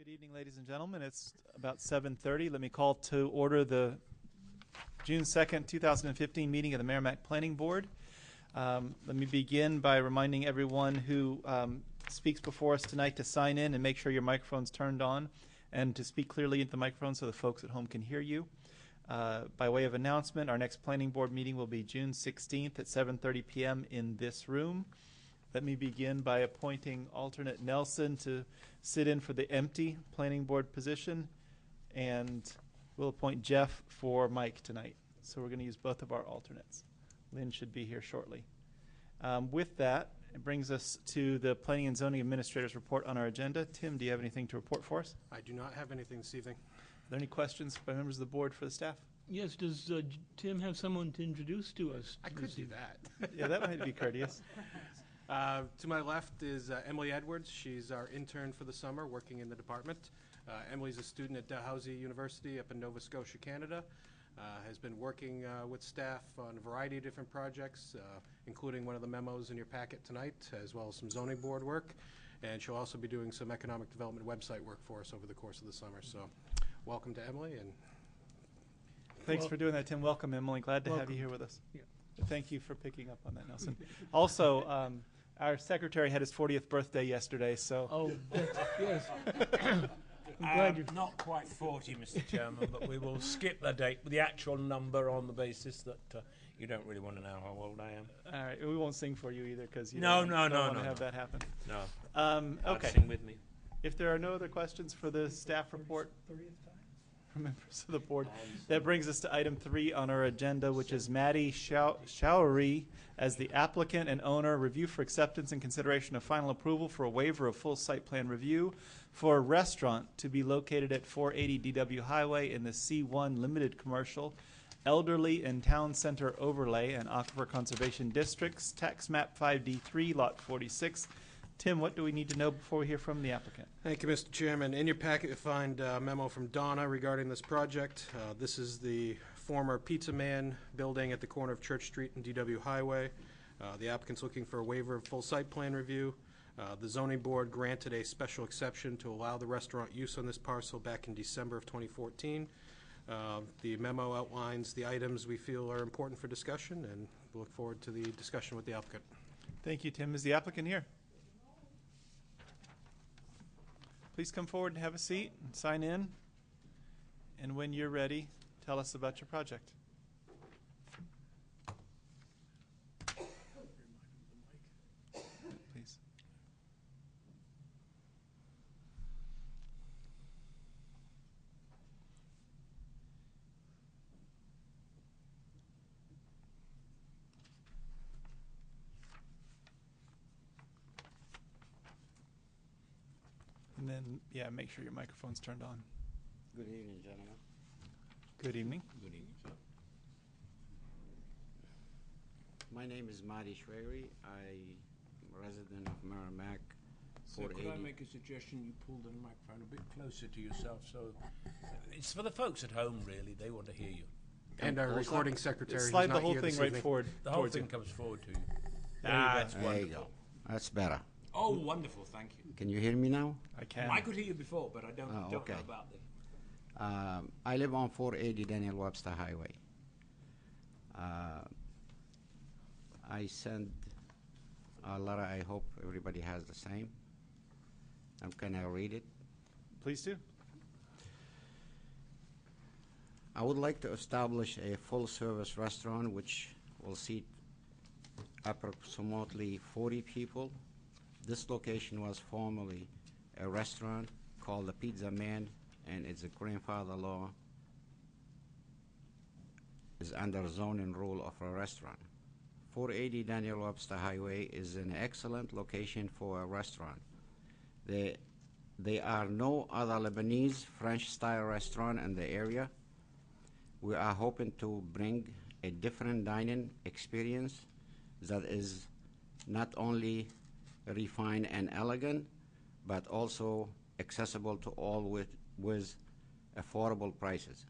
Good evening, ladies and gentlemen. It's about 7:30. Let me call to order the June 2nd, 2015 meeting of the Merrimack Planning Board. Let me begin by reminding everyone who speaks before us tonight to sign in and make sure your microphone's turned on and to speak clearly into the microphone so the folks at home can hear you. By way of announcement, our next Planning Board meeting will be June 16th at 7:30 p.m. in this room. Let me begin by appointing alternate Nelson to sit in for the empty Planning Board position, and we'll appoint Jeff for Mike tonight. So we're going to use both of our alternates. Lynn should be here shortly. With that, it brings us to the Planning and Zoning Administrator's report on our agenda. Tim, do you have anything to report for us? I do not have anything this evening. Are there any questions by members of the board for the staff? Yes, does Tim have someone to introduce to us? I could do that. Yeah, that might be courteous. To my left is Emily Edwards. She's our intern for the summer, working in the department. Emily's a student at Dalhousie University up in Nova Scotia, Canada. Has been working with staff on a variety of different projects, including one of the memos in your packet tonight, as well as some zoning board work. And she'll also be doing some economic development website work for us over the course of the summer. So welcome to Emily. And Thanks for doing that, Tim. Welcome, Emily. Glad to have you here with us. Yeah. Thank you for picking up on that, Nelson. Also, our secretary had his 40th birthday yesterday, so. Oh, yes. I'm glad you're not quite 40, Mr. Chairman, but we will skip the date with the actual number on the basis that you don't really want to know how old I am. All right, we won't sing for you either because you don't want to have that happen. No. Okay. Sing with me. If there are no other questions for the staff report from members of the board, that brings us to item 3 on our agenda, which is Maddie Showery as the applicant and owner, review for acceptance and consideration of final approval for a waiver of full site plan review for a restaurant to be located at 480 DW Highway in the C1 Limited Commercial, Elderly and Town Center Overlay and Aquifer Conservation Districts, Tax Map 5D3, Lot 46. Tim, what do we need to know before we hear from the applicant? thank you, Mr. Chairman. In your packet, you'll find a memo from Donna regarding this project. This is the former Pizza Man building at the corner of Church Street and DW Highway. The applicant's looking for a waiver of full site plan review. The zoning board granted a special exception to allow the restaurant use on this parcel back in December of 2014. The memo outlines the items we feel are important for discussion, and we look forward to the discussion with the applicant. Thank you, Tim. Is the applicant here? Please come forward and have a seat and sign in. And when you're ready, tell us about your project. Please. And then, yeah, make sure your microphone's turned on. Good evening, gentlemen. Good evening. Good evening, sir. My name is Madi Shweri. I'm a resident of Merrimack. So could I make a suggestion? You pull the microphone a bit closer to yourself, so it's for the folks at home, really. They want to hear you. And our recording secretary. Slide the whole thing right forward. The whole thing comes forward to you. That's There you go. That's better. Oh, wonderful. Thank you. Can you hear me now? I can. I could hear you before, but I don't know okay. about the... I live on 480 Daniel Webster Highway. I sent a letter. I hope everybody has the same. Can I read it? Please do. I would like to establish a full-service restaurant which will seat approximately 40 people. This location was formerly a restaurant called the Pizza Man, and its grandfather law is under zoning rule of a restaurant. 480 Daniel Webster Highway is an excellent location for a restaurant. There are no other Lebanese French-style restaurant in the area. We are hoping to bring a different dining experience that is not only refined and elegant, but also accessible to all with affordable prices.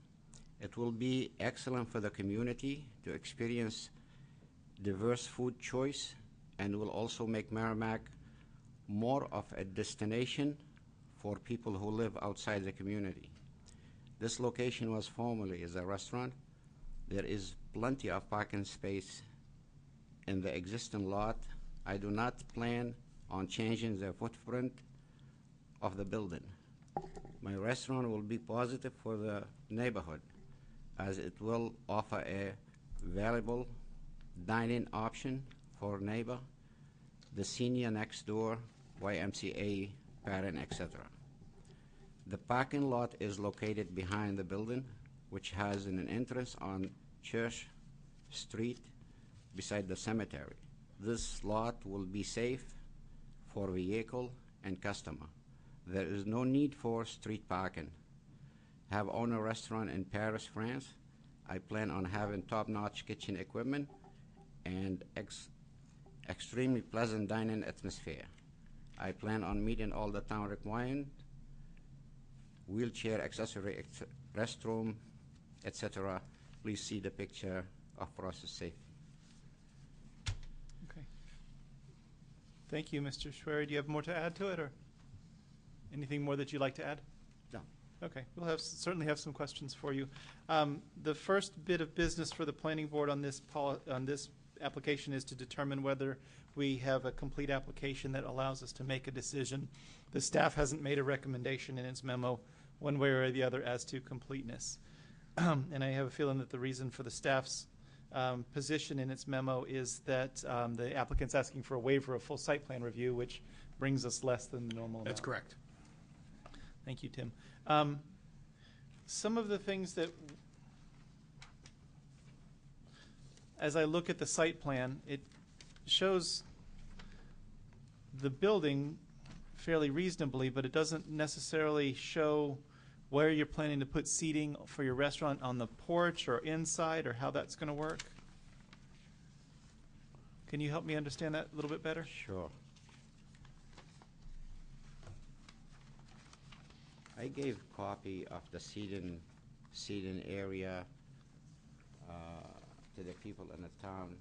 It will be excellent for the community to experience diverse food choice, and will also make Merrimack more of a destination for people who live outside the community. This location was formerly as a restaurant. There is plenty of parking space in the existing lot. I do not plan on changing the footprint of the building. My restaurant will be positive for the neighborhood, as it will offer a valuable dining option for neighbor, the senior next door, YMCA parent, etc. The parking lot is located behind the building, which has an entrance on Church Street beside the cemetery. This lot will be safe for vehicle and customer. There is no need for street parking. Have owned a restaurant in Paris, France. I plan on having top-notch kitchen equipment and extremely pleasant dining atmosphere. I plan on meeting all the town requirements, wheelchair accessory, restroom, etc. Please see the picture of process safety. Okay. Thank you, Mr. Schwery. Do you have more to add to it, or anything more that you'd like to add? No. Okay, we'll certainly have some questions for you. The first bit of business for the planning board on this application is to determine whether we have a complete application that allows us to make a decision. The staff hasn't made a recommendation in its memo one way or the other as to completeness. And I have a feeling that the reason for the staff's position in its memo is that the applicant's asking for a waiver of full site plan review, which brings us less than the normal amount. That's correct. Thank you, Tim. Some of the things that, as I look at the site plan, it shows the building fairly reasonably, but it doesn't necessarily show where you're planning to put seating for your restaurant, on the porch or inside, or how that's going to work. Can you help me understand that a little bit better? Sure. I gave copy of the seating area to the people in the town.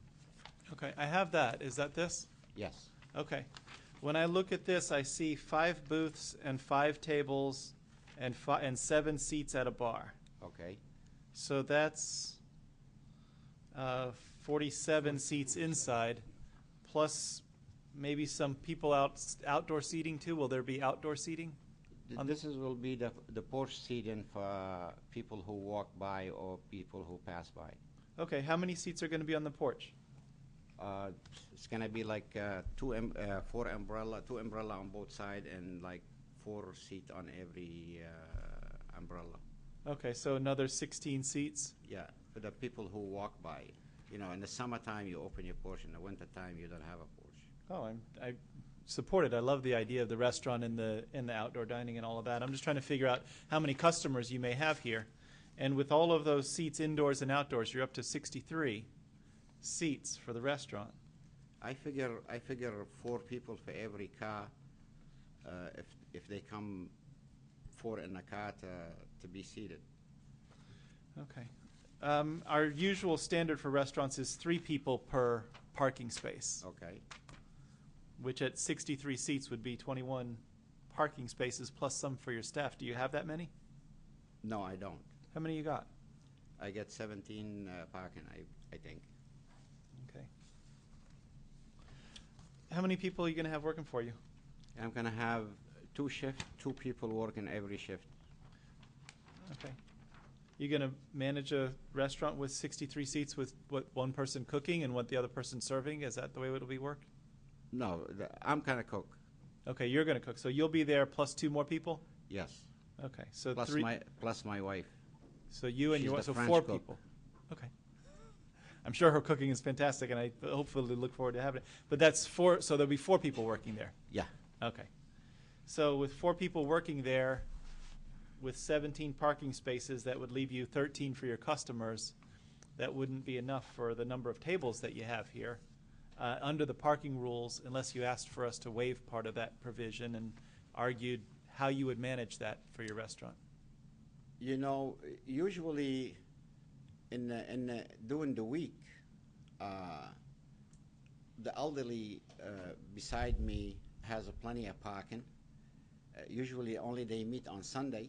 Okay, I have that. Is that this? Yes. Okay. When I look at this, I see 5 booths and 5 tables and 7 seats at a bar. Okay. So that's 47 seats inside, plus maybe some people outdoor seating too. Will there be outdoor seating? This will be the porch seating for people who walk by or people who pass by. Okay, how many seats are going to be on the porch? It's gonna be like 2 umbrella on both sides, and like 4 seats on every umbrella. Okay, so another 16 seats. Yeah, for the people who walk by. You know, in the summertime you open your porch. In the wintertime you don't have a porch. Oh, I support it. I love the idea of the restaurant and the outdoor dining and all of that. I'm just trying to figure out how many customers you may have here. And with all of those seats indoors and outdoors, you're up to 63 seats for the restaurant. I figure 4 people for every car. If they come 4 in a car to be seated. Okay. Our usual standard for restaurants is 3 people per parking space, Okay. which at 63 seats would be 21 parking spaces plus some for your staff. Do you have that many? No, I don't. How many you got? I get 17 parking, I think. Okay. How many people are you going to have working for you? I'm gonna have 2 shifts, 2 people working every shift. Okay. You going to manage a restaurant with 63 seats with what, 1 person cooking and what the other person serving? Is that the way it'll be worked? No, I'm gonna cook. Okay, you're going to cook. So you'll be there plus 2 more people? Yes. Okay. So Plus my wife. So you and She's your the so French 4 cook. people. Okay. I'm sure her cooking is fantastic, and I hopefully look forward to having it. But that's 4. So there'll be 4 people working there. Yeah. Okay. So with 4 people working there, with 17 parking spaces, that would leave you 13 for your customers. That wouldn't be enough for the number of tables that you have here under the parking rules, unless you asked for us to waive part of that provision and argued how you would manage that for your restaurant. You know, usually during the week, the elderly beside me has plenty of parking, Usually only they meet on Sunday.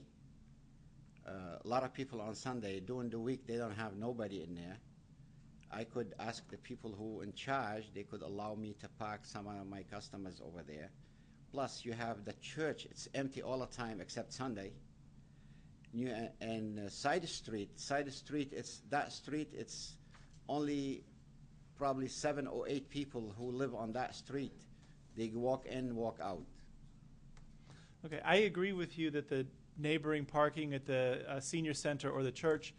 A lot of people on Sunday, during the week, they don't have nobody in there. I could ask the people who in charge, they could allow me to park some of my customers over there. Plus, you have the church, it's empty all the time except Sunday. And side street, it's only probably 7 or 8 people who live on that street. They walk in, walk out. Okay, I agree with you that the neighboring parking at the senior center or the church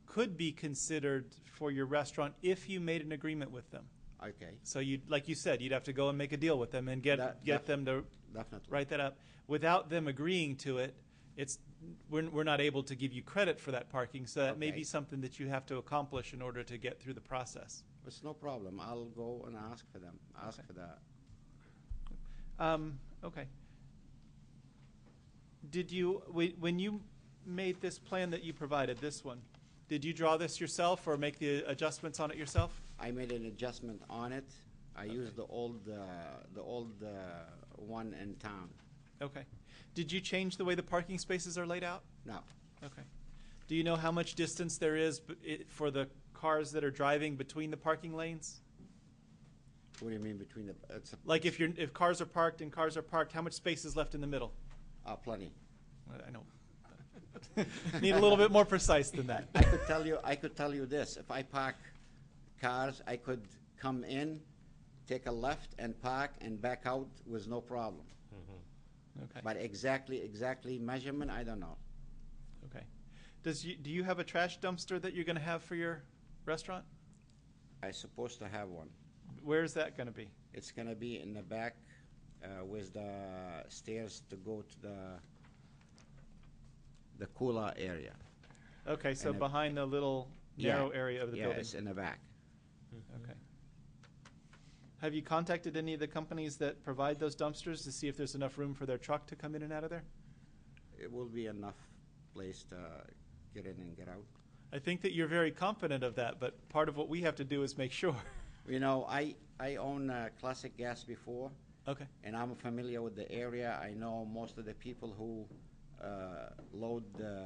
could be considered for your restaurant if you made an agreement with them. Okay, So you'd, like you said, you'd have to go and make a deal with them and get them to definitely. write that up. Without them agreeing to it, we're not able to give you credit for that parking. So that may Okay. be something that you have to accomplish in order to get through the process. It's no problem. I'll go and ask for them, ask for that. Okay. Did you, when you made this plan that you provided, this one, did you draw this yourself or make the adjustments on it yourself? I made an adjustment on it. I used the old one in town. Okay. Did you change the way the parking spaces are laid out? No, Okay. Do you know how much distance there is for the cars that are driving between the parking lanes? what do you mean between the, it's Like if cars are parked and cars are parked, how much space is left in the middle? plenty. I know. Need a little bit more precise than that. I could tell you this, if I park cars, I could come in, take a left and park and back out with no problem. Okay. But exactly measurement, I don't know. Okay. Do you have a trash dumpster that you're going to have for your restaurant? I'm supposed to have one. Where's that going to be? It's gonna be in the back with the stairs to go to the cooler area. Okay, so And behind the little narrow area of the Yeah, building. it's in the back. Okay. Have you contacted any of the companies that provide those dumpsters to see if there's enough room for their truck to come in and out of there? It will be enough place to get in and get out. I think that you're very confident of that, but part of what we have to do is make sure. You know, I own Classic Gas before, Okay. and I'm familiar with the area. I know most of the people who load the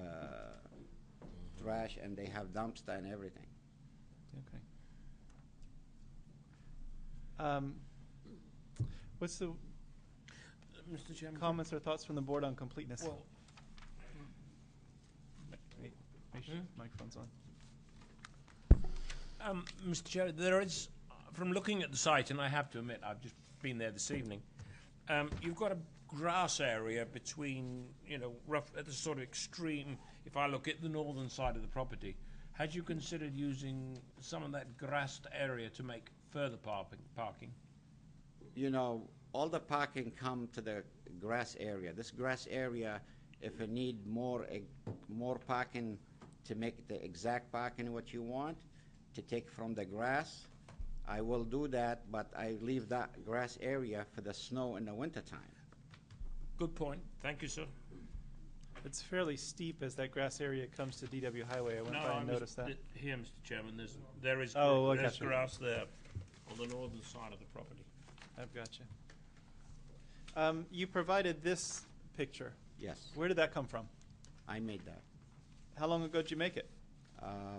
trash, and they have dumpster and everything. Okay. What's the Mr. Chairman. comments or thoughts from the board on completeness? Well, Make sure the microphone's on. Mr. Chair, there is, from looking at the site, and I have to admit, I've just been there this evening, you've got a grass area between, rough at the sort of extreme, if I look at the northern side of the property. Had you considered using some of that grassed area to make further parking? You know, all the parking come to the grass area. This grass area, if you need more parking to make the exact parking what you want, to take from the grass, I will do that, but I leave that grass area for the snow in the wintertime. Good point. Thank you, sir. It's fairly steep as that grass area comes to DW Highway. I went by and noticed that. Here, Mr. Chairman, there is Oh, I there's gotcha. grass there on the northern side of the property. I've got you. You provided this picture. Yes, Where did that come from? I made that How long ago did you make it?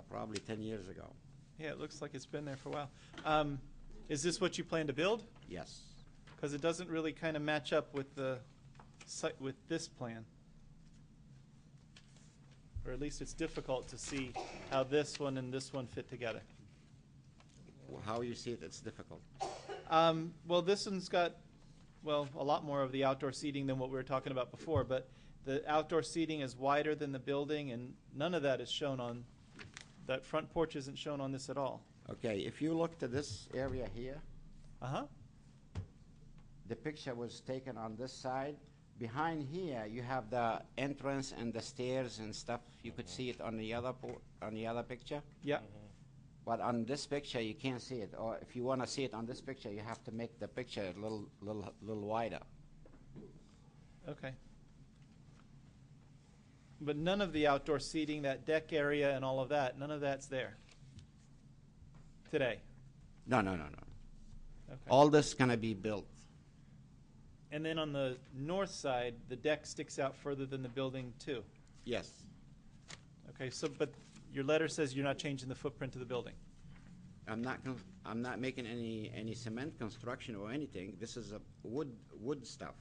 probably 10 years ago. Yeah, it looks like it's been there for a while. Is this what you plan to build? Yes. Because it doesn't really kind of match up with the site with this plan. Or at least it's difficult to see how this one and this one fit together. How you see it, it's difficult. Well, this one's got, well, a lot more of the outdoor seating than what we were talking about before, but the outdoor seating is wider than the building, and none of that is shown on, that front porch isn't shown on this at all. Okay, if you look to this area here, Uh-huh. the picture was taken on this side. Behind here, you have the entrance and the stairs and stuff. You could see it on the other picture. Yeah. But on this picture, you can't see it. Or if you want to see it on this picture, you have to make the picture a little wider. Okay. But none of the outdoor seating, that deck area and all of that, none of that's there today. No. Okay. All this gonna be built. And then on the north side, the deck sticks out further than the building too. Yes. Okay, so, but your letter says you're not changing the footprint of the building. I'm not making any cement construction or anything. This is a wood stuff.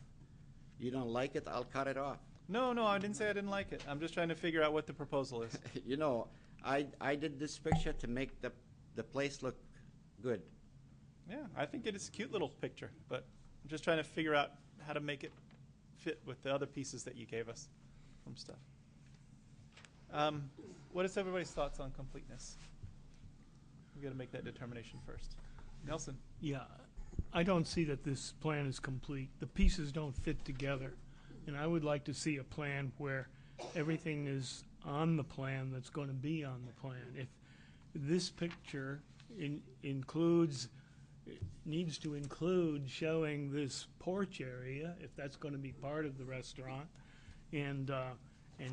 You don't like it, I'll cut it off. No, no, I didn't say I didn't like it. I'm just trying to figure out what the proposal is. You know, I did this picture to make the place look good. Yeah, I think it is a cute little picture, but I'm just trying to figure out how to make it fit with the other pieces that you gave us from stuff. What is everybody's thoughts on completeness? We got to make that determination first. Nelson? Yeah, I don't see that this plan is complete. The pieces don't fit together. And I would like to see a plan where everything is on the plan that's going to be on the plan. If this picture needs to include showing this porch area, if that's going to be part of the restaurant, and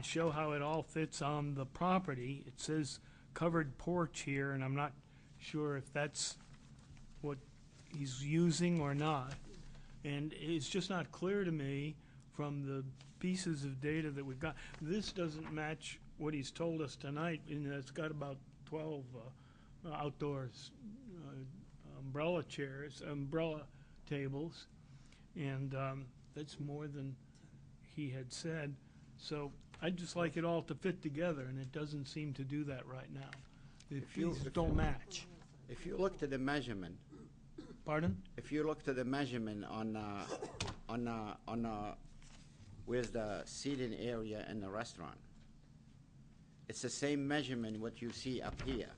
show how it all fits on the property. It says covered porch here, and I'm not sure if that's what he's using or not. And it's just not clear to me from the pieces of data that we've got. This doesn't match what he's told us tonight, and it's got about 12 outdoors umbrella tables, and that's more than he had said. So I'd just like it all to fit together, and it doesn't seem to do that right now. The pieces don't match. If you look to the measurement, Pardon? if you look to the measurement on where's the seating area in the restaurant, it's the same measurement what you see up here.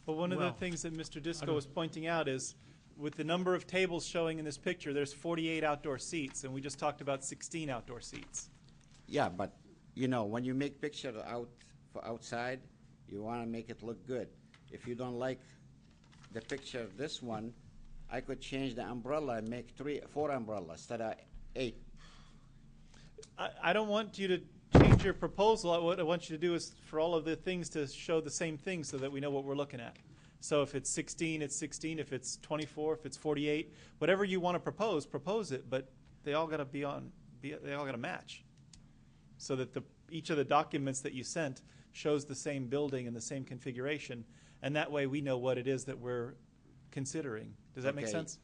But one of the Well, things that Mr. I Disco don't- was pointing out is, with the number of tables showing in this picture, there's 48 outdoor seats, and we just talked about 16 outdoor seats. Yeah, but you know, when you make picture for outside, you want to make it look good. If you don't like the picture of this one, I could change the umbrella and make 4 umbrellas instead of 8. I don't want you to change your proposal. What I want you to do is for all of the things to show the same thing so that we know what we're looking at. So if it's 16, it's 16. If it's 24, if it's 48, whatever you want to propose it. But they all got to they all got to match, so that each of the documents that you sent shows the same building and the same configuration, and that way we know what it is that we're considering. Does that make Okay. sense?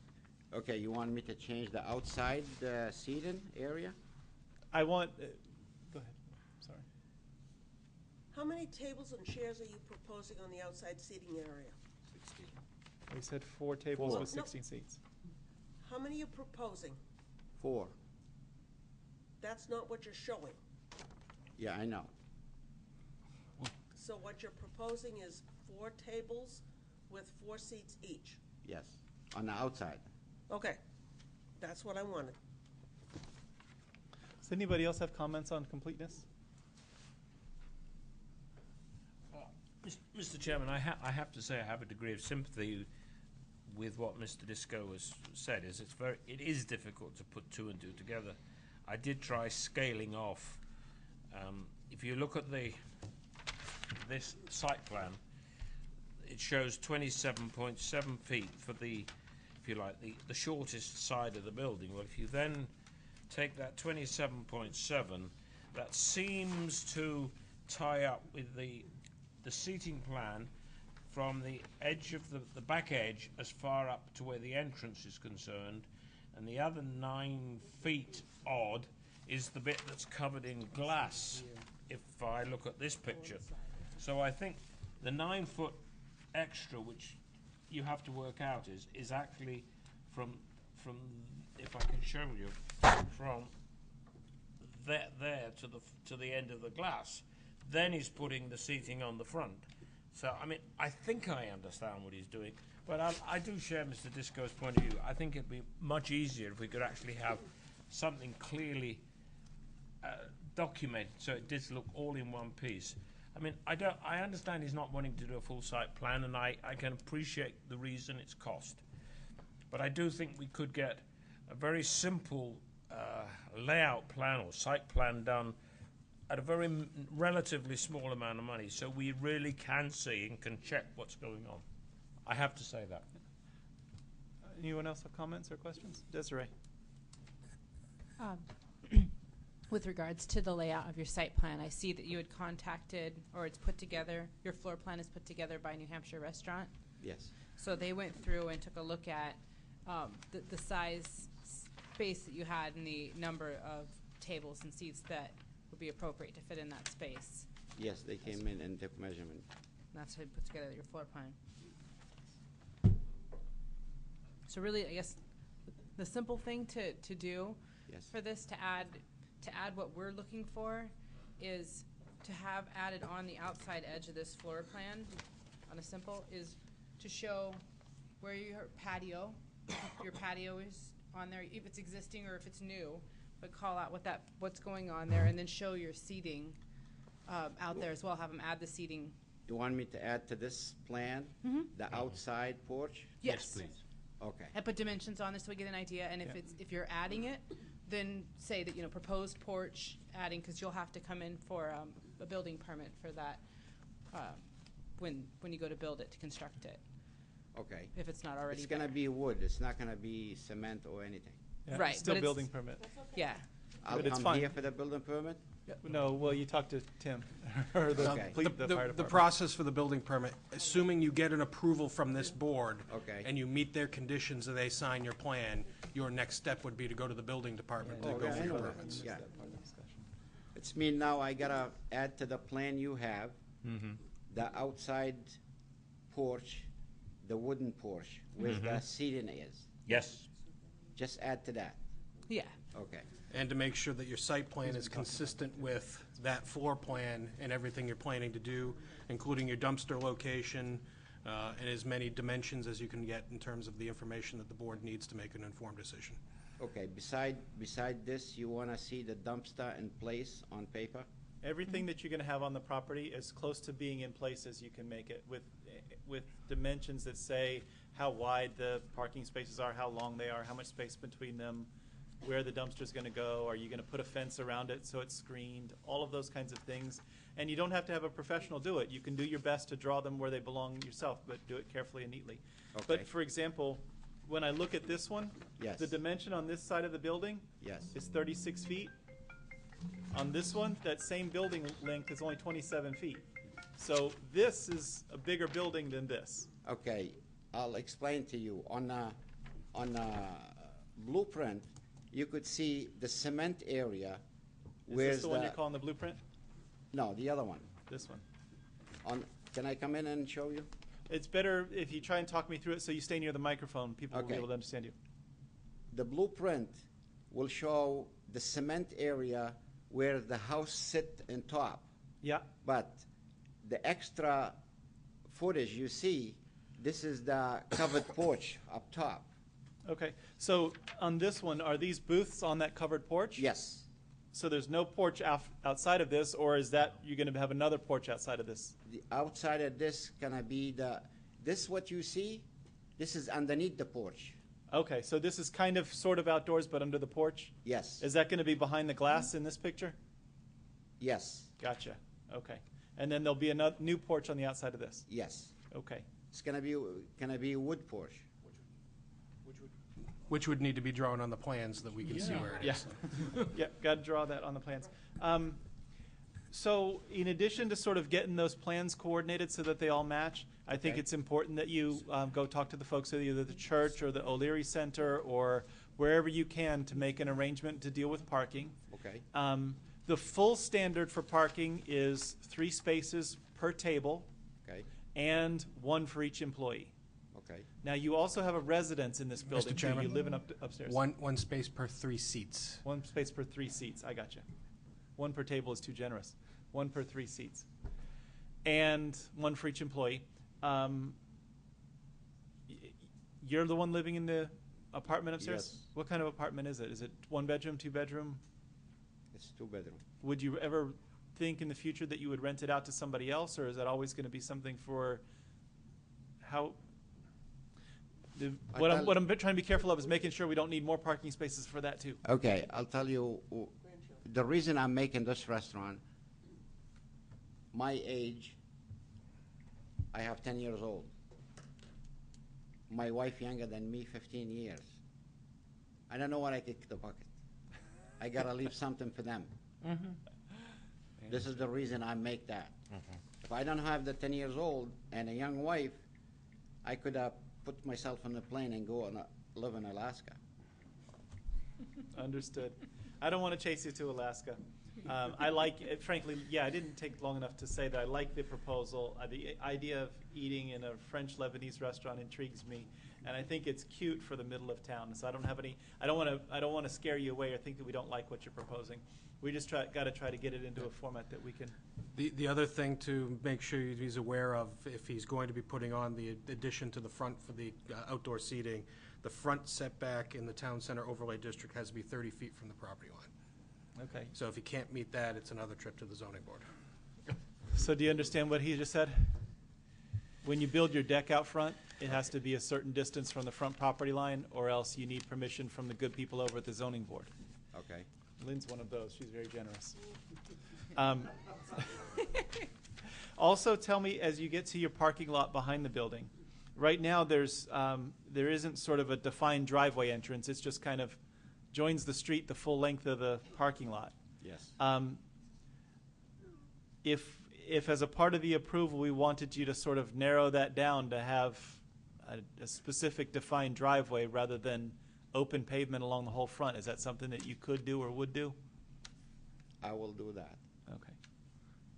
Okay, you want me to change the outside seating area? I want. Go ahead. Sorry. How many tables and chairs are you proposing on the outside seating area? We said 4 tables 4. with No. 16 seats. How many are you proposing? 4. That's not what you're showing. Yeah, I know. So what you're proposing is 4 tables with 4 seats each. Yes, on the outside. Okay, that's what I wanted. Does anybody else have comments on completeness? Mr. Chairman, I have to say I have a degree of sympathy with what Mr. Disco has said. It is difficult to put 2 and 2 together. I did try scaling off. If you look at this site plan, it shows 27.7 feet for the, if you like, the shortest side of the building. Well, if you then take that 27.7, that seems to tie up with the seating plan from the edge of the back edge as far up to where the entrance is concerned, and the other 9 feet odd is the bit that's covered in glass, if I look at this picture. So I think the 9 foot extra which you have to work out is actually from if I can show you, from there to the end of the glass. Then he's putting the seating on the front. So, I mean, I think I understand what he's doing, but I do share Mr. Disco's point of view. I think it'd be much easier if we could actually have something clearly documented, so it does look all in one piece. I mean, I understand he's not wanting to do a full site plan, and I can appreciate the reason, it's cost. But I do think we could get a very simple layout plan or site plan done at a very relatively small amount of money, so we really can see and can check what's going on. I have to say that. Anyone else have comments or questions? Desiree? With regards to the layout of your site plan, I see that you had contacted, or it's put together, your floor plan is put together by New Hampshire Restaurant. Yes. So they went through and took a look at the size space that you had and the number of tables and seats that would be appropriate to fit in that space. Yes, they came in and took measurement. And that's how you put together your floor plan. So really, I guess, the simple thing to do Yes. for this, to add what we're looking for, is to have added on the outside edge of this floor plan, on a simple, is to show where your patio is on there, if it's existing or if it's new, but call out what's going on there, and then show your seating out there as well. Have them add the seating. You want me to add to this plan the outside porch? Yes, please. Okay. And put dimensions on this so we get an idea, and if you're adding it, then say that, proposed porch adding, because you'll have to come in for a building permit for that when you go to build it, to construct it, Okay. if it's not already It's gonna there. be wood. It's not gonna be cement or anything. Yeah, Right, Still but it's- building permit. Yeah. I'll But it's come fine. here for the building permit? No, well, you talked to Tim, or the Okay. fire The department. process for the building permit, assuming you get an approval from this board. Okay. And you meet their conditions and they sign your plan, your next step would be to go to the building department to Oh, go yeah, for I your know that. permits. Yeah. It's mean now I gotta add to the plan you have, the outside porch, the wooden porch, where the seating is. Yes. Just add to that. Yeah. Okay. And to make sure that your site plan is consistent with that floor plan and everything you're planning to do, including your dumpster location, and as many dimensions as you can get in terms of the information that the board needs to make an informed decision. Okay, beside this, you wanna see the dumpster in place on paper? Everything that you're gonna have on the property is close to being in place as you can make it, with dimensions that say how wide the parking spaces are, how long they are, how much space between them, where the dumpster's gonna go, are you gonna put a fence around it so it's screened, all of those kinds of things. And you don't have to have a professional do it. You can do your best to draw them where they belong yourself, but do it carefully and neatly. Okay. But for example, when I look at this one, Yes. the dimension on this side of the building Yes. is 36 feet. On this one, that same building length is only 27 feet. So this is a bigger building than this. Okay, I'll explain to you. On a blueprint, you could see the cement area. Is Where's this the one you're calling the blueprint? No, the other one. This one. Can I come in and show you? It's better if you try and talk me through it so you stay near the microphone. People will be Okay. able to understand you. The blueprint will show the cement area where the house sit in top. Yeah. But the extra footage you see, this is the covered porch up top. Okay. So on this one, are these booths on that covered porch? Yes. So there's no porch outside of this, or is that you're going to have another porch outside of this? The outside of this gonna be this what you see, this is underneath the porch. Okay. So this is kind of sort of outdoors, but under the porch? Yes. Is that going to be behind the glass in this picture? Yes. Gotcha. Okay. And then there'll be another new porch on the outside of this. Yes. Okay. It's gonna be a wood porch. Which would need to be drawn on the plans so that we can see where it Yeah. is. Yeah, got to draw that on the plans. So in addition to sort of getting those plans coordinated so that they all match, I think Okay. it's important that you go talk to the folks at either the church or the O'Leary Center or wherever you can to make an arrangement to deal with parking. Okay. The full standard for parking is 3 spaces per table Okay. and 1 for each employee. Okay. Now, you also have a residence in this building, too. Chairman? You live in upstairs. One space per 3 seats. 1 space per 3 seats. I got you. 1 per table is too generous. 1 per 3 seats. And 1 for each employee. You're the one living in the apartment upstairs? Yes. What kind of apartment is it? Is it 1 bedroom, 2 bedroom? It's 2-bedroom. Would you ever think in the future that you would rent it out to somebody else, or is that always going to be something for how? What I'm trying to be careful of is making sure we don't need more parking spaces for that too. Okay, I'll tell you, the reason I'm making this restaurant, my age, I have 10 years old. my wife younger than me 15 years. I don't know what I kick the bucket. I gotta leave something for them. This is the reason I make that. If I don't have the 10 years old and a young wife, I could put myself on a plane and go and live in Alaska. Understood. I don't want to chase you to Alaska. I like it, frankly, yeah, I didn't take long enough to say that I like the proposal. The idea of eating in a French Lebanese restaurant intrigues me, and I think it's cute for the middle of town. So I don't have any, I don't want to scare you away or think that we don't like what you're proposing. We just got to try to get it into a format that we can. The other thing to make sure he's aware of, if he's going to be putting on the addition to the front for the outdoor seating, the front setback in the town center overlay district has to be 30 feet from the property line. Okay. So if he can't meet that, it's another trip to the zoning board. So do you understand what he just said? When you build your deck out front, it has to be a certain distance from the front property line, or else you need permission from the good people over at the zoning board. Okay. Lynn's one of those. She's very generous. Also, tell me, as you get to your parking lot behind the building, right now there isn't sort of a defined driveway entrance. It's just kind of joins the street the full length of the parking lot. Yes. If as a part of the approval we wanted you to sort of narrow that down to have a specific defined driveway rather than open pavement along the whole front, is that something that you could do or would do? I will do that. Okay.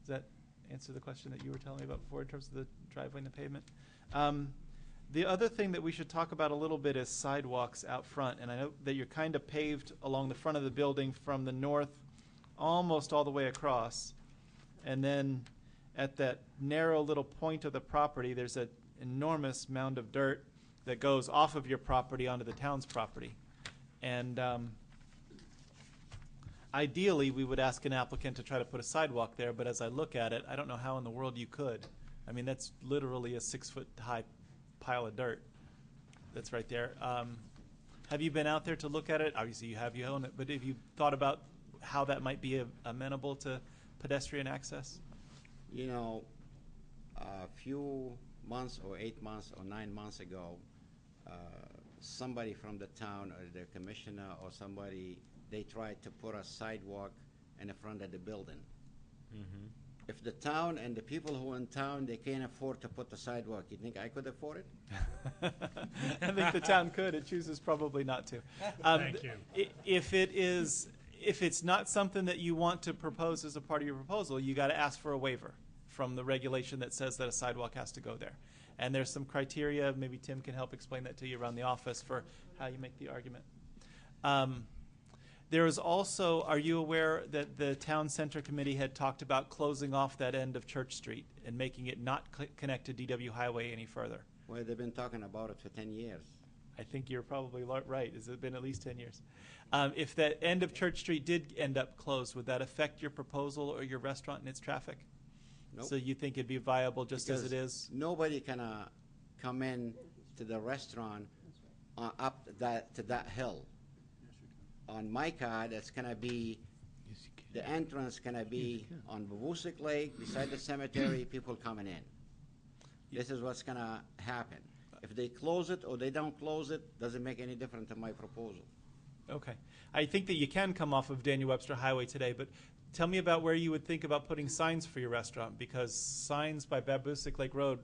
Does that answer the question that you were telling me about before in terms of the driveway and the pavement? The other thing that we should talk about a little bit is sidewalks out front. And I know that you're kind of paved along the front of the building from the north almost all the way across. And then at that narrow little point of the property, there's an enormous mound of dirt that goes off of your property onto the town's property. And ideally, we would ask an applicant to try to put a sidewalk there, but as I look at it, I don't know how in the world you could. I mean, that's literally a 6-foot-high pile of dirt that's right there. Have you been out there to look at it? Obviously, you have, you own it, but have you thought about how that might be amenable to pedestrian access? You know, a few months or 8 months or 9 months ago, somebody from the town or the commissioner or somebody, they tried to put a sidewalk in the front of the building. If the town and the people who are in town, they can't afford to put the sidewalk, you think I could afford it? I think the town could. It chooses probably not to. Thank you. If it's not something that you want to propose as a part of your proposal, you got to ask for a waiver from the regulation that says that a sidewalk has to go there. And there's some criteria, maybe Tim can help explain that to you around the office for how you make the argument. There is also, are you aware that the Town Center Committee had talked about closing off that end of Church Street and making it not connect to DW Highway any further? Well, they've been talking about it for 10 years. I think you're probably right. Has it been at least 10 years? If that end of Church Street did end up closed, would that affect your proposal or your restaurant and its traffic? Nope. So you think it'd be viable just as it is? Nobody can come in to the restaurant up to that hill. On my card, it's gonna be, the entrance gonna be on Babusick Lake, beside the cemetery, people coming in. This is what's gonna happen. If they close it or they don't close it, doesn't make any difference to my proposal. Okay. I think that you can come off of Daniel Webster Highway today, but tell me about where you would think about putting signs for your restaurant, because signs by Babusick Lake Road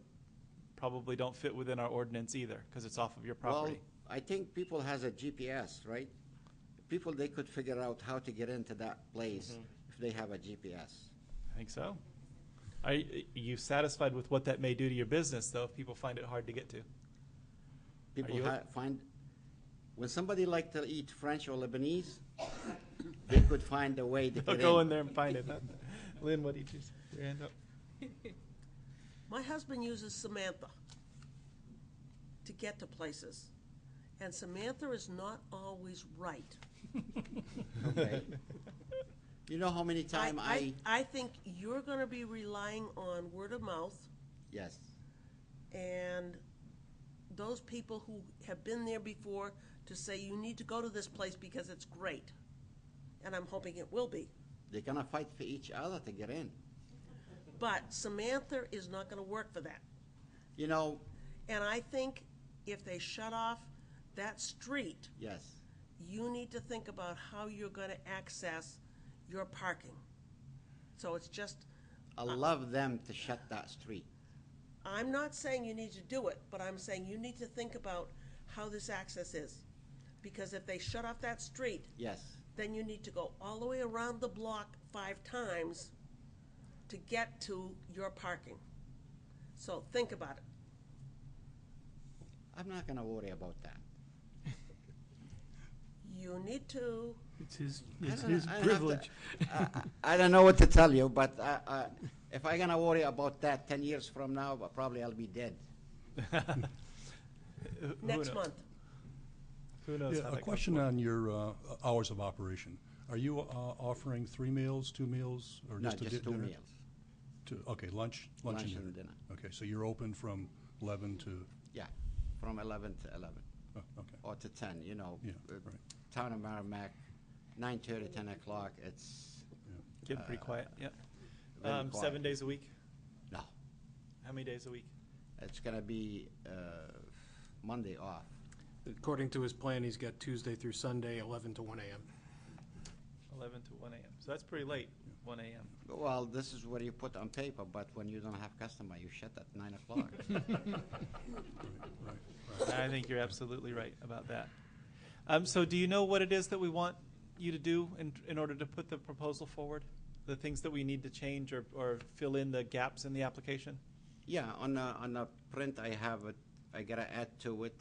probably don't fit within our ordinance either, because it's off of your property. Well, I think people has a GPS, right? People, they could figure out how to get into that place if they have a GPS. I think so. Are you satisfied with what that may do to your business, though, if people find it hard to get to? People find, when somebody like to eat French or Lebanese, they could find a way to They'll get go in there and find it. Lynn, what do you choose? Your hand up. My husband uses Samantha to get to places, and Samantha is not always right. Okay. You know how many times I think you're going to be relying on word of mouth, yes. and those people who have been there before to say you need to go to this place because it's great, and I'm hoping it will be. They're gonna fight for each other to get in. But Samantha is not going to work for that. You know, And I think if they shut off that street, Yes. you need to think about how you're gonna access your parking. So it's just, I love them to shut that street. I'm not saying you need to do it, but I'm saying you need to think about how this access is. Because if they shut off that street, Yes. then you need to go all the way around the block 5 times to get to your parking. So think about it. I'm not gonna worry about that. You need to, It's his I don't have to- privilege. I don't know what to tell you, but if I'm gonna worry about that 10 years from now, probably I'll be dead. next month. Who knows Yeah, how a that question goes. on your hours of operation. Are you offering 3 meals, 2 meals, or No, just a just 2 dinner? meals, Okay, lunch lunch and and dinner. dinner. Okay, so you're open from 11 to, Yeah, from 11 to 11, oh, okay, or to 10, you know. yeah, Uh, right. Town of Merrimack, 9:30, 10 o'clock, it's, Getting pretty quiet, yep. very quiet. 7 days a week? No, How many days a week? it's gonna be Monday off. According to his plan, he's got Tuesday through Sunday, 11 to 1 a.m. 11 to 1 a.m. So that's pretty late, 1 a.m. Well, this is what you put on paper, but when you don't have customer, you shut at 9 o'clock. I think you're absolutely right about that. So do you know what it is that we want you to do in order to put the proposal forward? The things that we need to change or fill in the gaps in the application? Yeah, on the print I have it, I gotta add to it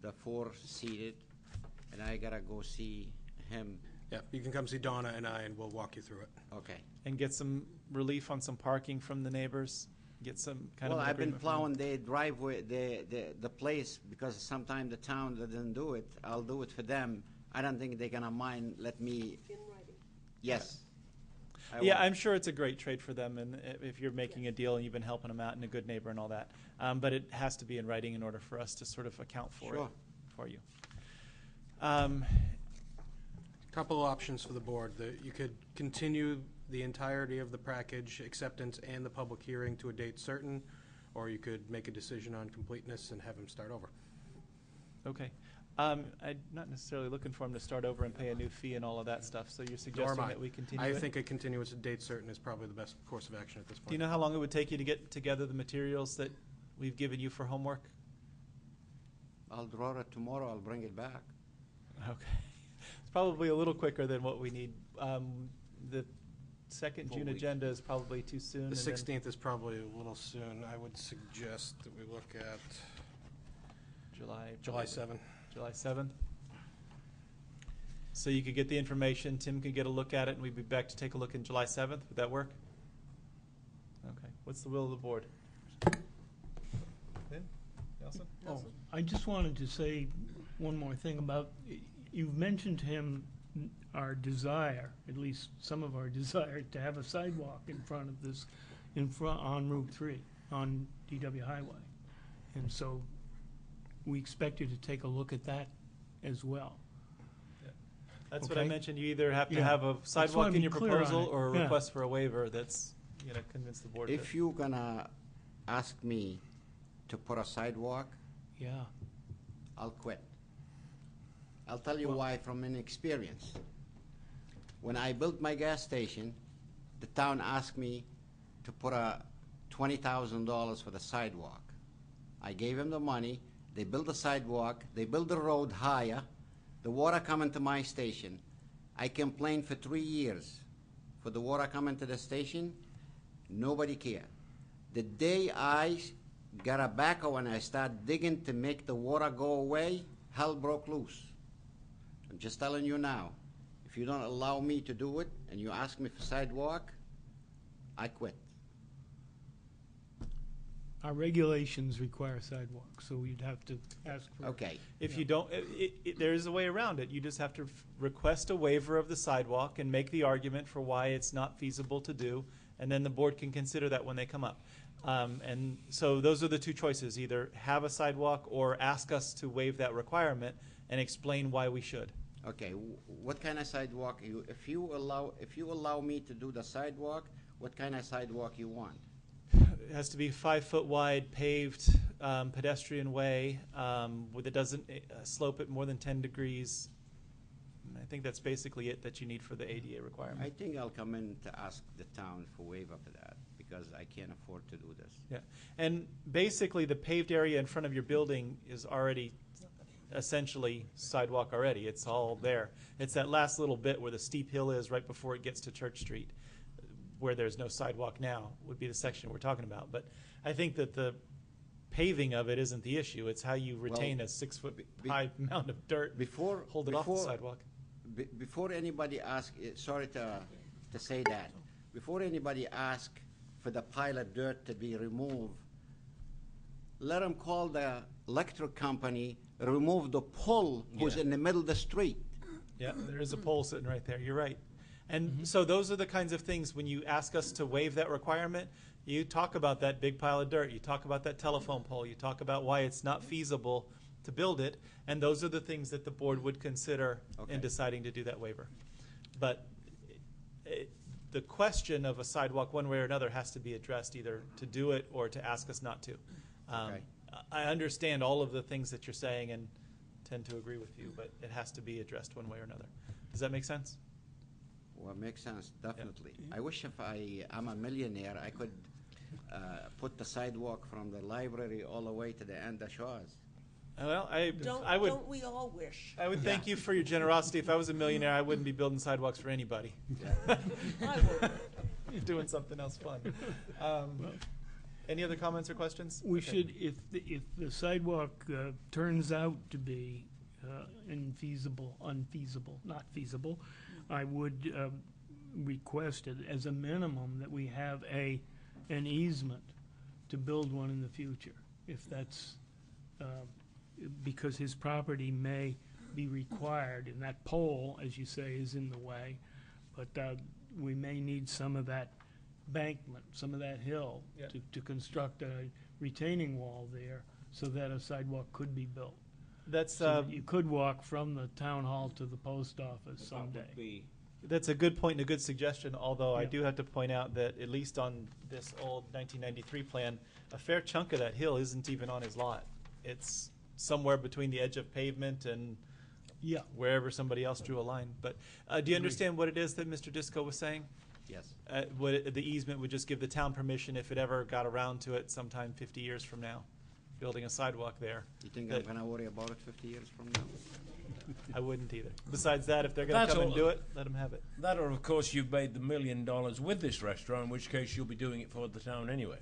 the 4 seated, and I gotta go see him. Yeah, you can come see Donna and I, and we'll walk you through it. Okay. And get some relief on some parking from the neighbors? Get some kind of Well, an I've been agreement from them? plowing their driveway, the place, because sometimes the town doesn't do it. I'll do it for them. I don't think they're gonna mind, let me, In writing. yes. I Yeah, will. I'm sure it's a great trade for them, and if you're making a deal and you've been helping them out and a good neighbor and all that. But it has to be in writing in order for us to sort of account for it Sure. for you. Couple options for the board. You could continue the entirety of the package, acceptance and the public hearing to a date certain, or you could make a decision on completeness and have him start over. Okay. I'm not necessarily looking for him to start over and pay a new fee and all of that stuff, so you're Nor am suggesting I. that we continue I it? think a continuance to date certain is probably the best course of action at this point. Do you know how long it would take you to get together the materials that we've given you for homework? I'll draw it tomorrow, I'll bring it back. Okay. It's probably a little quicker than what we need. The second Full June week. agenda is probably too soon. The and then 16th is probably a little soon. I would suggest that we look at July. July 7th. July 7th. So you could get the information, Tim could get a look at it, and we'd be back to take a look in July 7th. Would that work? Okay. What's the will of the board? Lynn? Nelson? Oh, I just wanted to say one more thing about, you've mentioned to him our desire, at least some of our desire, to have a sidewalk in front of this, on Route 3, on DW Highway. And so we expect you to take a look at that as well. That's what I Okay. mentioned. You either have to Yeah. have a sidewalk wanna in be your clear on proposal it. or a Yeah. request for a waiver that's, convince the board. If that- you're gonna ask me to put a sidewalk, Yeah. I'll quit. I'll tell you Well- why from inexperience. When I built my gas station, the town asked me to put a $20,000 for the sidewalk. I gave them the money, they built the sidewalk, they built the road higher, the water coming to my station. I complained for 3 years for the water coming to the station, nobody cared. The day I got a backhoe and I started digging to make the water go away, hell broke loose. I'm just telling you now, if you don't allow me to do it and you ask me for sidewalk, I quit. Our regulations require sidewalks, so we'd have to ask for. Okay, If you don't, there is a way around it. You just have to request a waiver of the sidewalk and make the argument for why it's not feasible to do, and then the board can consider that when they come up. And so those are the two choices: either have a sidewalk or ask us to waive that requirement and explain why we should. okay, what kind of sidewalk, if you allow me to do the sidewalk, what kind of sidewalk you want? It has to be 5 foot wide, paved, pedestrian way that doesn't slope it more than 10 degrees. And I think that's basically it that you need for the ADA requirement. I think I'll come in to ask the town for waiver for that, because I can't afford to do this. Yeah, and basically the paved area in front of your building is already essentially sidewalk already. It's all there. It's that last little bit where the steep hill is right before it gets to Church Street, where there's no sidewalk now, would be the section we're talking about. But I think that the paving of it isn't the issue. It's how you retain Well, a 6-foot high mound of dirt, Before hold it off the before- sidewalk. Before anybody ask, sorry to say that, before anybody ask for the pile of dirt to be removed, let them call the electric company, remove the pole who's in the middle of the street. Yeah, there is a pole sitting right there. You're right. And so those are the kinds of things, when you ask us to waive that requirement, you talk about that big pile of dirt, you talk about that telephone pole, you talk about why it's not feasible to build it, and those are the things that the board would consider Okay. in deciding to do that waiver. But the question of a sidewalk, one way or another, has to be addressed, either to do it or to ask us not to. Okay. I understand all of the things that you're saying and tend to agree with you, but it has to be addressed one way or another. Does that make sense? Well, makes sense, definitely. I wish if I'm a millionaire, I could put the sidewalk from the library all the way to the end of Shaw's. Well, Don't, I would. don't we all wish? I would thank you for your generosity. If I was a millionaire, I wouldn't be building sidewalks for anybody. I would. You're doing something else fun. Any other comments or questions? We Okay. should, if the sidewalk turns out to be not feasible, I would request it as a minimum that we have an easement to build one in the future, if that's, because his property may be required, and that pole, as you say, is in the way, but we may need some of that bankment, some of that hill, Yeah. to construct a retaining wall there, so that a sidewalk could be built. That's So that you could walk from the town hall to the post office someday. that's a good point and a good suggestion. Although I Yeah. do have to point out that at least on this old 1993 plan, a fair chunk of that hill isn't even on his lot. It's somewhere between the edge of pavement and Yeah, wherever somebody else drew a line. But do you understand what it is that Mr. Disco was saying? Yes. The easement would just give the town permission, if it ever got around to it sometime 50 years from now, building a sidewalk there. You think That- I'm gonna worry about it 50 years from now? I wouldn't either. Besides that, if they're going to That's come and all- do it, let them have it. That, or of course, you've made the $1 million with this restaurant, in which case you'll be doing it for the town anyway.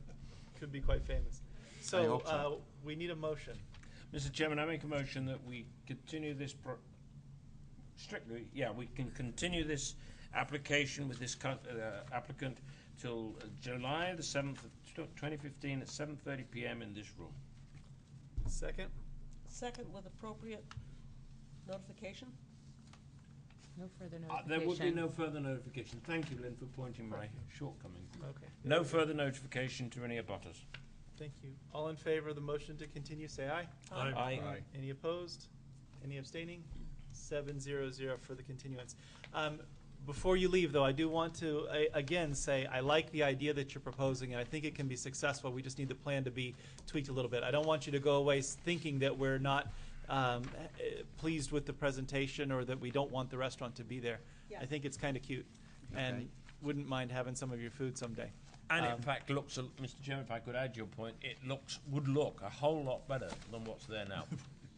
Could be quite famous. So, hope so. we need a motion. Mr. Chairman, I make a motion that we continue this we can continue this application with this applicant till July the 7th of 2015 at 7:30 p.m. in this room. Second? Second with appropriate notification? No further There would be notification. no further notification. Thank you, Lynn, for pointing my shortcomings. Okay. No further notification to any abutters. Thank you. All in favor of the motion to continue, say aye. Aye. Any opposed? Any abstaining? 7-0-0 for the continuance. Before you leave, though, I do want to, again, say I like the idea that you're proposing, and I think it can be successful. We just need the plan to be tweaked a little bit. I don't want you to go away thinking that we're not pleased with the presentation or that we don't want the restaurant to be there. Yes. I think it's kind of cute, Okay. and wouldn't mind having some of your food someday. And in fact, looks, Mr. Chairman, if I could add your point, would look a whole lot better than what's there now.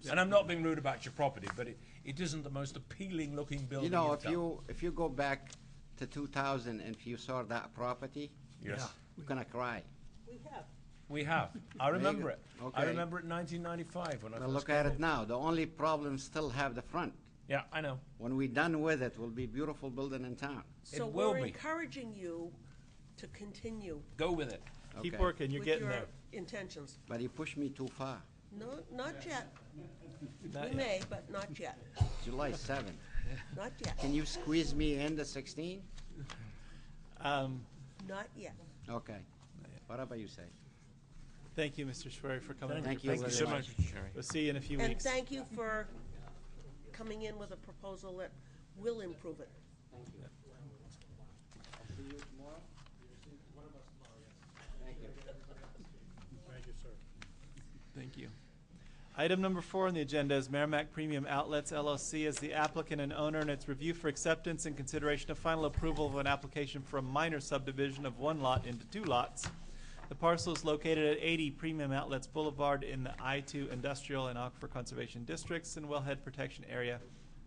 And I'm not being rude about your property, but it isn't the most appealing looking building. You know, you've done. if you go back to 2000 and if you saw that property, Yes, you're gonna cry. We have. we have. I remember it. I Okay. remember it in 1995 when I Well, first look got at it home. now. The only problem still have the front. Yeah, I know. When we're done with it, will be beautiful building in town. So will we're be. encouraging you to continue Go with it. Keep Okay. working, you're with getting your there. intentions. But you push me too far. No, not yet. Not We yet. may, but not yet. July 7th. Not yet. Can you squeeze me in the 16? Not yet. Okay. Whatever you say. Thank you, Mr. Schwery, for coming. Thank you Thank you very so much. much, Mr. Chairman. We'll see you in a few And weeks. thank you for coming in with a proposal that will improve it. Thank you. Item number 4 on the agenda is Merrimack Premium Outlets LLC as the applicant and owner, and its review for acceptance and consideration of final approval of an application for a minor subdivision of 1 lot into 2 lots. The parcel is located at 80 Premium Outlets Boulevard in the I-2 Industrial and Aquifer Conservation Districts and Wellhead Protection Area.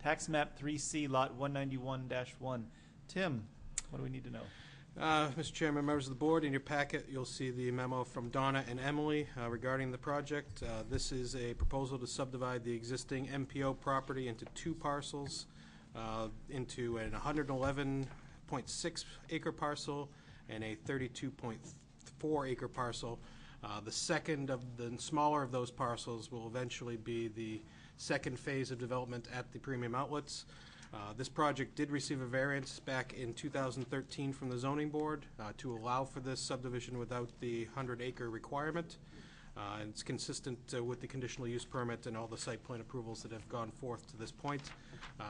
Tax map 3C, lot 191-1. Tim, what do we need to know? Mr. Chairman, members of the board, in your packet, you'll see the memo from Donna and Emily regarding the project. This is a proposal to subdivide the existing MPO property into 2 parcels, into an 111.6 acre parcel and a 32.4 acre parcel. The second of the smaller of those parcels will eventually be the second phase of development at the Premium Outlets. This project did receive a variance back in 2013 from the zoning board to allow for this subdivision without the 100-acre requirement. And it's consistent with the conditional use permit and all the site plan approvals that have gone forth to this point.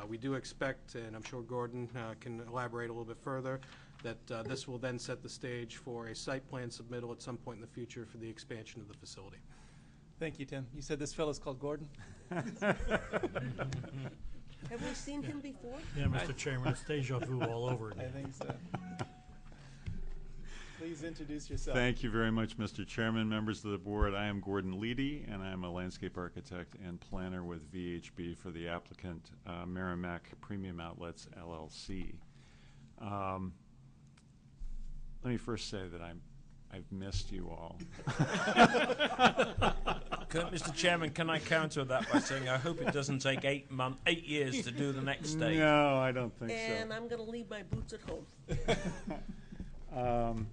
We do expect, and I'm sure Gordon can elaborate a little bit further, that this will then set the stage for a site plan submittal at some point in the future for the expansion of the facility. Thank you, Tim. You said this fellow's called Gordon? Have we seen him before? Yeah, Mr. Chairman, it's deja vu all over I again. think so. Please introduce yourself. Thank you very much, Mr. Chairman, members of the board. I am Gordon Leedy, and I am a landscape architect and planner with VHB for the applicant, Merrimack Premium Outlets, LLC. Let me first say that I've missed you all. Mr. Chairman, can I counter that by saying I hope it doesn't take 8 years to do the next stage? No, I don't think And so. I'm going to leave my boots at home.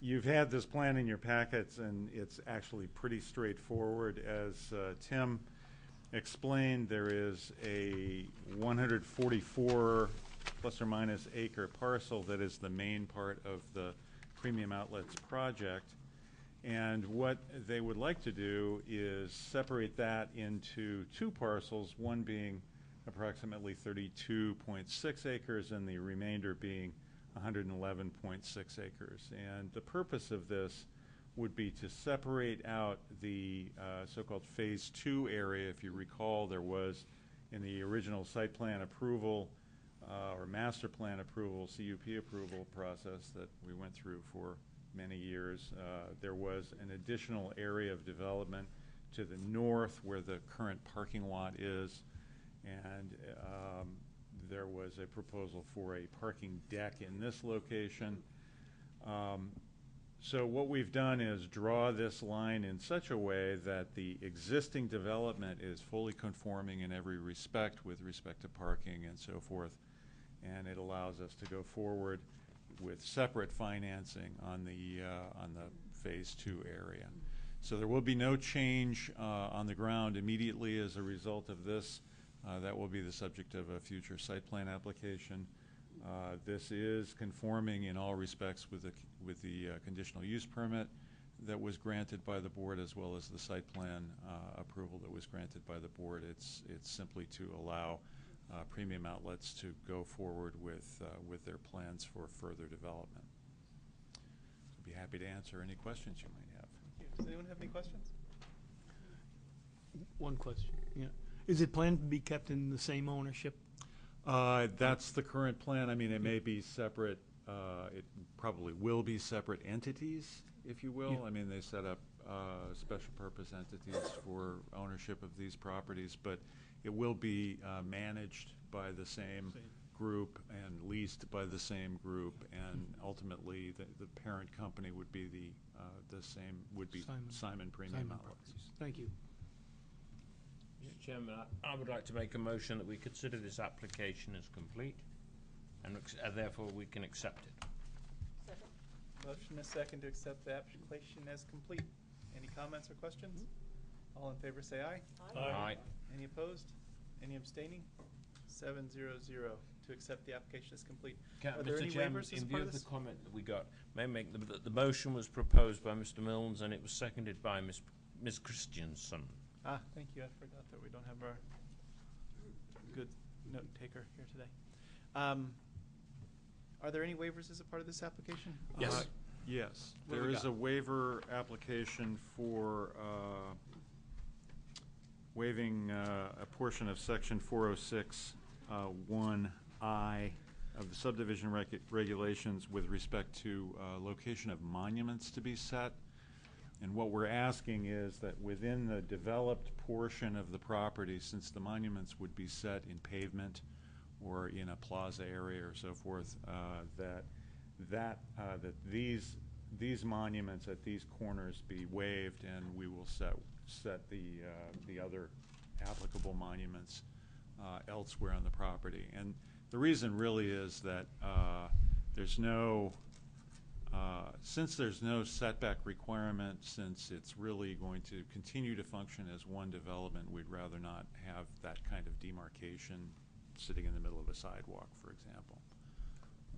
You've had this plan in your packets, and it's actually pretty straightforward. As Tim explained, there is a 144 plus or minus acre parcel that is the main part of the Premium Outlets project. And what they would like to do is separate that into 2 parcels, one being approximately 32.6 acres and the remainder being 111.6 acres. And the purpose of this would be to separate out the so-called Phase 2 area. If you recall, there was in the original site plan approval or master plan approval, CUP approval process that we went through for many years, there was an additional area of development to the north where the current parking lot is, and there was a proposal for a parking deck in this location. So what we've done is draw this line in such a way that the existing development is fully conforming in every respect with respect to parking and so forth, and it allows us to go forward with separate financing on the Phase 2 area. So there will be no change on the ground immediately as a result of this. That will be the subject of a future site plan application. This is conforming in all respects with the conditional use permit that was granted by the board, as well as the site plan approval that was granted by the board. It's simply to allow Premium Outlets to go forward with their plans for further development. I'd be happy to answer any questions you might have. Does anyone have any questions? One question, yeah. Is it planned to be kept in the same ownership? That's the current plan. I mean, it may be separate. It probably will be separate entities, if you will. Yeah. I mean, they set up special purpose entities for ownership of these properties, but it will be managed by the same group and leased by the same group, and ultimately the parent company would be the same, would be Simon Premium Simon Outlets. Properties. Thank you. Mr. Chairman, I would like to make a motion that we consider this application as complete, and therefore we can accept it. Motion is second to accept the application as complete. Any comments or questions? All in favor say aye. Aye. Any opposed? Any abstaining? 7-0-0 to accept the application as complete. Are there Mr. any Chairman, waivers as in part view of of the this? comment that we got, may I make the motion was proposed by Mr. Milnes and it was seconded by Ms. Christensen. Ah, thank you. I forgot that we don't have our good note taker here today. Are there any waivers as a part of this application? Yes. Yes, What do there we is got? a waiver application for waiving a portion of section 406 1I of the subdivision regulations with respect to location of monuments to be set. And what we're asking is that within the developed portion of the property, since the monuments would be set in pavement or in a plaza area or so forth, that these monuments at these corners be waived, and we will set the other applicable monuments elsewhere on the property. And the reason really is that since there's no setback requirement, since it's really going to continue to function as one development, we'd rather not have that kind of demarcation sitting in the middle of a sidewalk, for example.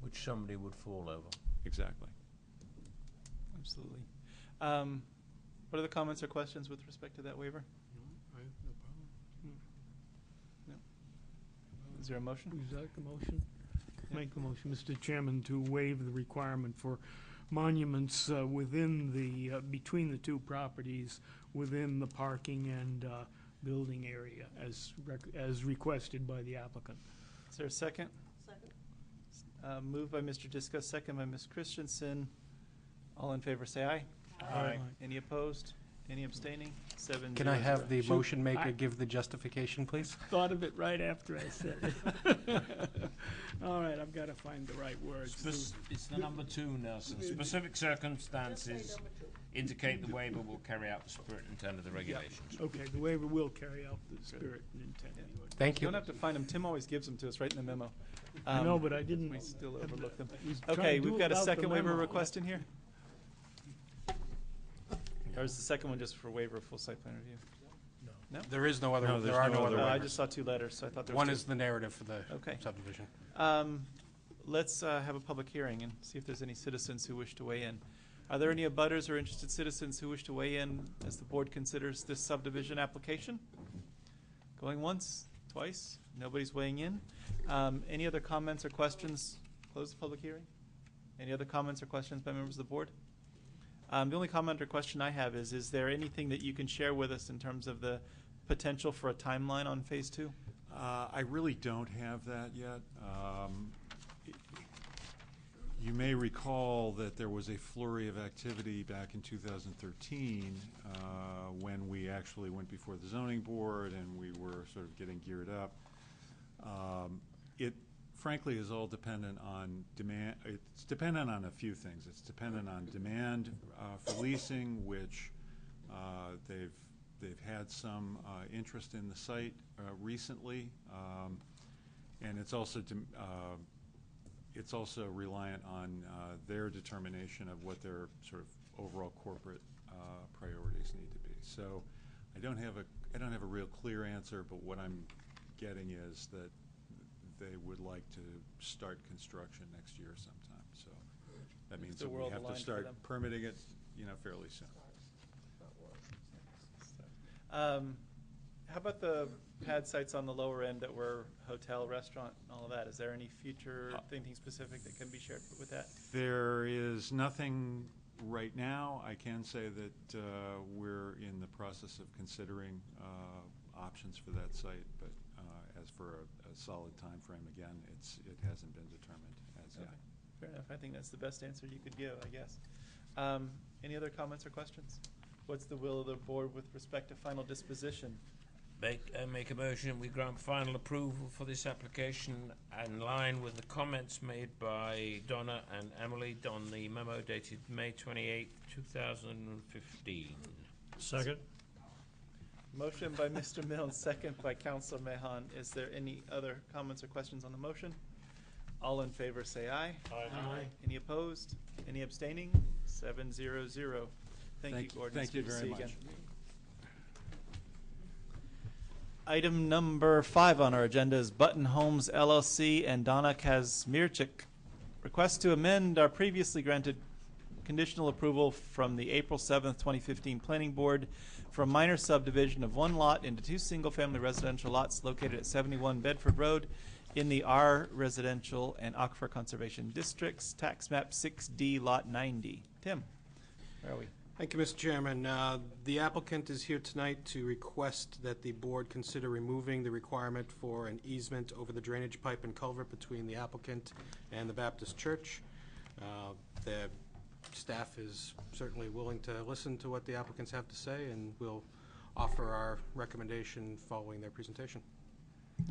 Which somebody would fall over. Exactly. Absolutely. What are the comments or questions with respect to that waiver? No problem. No. Is there a motion? Is that the motion? Make the motion, Mr. Chairman, to waive the requirement for monuments within the, between the two properties, within the parking and building area as requested by the applicant. Is there a second? Second. Moved by Mr. Disco, second by Ms. Christensen. All in favor say aye. Aye. Any opposed? Any abstaining? 7-0. Can I have the Should- motion maker I- give the justification, please? Thought of it right after I said it. All right, I've got to find the right words. It's the number 2, Nelson. Specific Just say circumstances number 2. indicate the waiver will carry out the spirit and intent of the regulations. Okay, the waiver will carry out the spirit and intent anyway. Thank You you. don't have to find them. Tim always gives them to us right in the memo. I know, but I didn't. We still overlook them. I was trying Okay, to do we've it got a without the second waiver memo. request in here? Or is the second one just for waiver of full site plan review? There is no other, No, there's there are no no other other I waivers. just saw 2 letters, so I thought there was One 2. is the narrative for the Okay. subdivision. Let's have a public hearing and see if there's any citizens who wish to weigh in. Are there any abutters or interested citizens who wish to weigh in as the board considers this subdivision application? Going once, twice, nobody's weighing in. Any other comments or questions? Close the public hearing. Any other comments or questions by members of the board? The only comment or question I have is there anything that you can share with us in terms of the potential for a timeline on phase 2? I really don't have that yet. You may recall that there was a flurry of activity back in 2013 when we actually went before the zoning board and we were sort of getting geared up. It frankly is all dependent on demand. It's dependent on a few things. It's dependent on demand for leasing, which they've had some interest in the site recently, and it's also reliant on their determination of what their sort of overall corporate priorities need to be. So I don't have a real clear answer, but what I'm getting is that they would like to start construction next year sometime. So that means the that we world have to aligned for start them? permitting it, fairly soon. How about the pad sites on the lower end that were hotel, restaurant, and all of that? Is there any future thinking specific that can be shared with that? There is nothing right now. I can say that we're in the process of considering options for that site, but as for a solid time frame, again, it hasn't been determined as yet. Okay. Fair enough. I think that's the best answer you could give, I guess. Any other comments or questions? What's the will of the board with respect to final disposition? Make a motion, we grant final approval for this application in line with the comments made by Donna and Emily on the memo dated May 28, 2015. Second? Motion by Mr. Mills, second by Councilor Mahon. Is there any other comments or questions on the motion? All in favor say aye. Aye. Any opposed? Any abstaining? 7-0-0. Thank you, Gordon. Thank It's you good to very see again. much. Item number 5 on our agenda is Button Homes LLC and Donna Kazmierczyk. Request to amend our previously granted conditional approval from the April 7th, 2015 Planning Board for a minor subdivision of 1 lot into 2 single-family residential lots located at 71 Bedford Road in the R Residential and Aquifer Conservation Districts, Tax Map 6D, Lot 90. Tim, where are we? Thank you, Mr. Chairman. The applicant is here tonight to request that the board consider removing the requirement for an easement over the drainage pipe and culvert between the applicant and the Baptist Church. The staff is certainly willing to listen to what the applicants have to say, and we'll offer our recommendation following their presentation.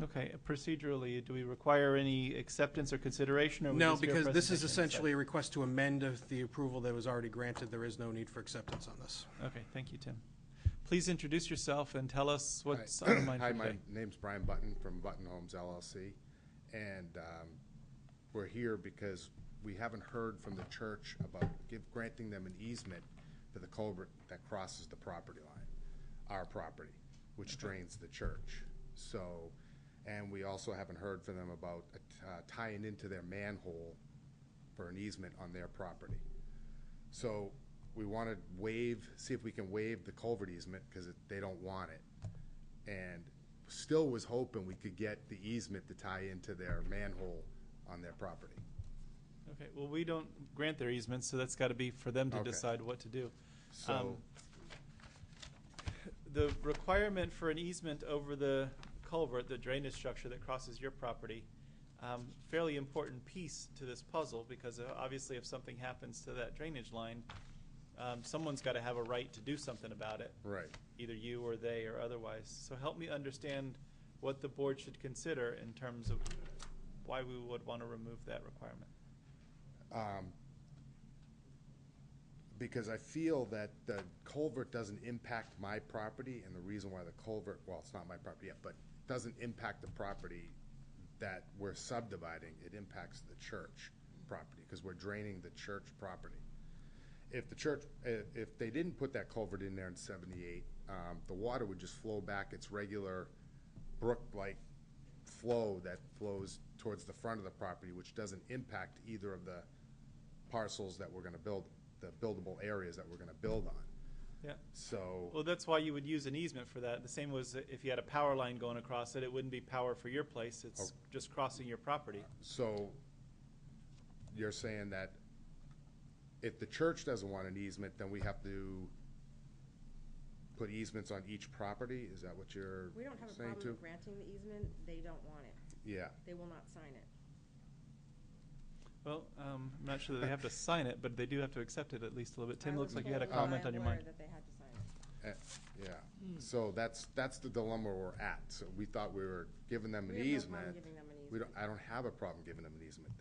Okay, procedurally, do we require any acceptance or consideration? Or would No, this be a because this is presentation essentially a instead? request to amend the approval that was already granted. There is no need for acceptance on this. Okay, thank you, Tim. Please introduce yourself and tell us what's on your mind Hi, for my today. name's Brian Button from Button Homes LLC, and we're here because we haven't heard from the church about granting them an easement to the culvert that crosses the property line, our property, which drains the church. So, and we also haven't heard from them about tying into their manhole for an easement on their property. So we want to see if we can waive the culvert easement because they don't want it. And still was hoping we could get the easement to tie into their manhole on their property. Okay, well, we don't grant their easements, so that's got to be for them to Okay. decide what to do. So, The requirement for an easement over the culvert, the drainage structure that crosses your property, fairly important piece to this puzzle, because obviously if something happens to that drainage line, someone's got to have a right to do something about it. right. Either you or they or otherwise. So help me understand what the board should consider in terms of why we would want to remove that requirement. Because I feel that the culvert doesn't impact my property, and the reason why the culvert, well, it's not my property yet, but doesn't impact the property that we're subdividing, it impacts the church property, because we're draining the church property. If the church, if they didn't put that culvert in there in '78, the water would just flow back its regular brook-like flow that flows towards the front of the property, which doesn't impact either of the parcels that we're gonna build, the buildable areas that we're gonna build on. Yeah. So, Well, that's why you would use an easement for that. The same was if you had a power line going across it, it wouldn't be power for your place. It's just crossing your property. so you're saying that if the church doesn't want an easement, then we have to put easements on each property? Is that what you're We don't have a saying problem too? with granting the easement, they don't want it. Yeah, They will not sign it. Well, I'm not sure that they have to sign it, but they do have to accept it at least a little bit. Tim, I looks was like you had a told by comment on your lawyer mind. that they had to sign it. yeah. So that's the dilemma we're at. So we thought we were giving them an We have no easement. problem giving them an We don't, easement. I don't have a problem giving them an easement.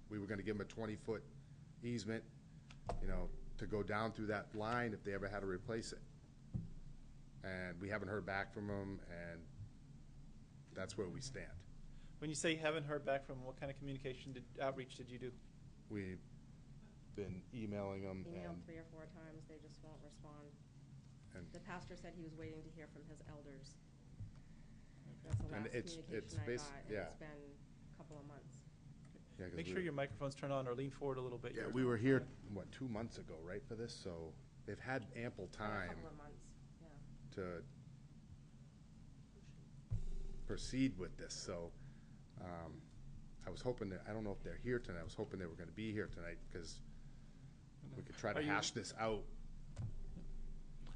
We were gonna give them a 20-foot easement, to go down through that line if they ever had to replace it. And we haven't heard back from them, and that's where we stand. When you say you haven't heard back from them, what kind of outreach did you do? We've been emailing them, Emailed and 3 or 4 times, they just won't respond. And- The pastor said he was waiting to hear from his elders. That's the And last it's communication I basi- got, and yeah. it's been a couple of months. yeah, 'cause Make we sure were- your microphone's turned on or lean forward a little bit. Yeah, we were here, 2 months ago, right, for this? So they've had ample Been a time couple of months, yeah. to proceed with this, so, I was hoping that, I don't know if they're here tonight, I was hoping they were gonna be here tonight, because we could try to Are you- hash this out.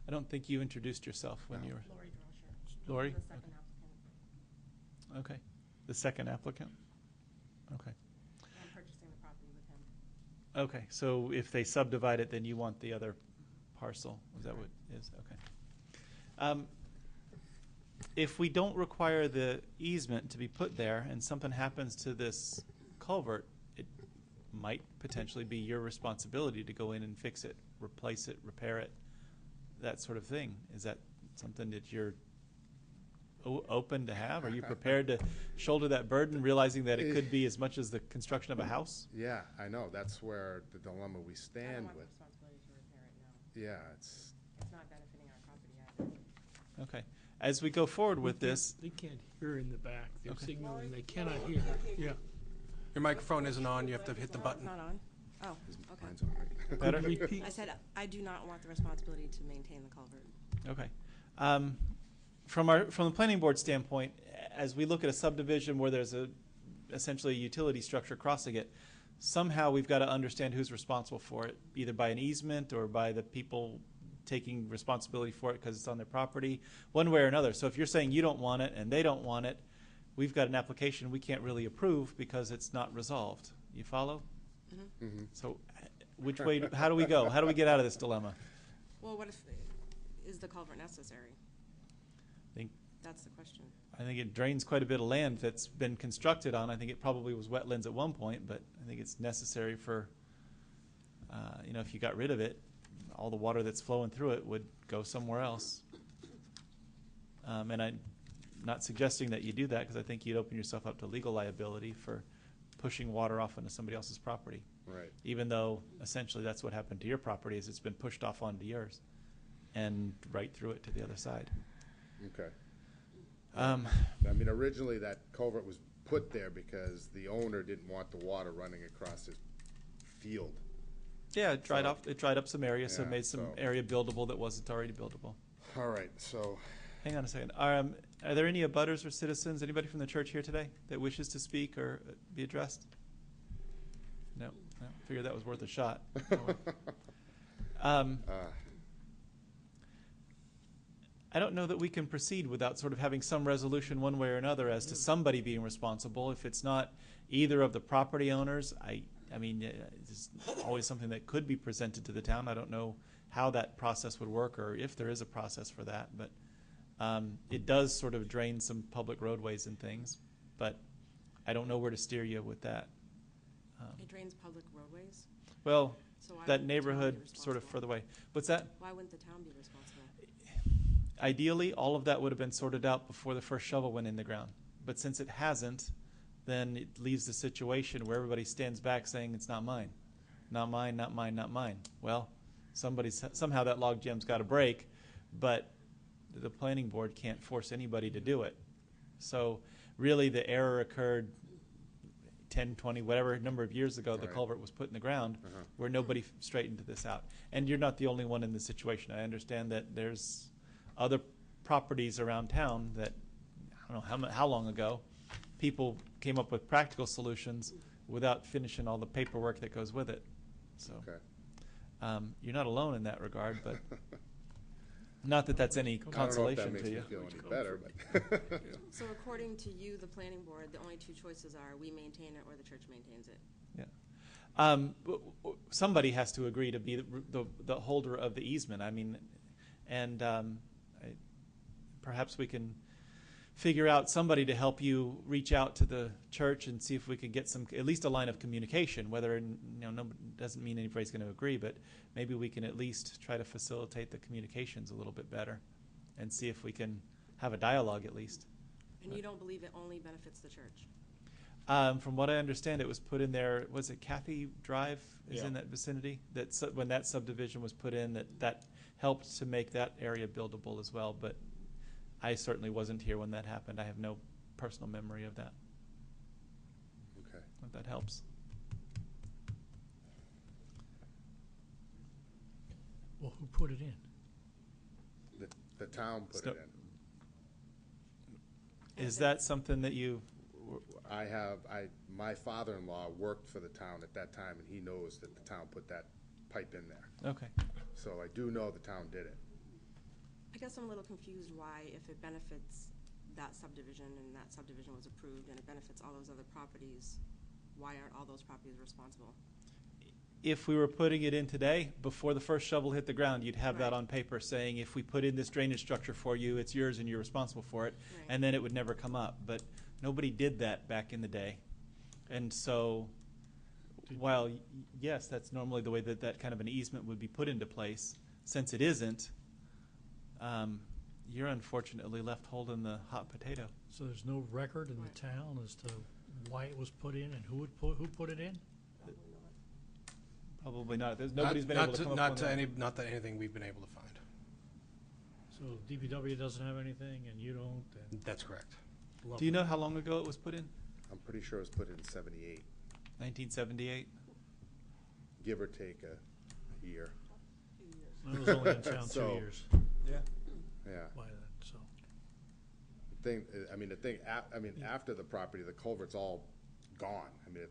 I don't think you introduced yourself when you were. Lori Droscher. Lori? The second applicant. Okay. The second applicant? Okay. I'm purchasing the property with him. Okay, so if they subdivide it, then you want the other parcel? Is that what it is? Okay. If we don't require the easement to be put there and something happens to this culvert, it might potentially be your responsibility to go in and fix it, replace it, repair it, that sort of thing. Is that something that you're open to have? Are you prepared to shoulder that burden, realizing that it could be as much as the construction of a house? Yeah, I know, that's where the dilemma we I don't stand want the with. responsibility to repair it, no. Yeah, it's, It's not benefiting our property either. Okay. As we go forward with this, They can't hear in the back. They're Okay. signaling they cannot hear. Yeah. Your microphone isn't on, you have to hit the It's button. not on? Oh, okay. mine's all right. better? Repeat. I said, I do not want the responsibility to maintain the culvert. Okay. From the planning board standpoint, as we look at a subdivision where there's essentially a utility structure crossing it, somehow we've got to understand who's responsible for it, either by an easement or by the people taking responsibility for it because it's on their property, one way or another. So if you're saying you don't want it and they don't want it, we've got an application we can't really approve because it's not resolved. You follow? Mhm. So which way, how do we go? How do we get out of this dilemma? Well, what if, is the culvert necessary? Think- That's the question. I think it drains quite a bit of land that's been constructed on. I think it probably was wetlands at one point, but I think it's necessary for, if you got rid of it, all the water that's flowing through it would go somewhere else. And I'm not suggesting that you do that because I think you'd open yourself up to legal liability for pushing water off onto somebody else's property. Right. Even though essentially that's what happened to your property is it's been pushed off onto yours and right through it to the other side. Okay. Um, I mean, originally that culvert was put there because the owner didn't want the water running across his field. Yeah, it dried off. It dried up some areas, so it Yeah, made some so- area buildable that wasn't already buildable. All right, so Hang on a second. Are there any abutters or citizens, anybody from the church here today that wishes to speak or be addressed? No. Figured that was worth a shot. I don't know that we can proceed without sort of having some resolution one way or another as to somebody being responsible. If it's not either of the property owners, I mean, it's always something that could be presented to the town. I don't know how that process would work or if there is a process for that, but it does sort of drain some public roadways and things, but I don't know where to steer you with that. It drains public roadways? Well, So why that wouldn't the town be neighborhood sort of responsible? further away. What's that? Why wouldn't the town be responsible? Ideally, all of that would have been sorted out before the first shovel went in the ground. But since it hasn't, then it leaves the situation where everybody stands back saying, it's not mine. Not mine, not mine, not mine. Well, somehow that log jam's got to break, but the planning board can't force anybody to do it. So really the error occurred 10, 20, whatever number of years ago the Right. culvert was put in the ground where nobody straightened this out. And you're not the only one in this situation. I understand that there's other properties around town that, I don't know how long ago, people came up with practical solutions without finishing all the paperwork that goes with it. So Okay. you're not alone in that regard, but not that that's any I don't know if consolation that makes to me you. feel any better, but So according to you, the planning board, the only two choices are we maintain it or the church maintains it. Somebody has to agree to be the holder of the easement. I mean, and perhaps we can figure out somebody to help you reach out to the church and see if we could get at least a line of communication. Whether doesn't mean anybody's going to agree, but maybe we can at least try to facilitate the communications a little bit better, and see if we can have a dialogue at least. And you don't believe it only benefits the church? From what I understand, it was put in there. Was it Kathy Drive is Yeah. in that vicinity? When that subdivision was put in, that helped to make that area buildable as well. But I certainly wasn't here when that happened. I have no personal memory of that. okay. If that helps. Well, who put it in? The town put it in. Is that something that you? My father-in-law worked for the town at that time, and he knows that the town put that pipe in there. Okay. So I do know the town did it. I guess I'm a little confused why, if it benefits that subdivision and that subdivision was approved and it benefits all those other properties, why aren't all those properties responsible? If we were putting it in today, before the first shovel hit the ground, you'd have that Right. on paper saying, if we put in this drainage structure for you, it's yours and you're responsible for it. Right. And then it would never come up. But nobody did that back in the day. And so, while, yes, that's normally the way that kind of an easement would be put into place, since it isn't, you're unfortunately left holding the hot potato. So there's no record in the town as to why it was put in and who put it in? Probably not. Nobody's been able to come up with that. Not that anything we've been able to find. So DPW doesn't have anything and you don't, and That's correct. Do you know how long ago it was put in? I'm pretty sure it was put in 78, 1978? give or take a year. I was only in town 2 So- years Yeah. Yeah. by then, so. After the property, the culvert's all gone. I mean,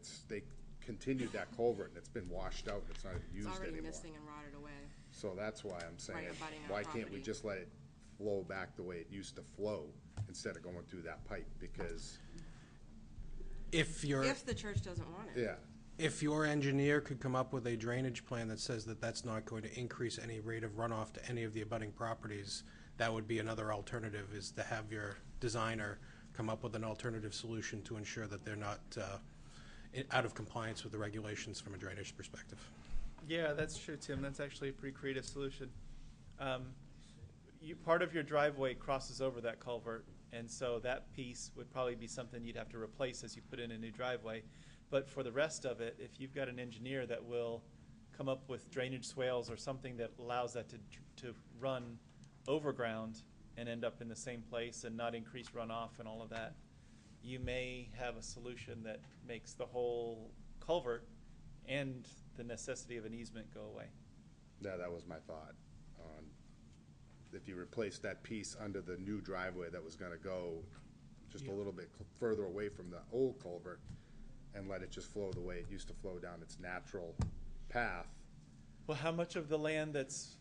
continued that culvert and it's been washed out and it's not It's used already anymore. missing and rotted away. So that's why I'm saying, abutting our why can't we property. just let it flow back the way it used to flow instead of going through that pipe? Because, If you're, If the church doesn't want it. yeah, if your engineer could come up with a drainage plan that says that that's not going to increase any rate of runoff to any of the abutting properties, that would be another alternative, is to have your designer come up with an alternative solution to ensure that they're not out of compliance with the regulations from a drainage perspective. Yeah, that's true, Tim. That's actually a pretty creative solution. Part of your driveway crosses over that culvert, and so that piece would probably be something you'd have to replace as you put in a new driveway. But for the rest of it, if you've got an engineer that will come up with drainage swales or something that allows that to run overground and end up in the same place and not increase runoff and all of that, you may have a solution that makes the whole culvert and the necessity of an easement go away. yeah, that was my thought. If you replace that piece under the new driveway that was gonna go just a little bit further away from the old culvert and let it just flow the way it used to flow down its natural path. Well, how much of the land that's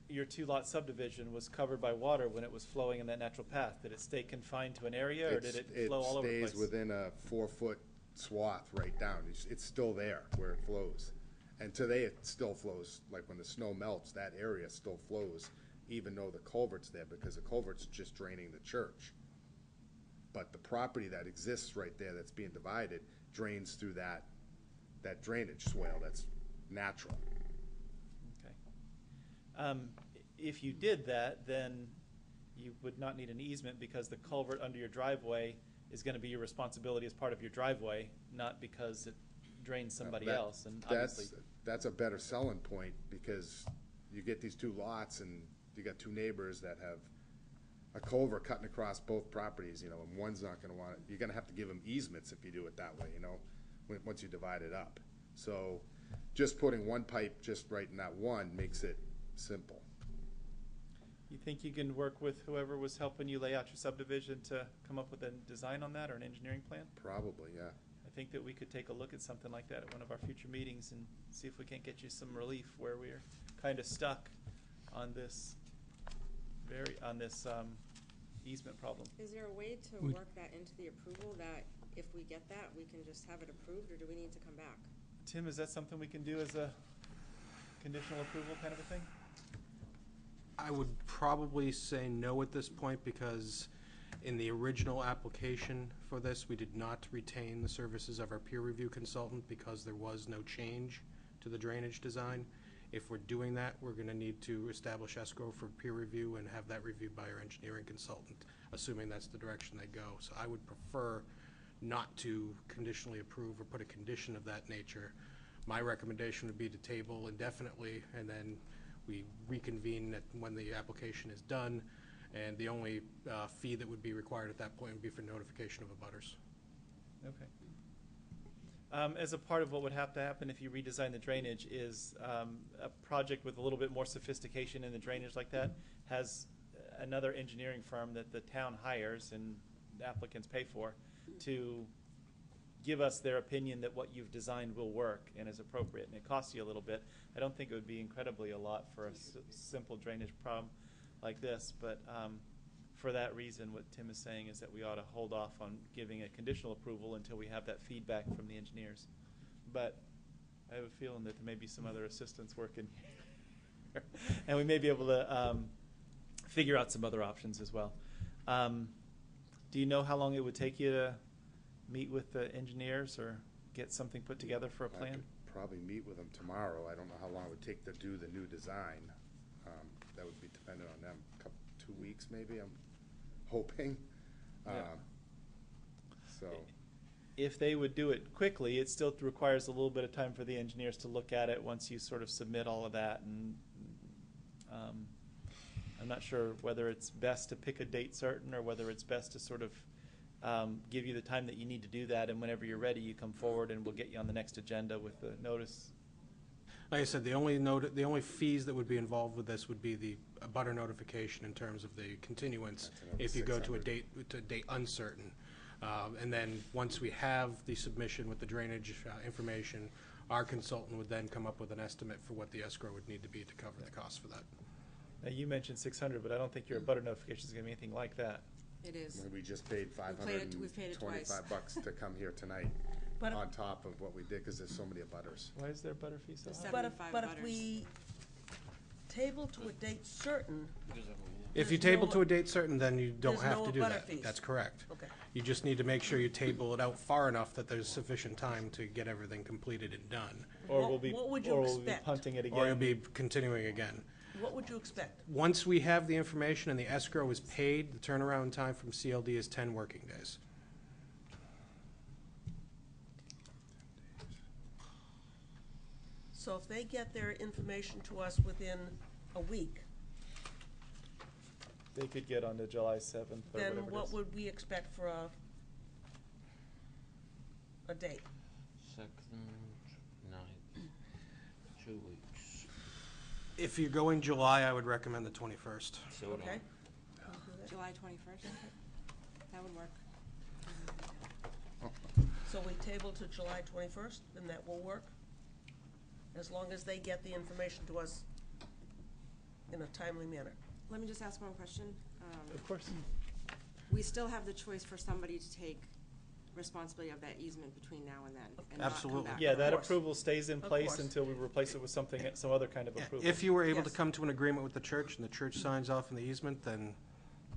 your two-lot subdivision was covered by water when it was flowing in that natural path? Did it stay confined to an area, or did it flow all over the place? It stays within a 4-foot swath right down. It's still there where it flows. And today it still flows, like when the snow melts, that area still flows, even though the culvert's there, because the culvert's just draining the church. But the property that exists right there that's being divided drains through that drainage swale that's natural. Okay. If you did that, then you would not need an easement, because the culvert under your driveway is going to be your responsibility as part of your driveway, not because it drains somebody else. And obviously, That's a better selling point, because you get these two lots and you got two neighbors that have a culvert cutting across both properties, and one's not gonna want it. You're gonna have to give them easements if you do it that way, once you divide it up. So just putting one pipe just right in that one makes it simple. you think you can work with whoever was helping you lay out your subdivision to come up with a design on that, or an engineering plan? Probably, yeah. I think that we could take a look at something like that at one of our future meetings and see if we can't get you some relief where we're kind of stuck on this easement problem. Is there a way to Would- work that into the approval, that if we get that, we can just have it approved, or do we need to come back? Tim, is that something we can do as a conditional approval kind of a thing? I would probably say no at this point, because in the original application for this, we did not retain the services of our peer review consultant because there was no change to the drainage design. If we're doing that, we're gonna need to establish escrow for peer review and have that reviewed by our engineering consultant, assuming that's the direction they go. So I would prefer not to conditionally approve or put a condition of that nature. My recommendation would be to table indefinitely, and then we reconvene when the application is done, and the only fee that would be required at that point would be for notification of abutters. Okay. As a part of what would have to happen if you redesign the drainage is a project with a little bit more sophistication in the drainage like that has another engineering firm that the town hires and the applicants pay for to give us their opinion that what you've designed will work and is appropriate, and it costs you a little bit. I don't think it would be incredibly a lot for a simple drainage problem like this, but for that reason, what Tim is saying is that we ought to hold off on giving a conditional approval until we have that feedback from the engineers. But I have a feeling that there may be some other assistance working here, and we may be able to figure out some other options as well. Do you know how long it would take you to meet with the engineers or get something put together for a I plan? could probably meet with them tomorrow. I don't know how long it would take to do the new design. That would be dependent on them. 2 weeks maybe, I'm hoping. Yeah. So, If they would do it quickly, it still requires a little bit of time for the engineers to look at it once you sort of submit all of that. And I'm not sure whether it's best to pick a date certain or whether it's best to sort of give you the time that you need to do that, and whenever you're ready, you come forward and we'll get you on the next agenda with the notice. Like I said, the only fees that would be involved with this would be the abutter notification in terms of the continuance. That's another If you go to a $600. date uncertain, And then, once we have the submission with the drainage information, our consultant would then come up with an estimate for what the escrow would need to be to cover the cost for that. Now, you mentioned 600, but I don't think your butter notification is going to be anything like that. It is. We just paid We've paid it twice. $525 to come here tonight But- on top of what we did, because there's so many abutters. Why is their butter fee so The high? But if, 75 but if butters. we table to a date certain, If you There's table no- to a date certain, then you don't there's have no to do abutter that. fees. That's correct. okay. You just need to make sure you table it out far enough that there's sufficient time to get everything completed and done. Or What- we'll be, what would you or we'll be expect? punting it again. Or you'll be continuing again. What would you expect? Once we have the information and the escrow is paid, the turnaround time from CLD is 10 working days. So if they get their information to us within a week, They could get on to July 7th or then whatever it what is. would we expect for a date? 2nd, 9th, 2 weeks. If you're going July, I would recommend the 21st. So would I. Okay? July 21st? That would work. So we table to July 21st, then that will work? As long as they get the information to us in a timely manner. Let me just ask one question. Of course. We still have the choice for somebody to take responsibility of that easement between now and then, and not come Absolutely. back. Yeah, that course. approval stays in Of place course. until we replace it with something, some other kind of approval. If you were able to Yes. come to an agreement with the church and the church signs off on the easement, then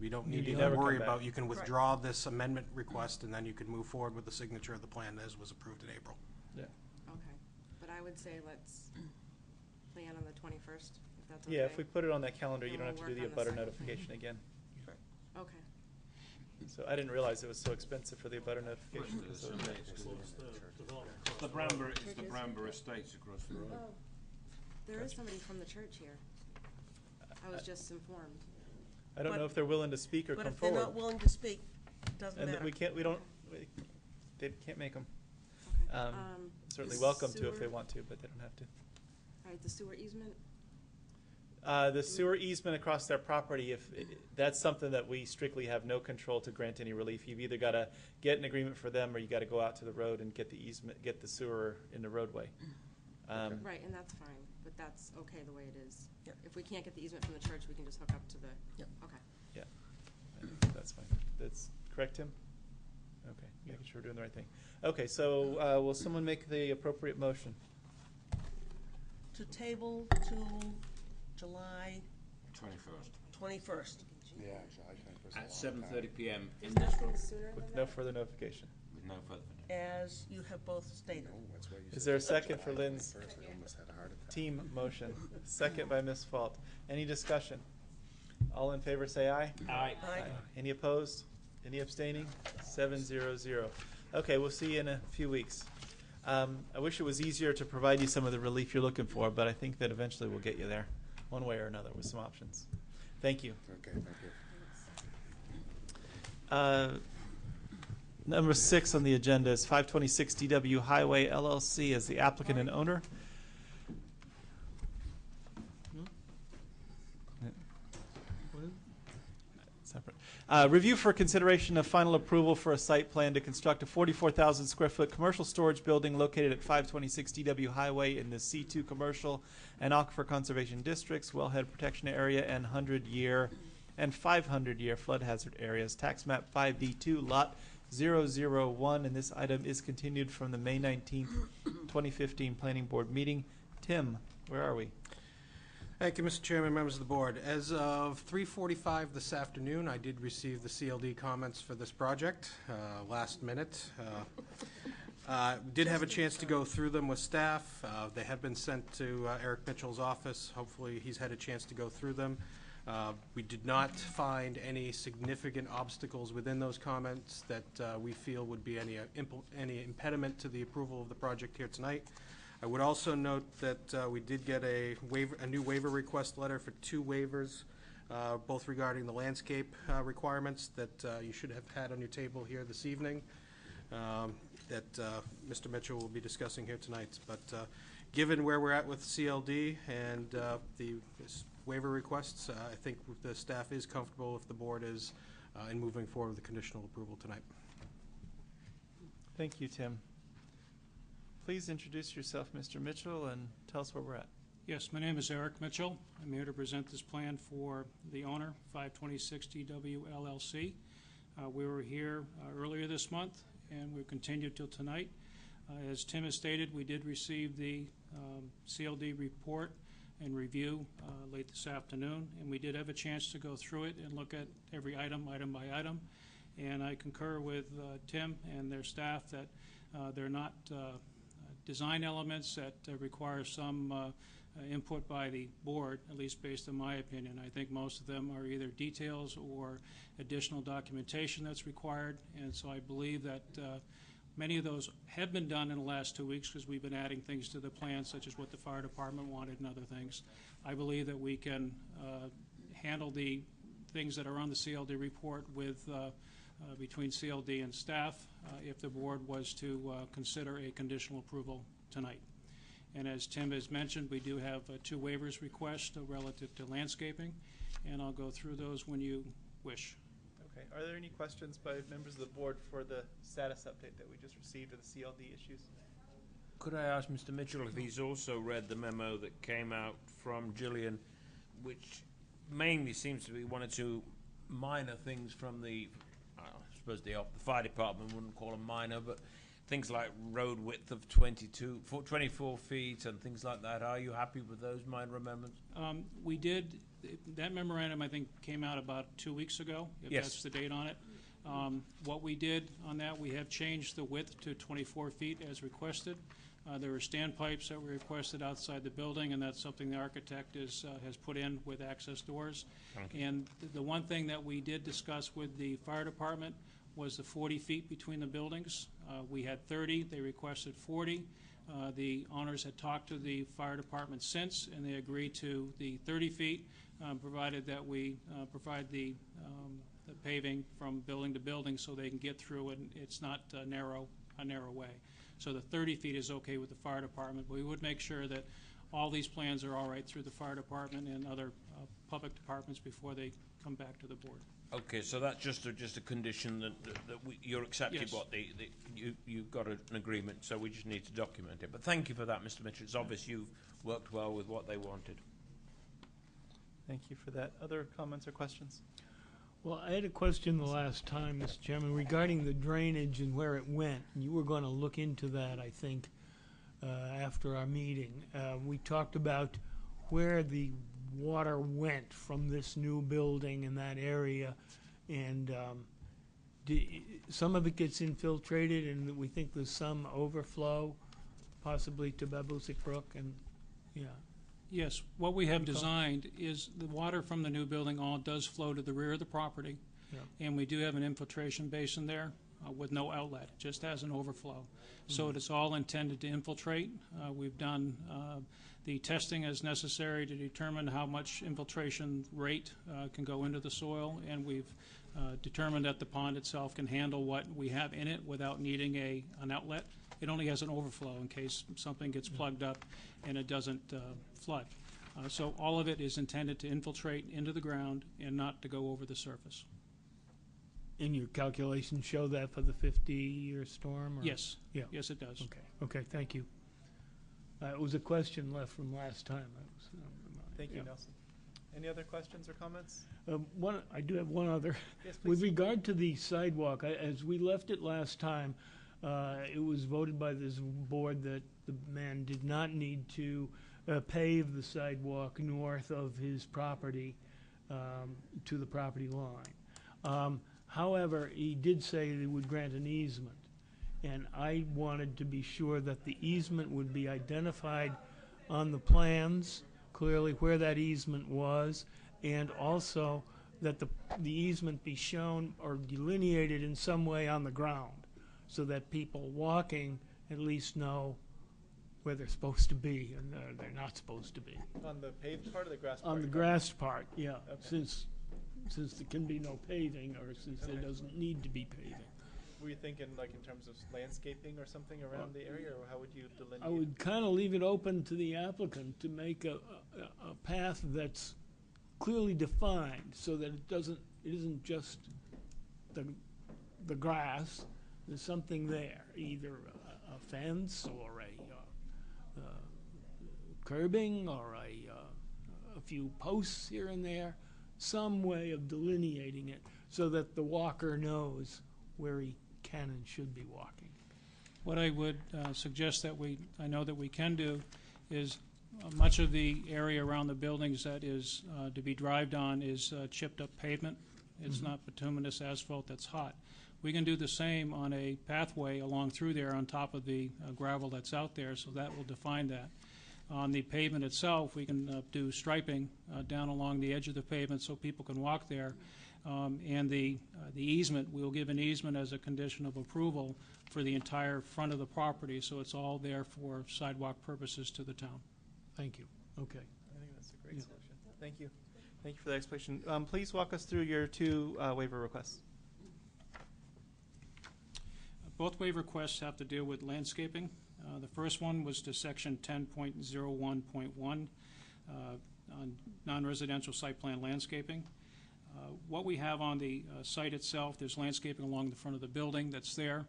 we don't need to You never even come worry back. about, you can Correct. withdraw this amendment request and then you can move forward with the signature of the plan as was approved in April. Okay, but I would say let's plan on the 21st, if that's okay. Yeah, if we put it on that calendar, you Then don't have we'll to do work the on the abutter second. notification again. Okay. So I didn't realize it was so expensive for the abutter notification. So- The Bramber, it's the Bramber Estates across the road. There is somebody from the church here. I was just informed. I don't know if they're willing to speak or But come if they're not forward. willing to speak, it doesn't And matter. we they can't make them. Okay. Certainly the welcome to if they sewer- want to, but they don't have to. All right, the sewer easement, The sewer easement across their property, that's something that we strictly have no control to grant any relief. You've either got to get an agreement for them, or you got to go out to the road and get the easement, get the sewer in the roadway. right, and that's fine, but that's okay the way it is. Yep. If we can't get the easement from the church, we can just hook up to the, Yep. okay. That's fine. That's correct, Tim? Okay, making sure we're doing the right thing. Okay, so will someone make the appropriate motion? To table to July 21st. 21st. Yeah, July 21st. At 7:30 PM in Isn't this that room, sooner With than no that? further notification. with no further. As you have both stated. No, that's why you Is said there a second for July Lynn's 21st. I almost had a heart attack. team motion? Second by Ms. Fault. Any discussion? All in favor say aye. Aye. Aye. Any opposed? Any abstaining? 700. Okay, we'll see you in a few weeks. I wish it was easier to provide you some of the relief you're looking for, but I think that eventually we'll get you there, one way or another, with some options. Thank you. Okay, thank you. Number 6 on the agenda is 526 DW Highway LLC as the applicant and owner. Separate. Review for consideration of final approval for a site plan to construct a 44,000 square foot commercial storage building located at 526 DW Highway in the C2 Commercial and Aquifer Conservation Districts, Wellhead Protection Area, and 100-year and 500-year flood hazard areas. Tax map 5D2, lot 001, and this item is continued from the May 19th, 2015 Planning Board meeting. Tim, where are we? Thank you, Mr. Chairman, members of the board. As of 3:45 this afternoon, I did receive the CLD comments for this project, last minute. Did have a chance to go through them with staff. They have been sent to Eric Mitchell's office. Hopefully, he's had a chance to go through them. We did not find any significant obstacles within those comments that we feel would be any impediment to the approval of the project here tonight. I would also note that we did get a new waiver request letter for 2 waivers, both regarding the landscape requirements that you should have had on your table here this evening, that Mr. Mitchell will be discussing here tonight. But given where we're at with CLD and the waiver requests, I think the staff is comfortable if the board is in moving forward with the conditional approval tonight. Thank you, Tim. Please introduce yourself, Mr. Mitchell, and tell us where we're at. Yes, my name is Eric Mitchell. I'm here to present this plan for the owner, 526 DW LLC. We were here earlier this month, and we've continued till tonight. As Tim has stated, we did receive the CLD report and review late this afternoon, and we did have a chance to go through it and look at every item by item. And I concur with Tim and their staff that they're not design elements that require some input by the board, at least based on my opinion. I think most of them are either details or additional documentation that's required, and so I believe that many of those have been done in the last 2 weeks because we've been adding things to the plan, such as what the fire department wanted and other things. I believe that we can handle the things that are on the CLD report with between CLD and staff if the board was to consider a conditional approval tonight. And as Tim has mentioned, we do have 2 waivers requests relative to landscaping, and I'll go through those when you wish. Okay. Are there any questions by members of the board for the status update that we just received of the CLD issues? Could I ask Mr. Mitchell if he's also read the memo that came out from Gillian, which mainly seems to be 1 or 2 minor things from the, I suppose the fire department wouldn't call them minor, but things like road width of 24 feet and things like that. Are you happy with those minor amendments? We did, that memorandum I think came out about 2 weeks ago, if Yes. that's the date on it. What we did on that, we have changed the width to 24 feet as requested. There were standpipes that were requested outside the building, and that's something the architect has put in with access doors. And the one thing that we did discuss with the fire department was the 40 feet between the buildings. We had 30, they requested 40. The owners had talked to the fire department since, and they agreed to the 30 feet, provided that we provide the paving from building to building so they can get through it, and it's not a narrow way. So the 30 feet is okay with the fire department, but we would make sure that all these plans are all right through the fire department and other public departments before they come back to the board. Okay, so that's just a condition that you're accepting. Yes. What you've got an agreement, so we just need to document it. But thank you for that, Mr. Mitchell. It's obvious you've worked well with what they wanted. Thank you for that. Other comments or questions? Well, I had a question the last time, Mr. Chairman, regarding the drainage and where it went. You were going to look into that, I think, after our meeting. We talked about where the water went from this new building in that area, and some of it gets infiltrated, and we think there's some overflow, possibly to Babusick Brook, and yeah. Yes, what we have designed is the water from the new building all does flow to the rear of the property, and we do have an infiltration basin there with no outlet. It just has an overflow. So it is all intended to infiltrate. We've done the testing as necessary to determine how much infiltration rate can go into the soil, and we've determined that the pond itself can handle what we have in it without needing an outlet. It only has an overflow in case something gets plugged up and it doesn't flood. So all of it is intended to infiltrate into the ground and not to go over the surface. And your calculations show that for the 50-year storm? Or? Yes. Yeah. Yes, it does. Okay. Okay. Thank you. It was a question left from last time. Thank you, Nelson. Any other questions or comments? I do have one other. Yes, please. With regard to the sidewalk, as we left it last time, it was voted by this board that the man did not need to pave the sidewalk north of his property to the property line. However, he did say that he would grant an easement, and I wanted to be sure that the easement would be identified on the plans, clearly where that easement was, and also that the easement be shown or delineated in some way on the ground, so that people walking at least know where they're supposed to be and they're not supposed to be. On the paved part or the grass part? On the grass part, yeah. Okay. Since there can be no paving, or since there doesn't need to be paving. Were you thinking like in terms of landscaping or something around the area, or how would you delineate? I would kind of leave it open to the applicant to make a path that's clearly defined, so that it isn't just the grass, there's something there, either a fence or a curbing or a few posts here and there, some way of delineating it so that the walker knows where he can and should be walking. What I would suggest that I know that we can do is much of the area around the buildings that is to be drived on is chipped up pavement. It's not bituminous asphalt that's hot. We can do the same on a pathway along through there on top of the gravel that's out there, so that will define that. On the pavement itself, we can do striping down along the edge of the pavement so people can walk there. And the easement, we'll give an easement as a condition of approval for the entire front of the property, so it's all there for sidewalk purposes to the town. Thank you. Okay. I think that's a great solution. Thank you. Thank you for that explanation. Please walk us through your two waiver requests. Both waiver requests have to deal with landscaping. The first one was to section 10.01.1 on non-residential site plan landscaping. What we have on the site itself, there's landscaping along the front of the building that's there.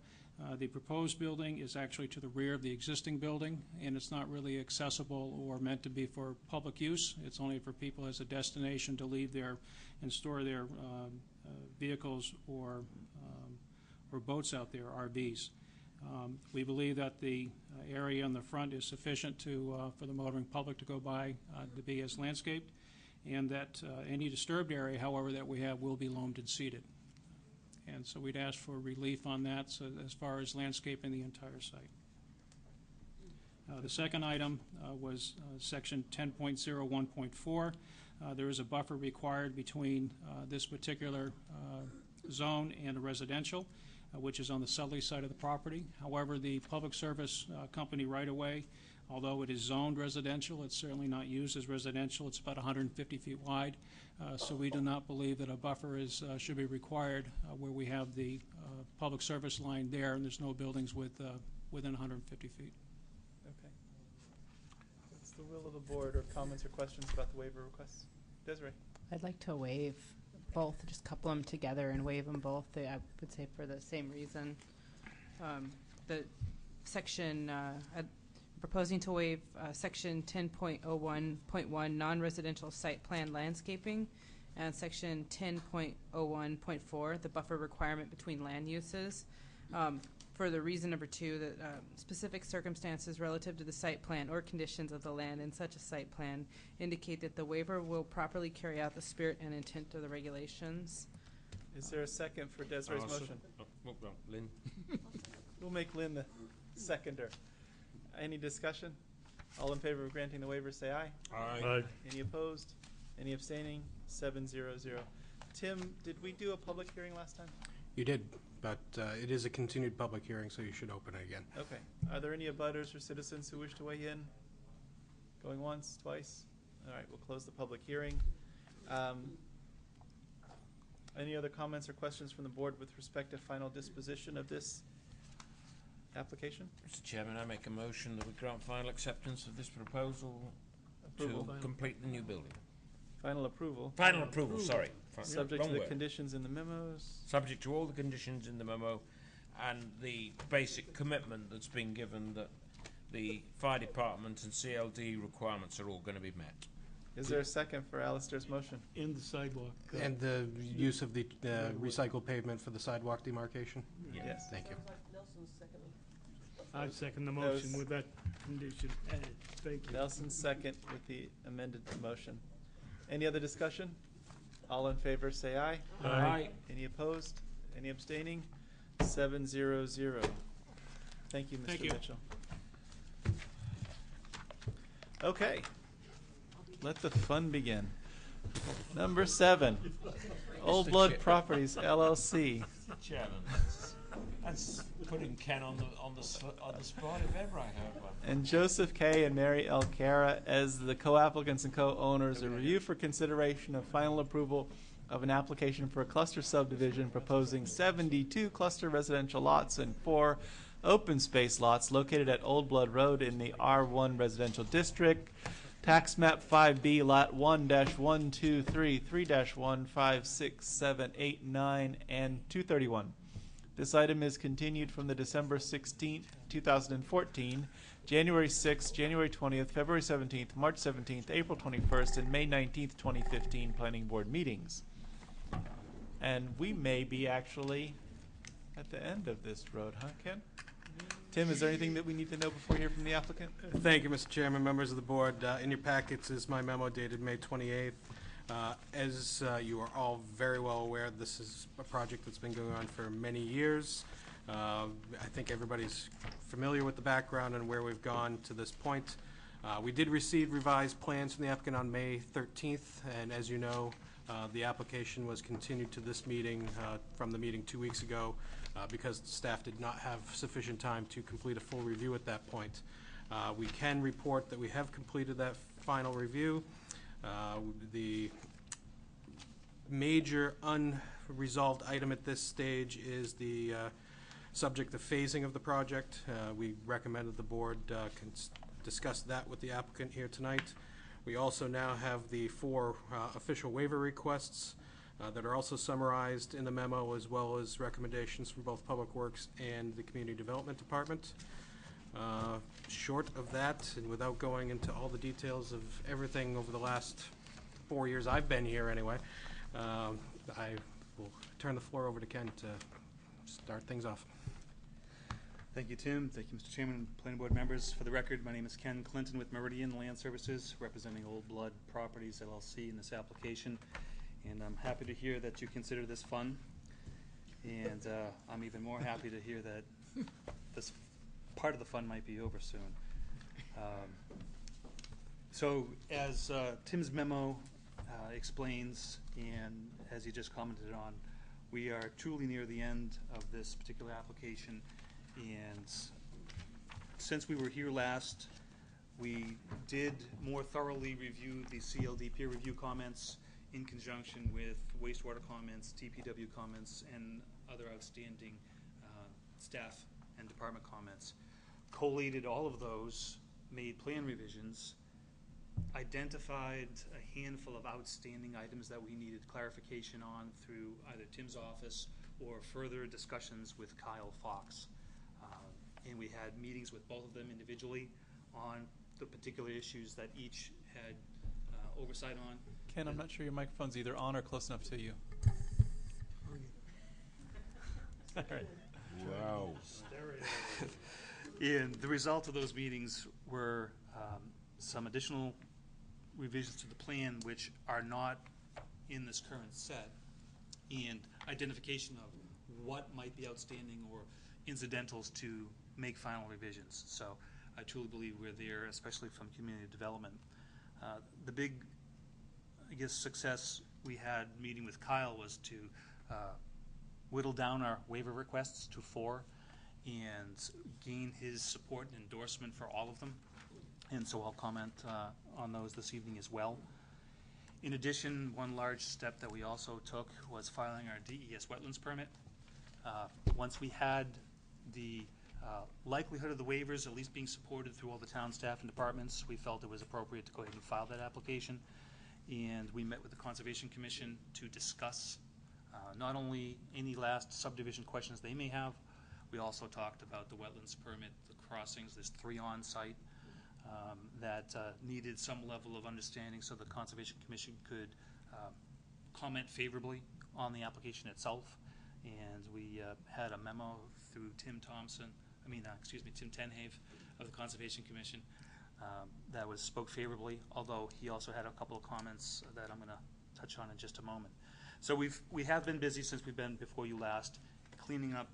The proposed building is actually to the rear of the existing building, and it's not really accessible or meant to be for public use. It's only for people as a destination to leave there and store their vehicles or boats out there, RVs. We believe that the area in the front is sufficient for the motoring public to go by to be as landscaped, and that any disturbed area, however, that we have will be loamed and seeded. And so we'd ask for relief on that so as far as landscaping the entire site. The second item was section 10.01.4. There is a buffer required between this particular zone and a residential, which is on the southerly side of the property. However, the public service company right-of-way, although it is zoned residential, it's certainly not used as residential. It's about 150 feet wide, so we do not believe that a buffer should be required where we have the public service line there and there's no buildings within 150 feet. Okay. What's the will of the board, or comments or questions about the waiver requests? Desiree? I'd like to waive both, just couple them together and waive them both. I would say for the same reason. The section, I'm proposing to waive section 10.01.1 non-residential site plan landscaping, and section 10.01.4 the buffer requirement between land uses. For the reason number 2, that specific circumstances relative to the site plan or conditions of the land in such a site plan indicate that the waiver will properly carry out the spirit and intent of the regulations. Is there a second for Desiree's motion? Lynn. We'll make Lynn the seconder. Any discussion? All in favor of granting the waiver, say aye. Aye. Any opposed? Any abstaining? 7-0-0. Tim, did we do a public hearing last time? You did, but it is a continued public hearing, so you should open it again. Okay. Are there any abutters or citizens who wish to weigh in? Going once, twice? All right, we'll close the public hearing. Any other comments or questions from the board with respect to final disposition of this application? Mr. Chairman, I make a motion that we grant final acceptance of this proposal Approval. to complete the new building. Final approval. Final approval, sorry. Subject to Wrong the word. conditions in the memos. Subject to all the conditions in the memo and the basic commitment that's been given that the fire department and CLD requirements are all going to be met. Is there a second for Alistair's motion? In the sidewalk. And the use of the recycled pavement for the sidewalk demarcation? Yes. Thank you. Nelson's seconding. I second the motion Those- with that condition added. Thank you. Nelson second with the amended motion. Any other discussion? All in favor say aye. Aye. Any opposed? Any abstaining? 7-0-0. Thank you, Thank Mr. you. Mitchell. Okay. Let the fun begin. Number 7, Old Blood Properties LLC. Mr. Chairman, that's putting Ken on the spot if ever I heard one. And Joseph K. and Mary L. Cara as the co-applicants and co-owners, a review for consideration of final approval of an application for a cluster subdivision proposing 72 cluster residential lots and 4 open space lots located at Old Blood Road in the R1 residential district. Tax map 5B, lot 1-1, 2, 3, 3-1, 5, 6, 7, 8, 9, and 231. This item is continued from the December 16th, 2014, January 6th, January 20th, February 17th, March 17th, April 21st, and May 19th, 2015 Planning Board meetings. And we may be actually at the end of this road, huh, Ken? Tim, is there anything that we need to know before we hear from the applicant? Thank you, Mr. Chairman, members of the board. In your packets is my memo dated May 28th. As you are all very well aware, this is a project that's been going on for many years. I think everybody's familiar with the background and where we've gone to this point. We did receive revised plans from the applicant on May 13th, and as you know, the application was continued to this meeting from the meeting 2 weeks ago because staff did not have sufficient time to complete a full review at that point. We can report that we have completed that final review. The major unresolved item at this stage is the subject of phasing of the project. We recommended the board discuss that with the applicant here tonight. We also now have the 4 official waiver requests that are also summarized in the memo, as well as recommendations from both Public Works and the Community Development Department. Short of that, and without going into all the details of everything over the last 4 years I've been here anyway, I will turn the floor over to Ken to start things off. Thank you, Tim. Thank you, Mr. Chairman, planning board members. For the record, my name is Ken Clinton with Meridian Land Services, representing Old Blood Properties, LLC, in this application. And I'm happy to hear that you consider this fun. And I'm even more happy to hear that this part of the fun might be over soon. So as Tim's memo explains, and as he just commented on, we are truly near the end of this particular application. And since we were here last, we did more thoroughly review the CLD peer review comments in conjunction with wastewater comments, DPW comments, and other outstanding staff and department comments. Collated all of those, made plan revisions, identified a handful of outstanding items that we needed clarification on through either Tim's office or further discussions with Kyle Fox. And we had meetings with both of them individually on the particular issues that each had oversight on. Ken, I'm not sure your microphone's either on or close enough to you. All right. Wow. And the result of those meetings were some additional revisions to the plan which are not in this current set, and identification of what might be outstanding or incidentals to make final revisions. So I truly believe we're there, especially from community development. The big, I guess, success we had meeting with Kyle was to whittle down our waiver requests to 4 and gain his support and endorsement for all of them. And so I'll comment on those this evening as well. In addition, one large step that we also took was filing our DES wetlands permit. Once we had the likelihood of the waivers at least being supported through all the town staff and departments, we felt it was appropriate to go ahead and file that application. And we met with the Conservation Commission to discuss not only any last subdivision questions they may have, we also talked about the wetlands permit, the crossings. There's 3 on site that needed some level of understanding so the Conservation Commission could comment favorably on the application itself. And we had a memo through Tim Tenhave of the Conservation Commission that spoke favorably, although he also had a couple of comments that I'm going to touch on in just a moment. So we have been busy since we've been before you last, cleaning up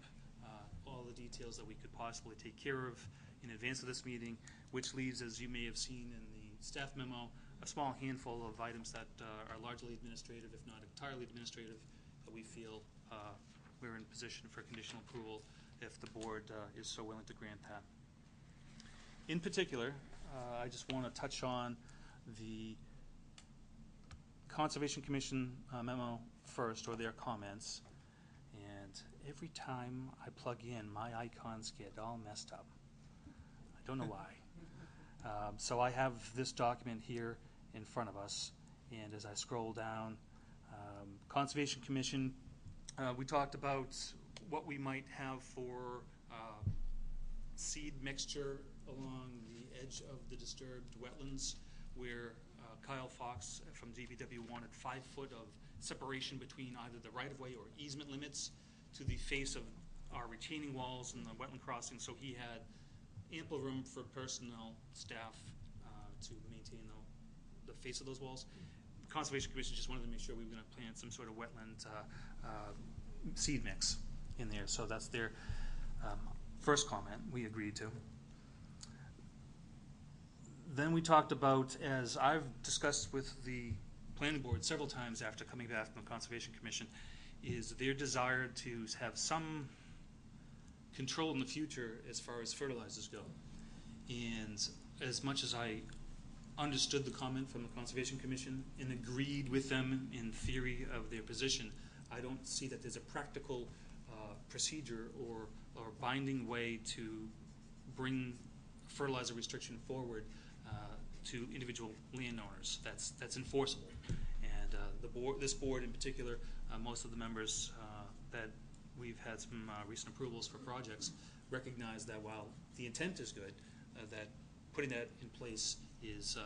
all the details that we could possibly take care of in advance of this meeting, which leaves, as you may have seen in the staff memo, a small handful of items that are largely administrative, if not entirely administrative, that we feel we're in position for conditional approval if the board is so willing to grant that. In particular, I just want to touch on the Conservation Commission memo first, or their comments. And every time I plug in, my icons get all messed up. I don't know why. So I have this document here in front of us, and as I scroll down, Conservation Commission, we talked about what we might have for seed mixture along the edge of the disturbed wetlands, where Kyle Fox from DPW wanted 5 foot of separation between either the right-of-way or easement limits to the face of our retaining walls and the wetland crossing, so he had ample room for personnel, staff, to maintain the face of those walls. Conservation Commission just wanted to make sure we were going to plant some sort of wetland seed mix in there, so that's their first comment we agreed to. Then we talked about, as I've discussed with the planning board several times after coming back from the Conservation Commission, is their desire to have some control in the future as far as fertilizers go. And as much as I understood the comment from the Conservation Commission and agreed with them in theory of their position, I don't see that there's a practical procedure or binding way to bring fertilizer restriction forward to individual landowners that's enforceable. And this board in particular, most of the members that we've had some recent approvals for projects recognize that while the intent is good, that putting that in place is,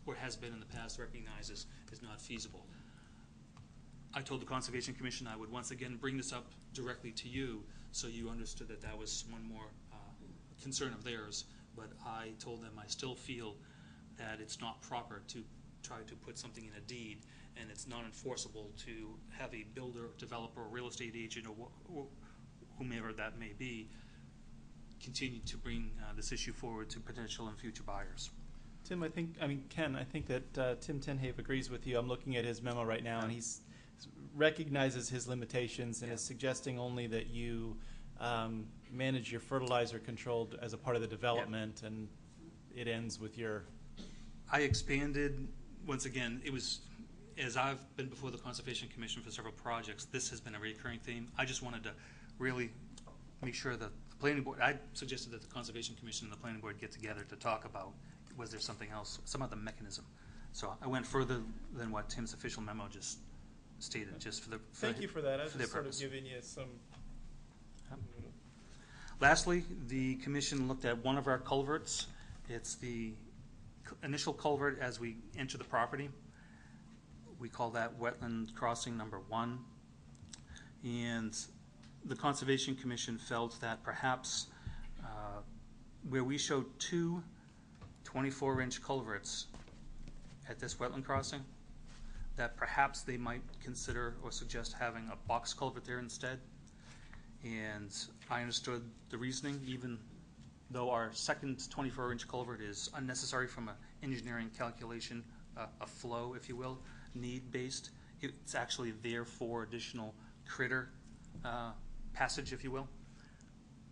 or has been in the past, recognizes is not feasible. I told the Conservation Commission I would once again bring this up directly to you so you understood that that was one more concern of theirs, but I told them I still feel that it's not proper to try to put something in a deed, and it's not enforceable to have a builder, developer, real estate agent, or whomever that may be, continue to bring this issue forward to potential and future buyers. Ken, I think that Tim Tenhave agrees with you. I'm looking at his memo right now, and he recognizes his limitations and is suggesting only that you manage your fertilizer controlled as a part of the development, and it ends with your... I expanded, once again, it was, as I've been before the Conservation Commission for several projects, this has been a recurring theme. I just wanted to really make sure that the planning board, I suggested that the Conservation Commission and the planning board get together to talk about, was there something else, some other mechanism. So I went further than what Tim's official memo just stated, just for the... Thank you for that. I was just sort of giving you some... Lastly, the commission looked at one of our culverts. It's the initial culvert as we enter the property. We call that wetland crossing number 1. And the Conservation Commission felt that perhaps where we showed 2 24-inch culverts at this wetland crossing, that perhaps they might consider or suggest having a box culvert there instead. And I understood the reasoning, even though our second 24-inch culvert is unnecessary from an engineering calculation, a flow, if you will, need-based. It's actually there for additional critter passage, if you will.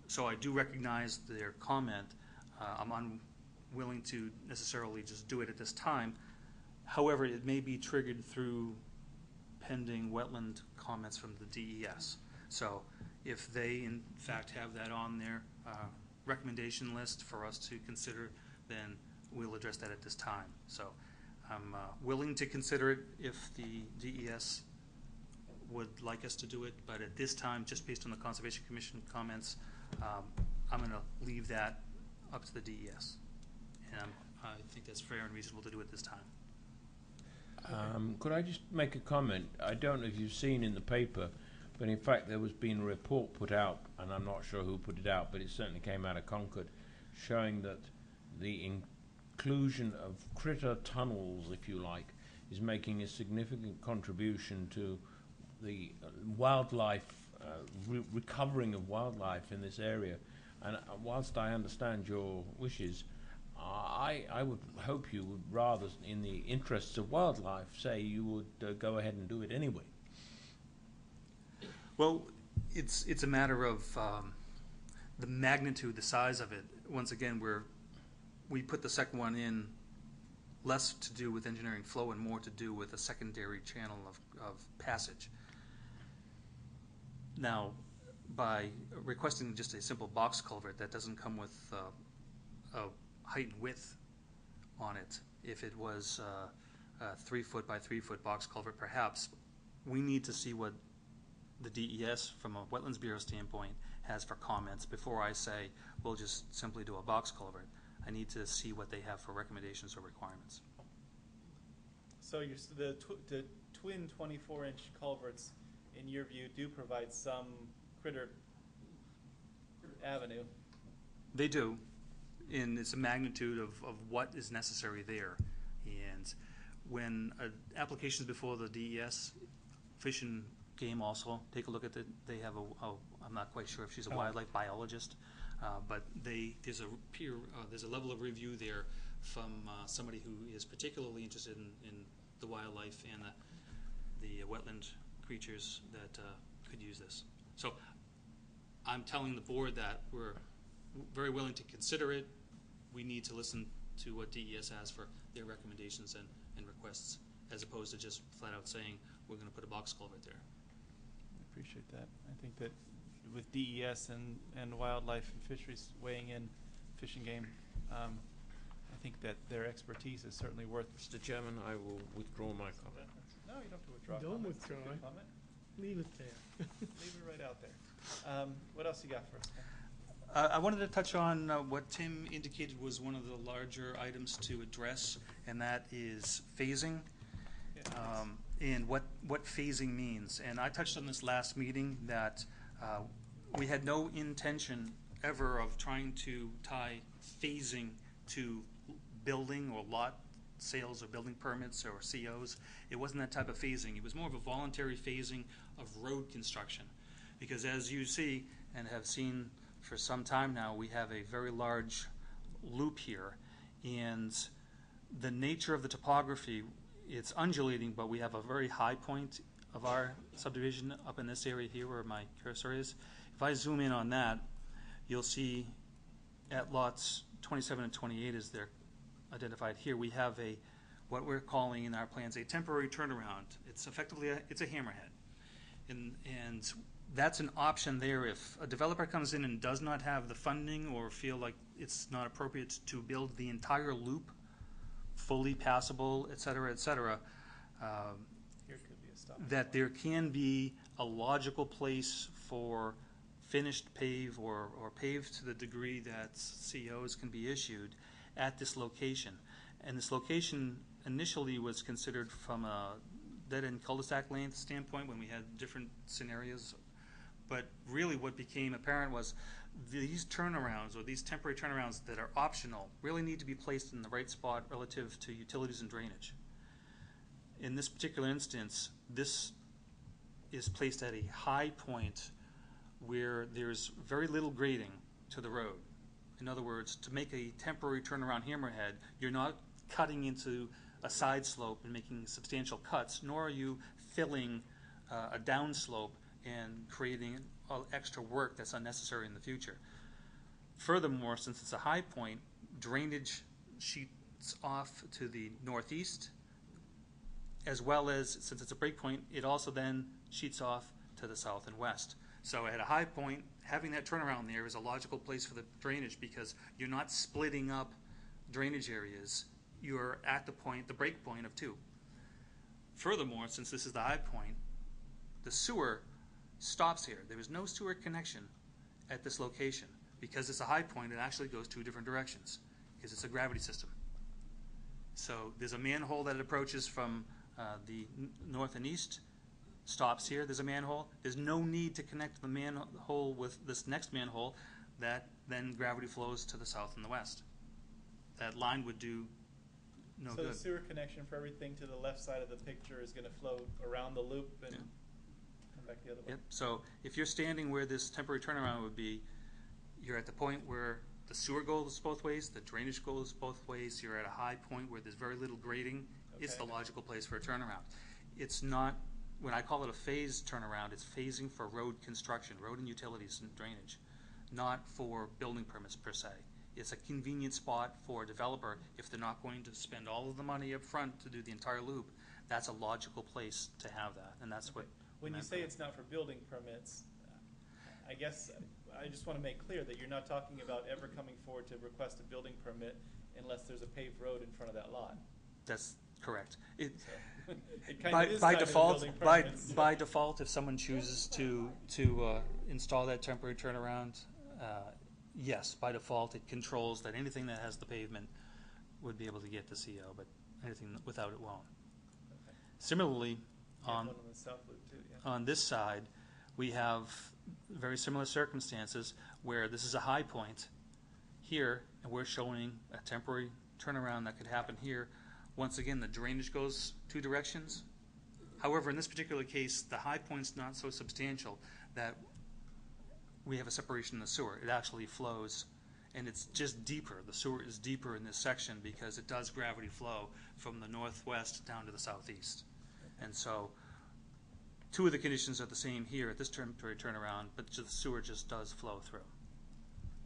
So I do recognize their comment. I'm unwilling to necessarily just do it at this time. However, it may be triggered through pending wetland comments from the DES. So if they, in fact, have that on their recommendation list for us to consider, then we'll address that at this time. So I'm willing to consider it if the DES would like us to do it, but at this time, just based on the Conservation Commission comments, I'm going to leave that up to the DES. And I think that's fair and reasonable to do at this time. Could I just make a comment? I don't know if you've seen in the paper, but in fact there was been a report put out, and I'm not sure who put it out, but it certainly came out of Concord, showing that the inclusion of critter tunnels, if you like, is making a significant contribution to the wildlife, recovering of wildlife in this area. And whilst I understand your wishes, I would hope you would rather, in the interests of wildlife, say you would go ahead and do it anyway. Well, it's a matter of the magnitude, the size of it. Once again, we put the second one in less to do with engineering flow and more to do with a secondary channel of passage. Now, by requesting just a simple box culvert that doesn't come with a height and width on it, if it was a 3 foot by 3 foot box culvert, perhaps we need to see what the DES, from a Wetlands Bureau standpoint, has for comments before I say, we'll just simply do a box culvert. I need to see what they have for recommendations or requirements. So the twin 24-inch culverts, in your view, do provide some critter avenue. They do, and it's a magnitude of what is necessary there. And when applications before the DES, Fish and Game also take a look at it. They have I'm not quite sure if she's a wildlife biologist, but there's a level of review there from somebody who is particularly interested in the wildlife and the wetland creatures that could use this. So I'm telling the board that we're very willing to consider it. We need to listen to what DES has for their recommendations and requests, as opposed to just flat out saying we're going to put a box culvert there. I appreciate that. I think that with DES and wildlife and fisheries weighing in, Fish and Game, I think that their expertise is certainly worth. Mr. Chairman, I will withdraw my comment. No, you don't have to withdraw. Don't comments. withdraw Good it. comment. Leave it there. Leave it right out there. What else you got for us? I wanted to touch on what Tim indicated was one of the larger items to address, and that is phasing. And what phasing means. And I touched on this last meeting that we had no intention ever of trying to tie phasing to building or lot sales or building permits or COs. It wasn't that type of phasing. It was more of a voluntary phasing of road construction. Because as you see and have seen for some time now, we have a very large loop here. And the nature of the topography, it's undulating, but we have a very high point of our subdivision up in this area here where my cursor is. If I zoom in on that, you'll see at lots 27 and 28 as they're identified here, we have what we're calling in our plans a temporary turnaround. It's effectively it's a hammerhead. And that's an option there if a developer comes in and does not have the funding or feel like it's not appropriate to build the entire loop fully passable, et cetera, Here could be a stop. that there can be a logical place for finished pave or paved to the degree that COs can be issued at this location. And this location initially was considered from a dead-end cul-de-sac length standpoint when we had different scenarios. But really what became apparent was these turnarounds or these temporary turnarounds that are optional really need to be placed in the right spot relative to utilities and drainage. In this particular instance, this is placed at a high point where there's very little grading to the road. In other words, to make a temporary turnaround hammerhead, you're not cutting into a side slope and making substantial cuts, nor are you filling a downslope and creating extra work that's unnecessary in the future. Furthermore, since it's a high point, drainage sheets off to the northeast, as well as, since it's a break point, it also then sheets off to the south and west. So at a high point, having that turnaround there is a logical place for the drainage because you're not splitting up drainage areas. You're at the break point of two. Furthermore, since this is the high point, the sewer stops here. There is no sewer connection at this location. Because it's a high point, it actually goes two different directions because it's a gravity system. So there's a manhole that it approaches from the north and east, stops here, there's a manhole. There's no need to connect the manhole with this next manhole that then gravity flows to the south and the west. That line would do no So good. the sewer connection for everything to the left side of the picture is going to flow around the loop and come back the other way. Yep. So if you're standing where this temporary turnaround would be, you're at the point where the sewer goes both ways, the drainage goes both ways, you're at a high point where there's very little grading. It's the logical place for a turnaround. It's not, when I call it a phased turnaround, it's phasing for road construction, road and utilities and drainage, not for building permits per se. It's a convenient spot for a developer if they're not going to spend all of the money up front to do the entire loop. That's a logical place to have that, and that's what. When you say it's not for building permits, I guess I just want to make clear that you're not talking about ever coming forward to request a building permit unless there's a paved road in front of that lot. That's correct. It kind By, of is by tied to default, building by, permits. by default, if someone chooses to install that temporary turnaround, yes, by default, it controls that anything that has the pavement would be able to get the CO, but anything without it won't. Similarly, Yeah, on one on the South Loop too, yeah. on this side, we have very similar circumstances where this is a high point here, and we're showing a temporary turnaround that could happen here. Once again, the drainage goes two directions. However, in this particular case, the high point's not so substantial that we have a separation in the sewer. It actually flows, and it's just deeper. The sewer is deeper in this section because it does gravity flow from the northwest down to the southeast. And so two of the conditions are the same here at this temporary turnaround, but the sewer just does flow through.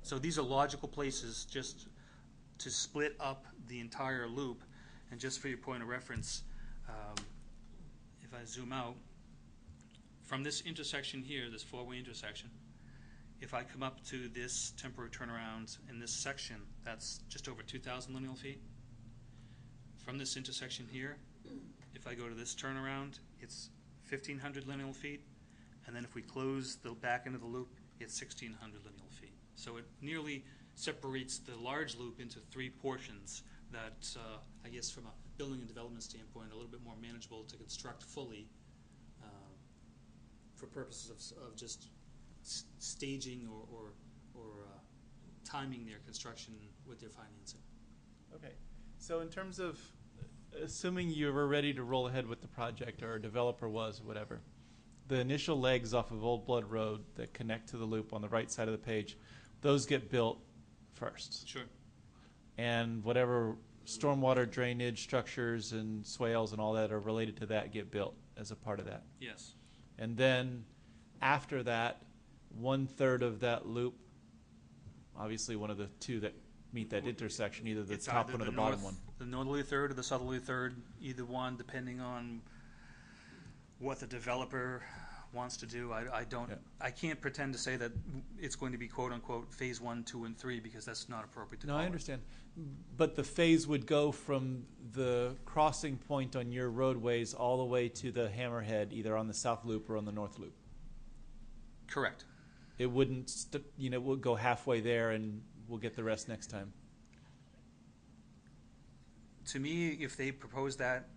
So these are logical places just to split up the entire loop. And just for your point of reference, if I zoom out, from this intersection here, this four-way intersection, if I come up to this temporary turnaround in this section, that's just over 2,000 lineal feet. From this intersection here, if I go to this turnaround, it's 1,500 lineal feet. And then if we close the back end of the loop, it's 1,600 lineal feet. So it nearly separates the large loop into three portions that, I guess from a building and development standpoint, are a little bit more manageable to construct fully for purposes of just staging or timing their construction with their financing. Okay, so in terms of, assuming you were ready to roll ahead with the project, or a developer was, or whatever, the initial legs off of Old Blood Road that connect to the loop on the right side of the page, those get built first. Sure. And whatever stormwater drainage structures and swales and all that are related to that get built as a part of that. Yes. And then after that, 1/3 of that loop, obviously one of the two that meet that intersection, either the It's top either one or the the bottom north- one. The northerly third or the southerly third, either one, depending on what the developer wants to do. I can't pretend to say that it's going to be quote unquote phase 1, 2, and 3 because that's not appropriate to No, call I it. understand. But the phase would go from the crossing point on your roadways all the way to the hammerhead, either on the south loop or on the north loop. Correct. It wouldn't, we'll go halfway there and we'll get the rest next time. To me, if they propose that,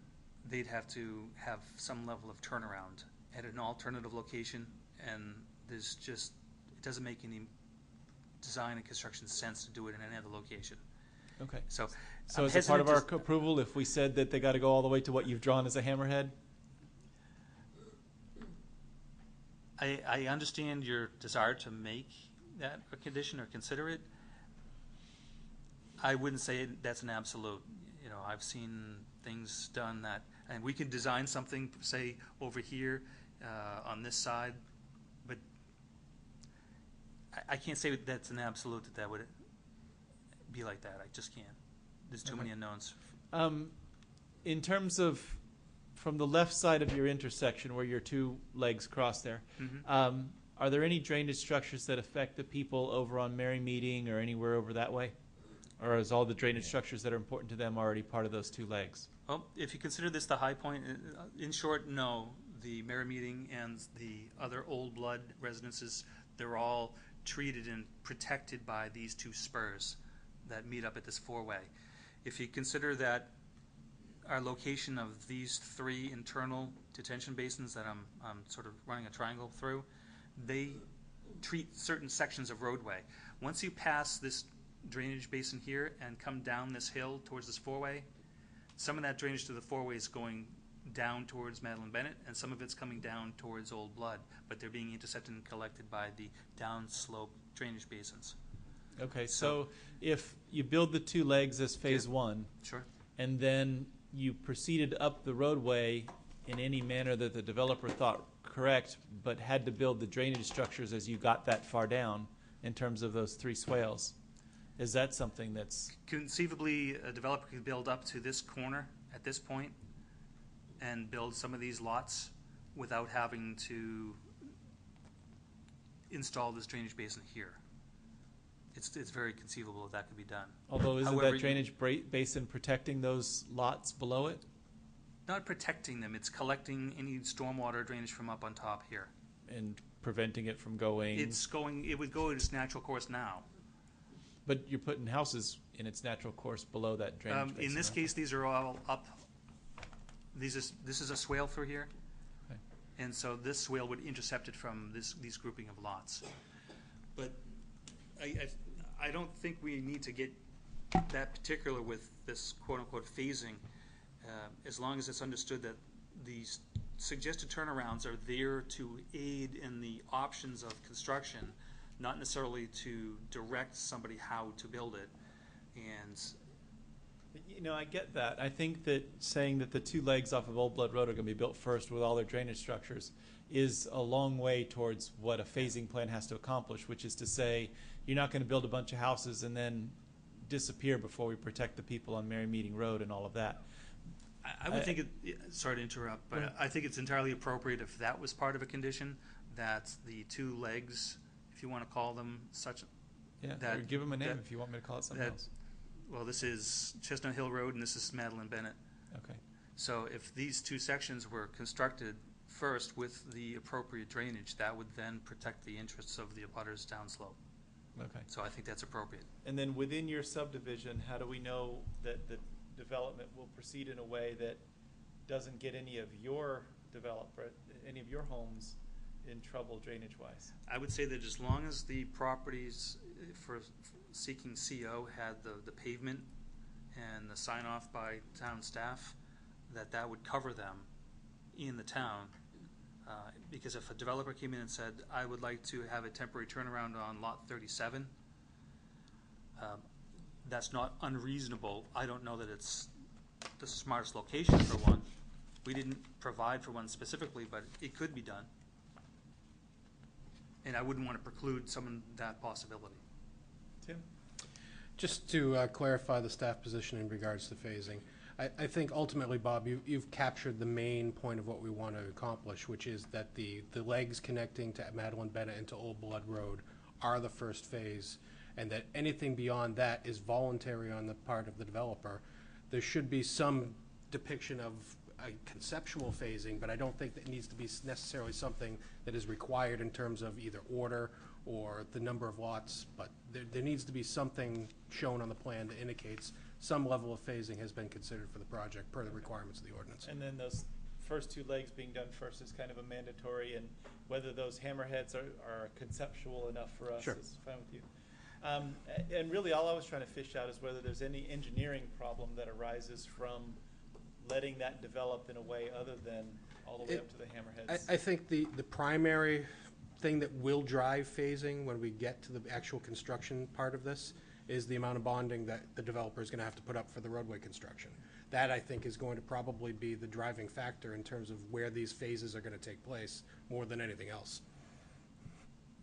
they'd have to have some level of turnaround at an alternative location, and there's just, it doesn't make any design and construction sense to do it in any other location. Okay. So So I'm as a part of our hesitant to- approval, if we said that they got to go all the way to what you've drawn as a hammerhead? I understand your desire to make that a condition or consider it. I wouldn't say that's an absolute. You know, I've seen things done that, and we could design something, say, over here on this side, but I can't say that's an absolute that would be like that. I just can't. There's too many unknowns. In terms of from the left side of your intersection where your two legs cross there, are there any drainage structures that affect the people over on Mary Meeting or anywhere over that way? Or is all the drainage structures that are important to them already part of those two legs? Well, if you consider this the high point, in short, no. The Mary Meeting and the other Old Blood residences, they're all treated and protected by these two spurs that meet up at this four-way. If you consider that our location of these three internal detention basins that I'm sort of running a triangle through, they treat certain sections of roadway. Once you pass this drainage basin here and come down this hill towards this four-way, some of that drainage to the four-way is going down towards Madeline Bennett, and some of it's coming down towards Old Blood, but they're being intercepted and collected by the downslope drainage basins. Okay, so if you build the two legs as phase one, Sure. and then you proceeded up the roadway in any manner that the developer thought correct, but had to build the drainage structures as you got that far down in terms of those three swales, is that something that's... Conceivably, a developer could build up to this corner at this point and build some of these lots without having to install this drainage basin here. It's very conceivable that could be done. Although isn't However, that drainage basin protecting those lots below it? not protecting them, it's collecting any stormwater drainage from up on top here. And preventing it from going. It would go in its natural course now. But you're putting houses in its natural course below that drainage basin. In this right? case, these are all up. This is a swale through here. Okay. And so this swale would intercept it from these grouping of lots. But I don't think we need to get that particular with this quote-unquote phasing, as long as it's understood that these suggested turnarounds are there to aid in the options of construction, not necessarily to direct somebody how to build it. And You know, I get that. I think that saying that the two legs off of Old Blood Road are going to be built first with all their drainage structures is a long way towards what a phasing plan has to accomplish, which is to say you're not going to build a bunch of houses and then disappear before we protect the people on Mary Meeting Road and all of that. I would think sorry to interrupt, but I think it's entirely appropriate if that was part of a condition, that the two legs, if you want to call them such. Yeah, or give them a name if you want me to call it something else. Well, this is Chestnut Hill Road and this is Madeline Bennett. Okay. So if these two sections were constructed first with the appropriate drainage, that would then protect the interests of the abutters downslope. Okay. So I think that's appropriate. And then within your subdivision, how do we know that the development will proceed in a way that doesn't get any of your any of your homes in trouble drainage-wise? I would say that as long as the properties for seeking CO had the pavement and the sign-off by town staff, that would cover them in the town. Because if a developer came in and said, I would like to have a temporary turnaround on lot 37, that's not unreasonable. I don't know that it's the smartest location for one. We didn't provide for one specifically, but it could be done. And I wouldn't want to preclude someone that possibility. Tim? Just to clarify the staff position in regards to phasing, I think ultimately, Bob, you've captured the main point of what we want to accomplish, which is that the legs connecting to Madeline Bennett and to Old Blood Road are the first phase, and that anything beyond that is voluntary on the part of the developer. There should be some depiction of a conceptual phasing, but I don't think that it needs to be necessarily something that is required in terms of either order or the number of lots, but there needs to be something shown on the plan that indicates some level of phasing has been considered for the project per the requirements of the ordinance. And then those first two legs being done first is kind of a mandatory, and whether those hammerheads are conceptual enough for us is fine with you. And really all I was trying to fish out is whether there's any engineering problem that arises from letting that develop in a way other than all the way up to the hammerheads. I think the primary thing that will drive phasing when we get to the actual construction part of this is the amount of bonding that the developer is going to have to put up for the roadway construction. That, I think, is going to probably be the driving factor in terms of where these phases are going to take place more than anything else.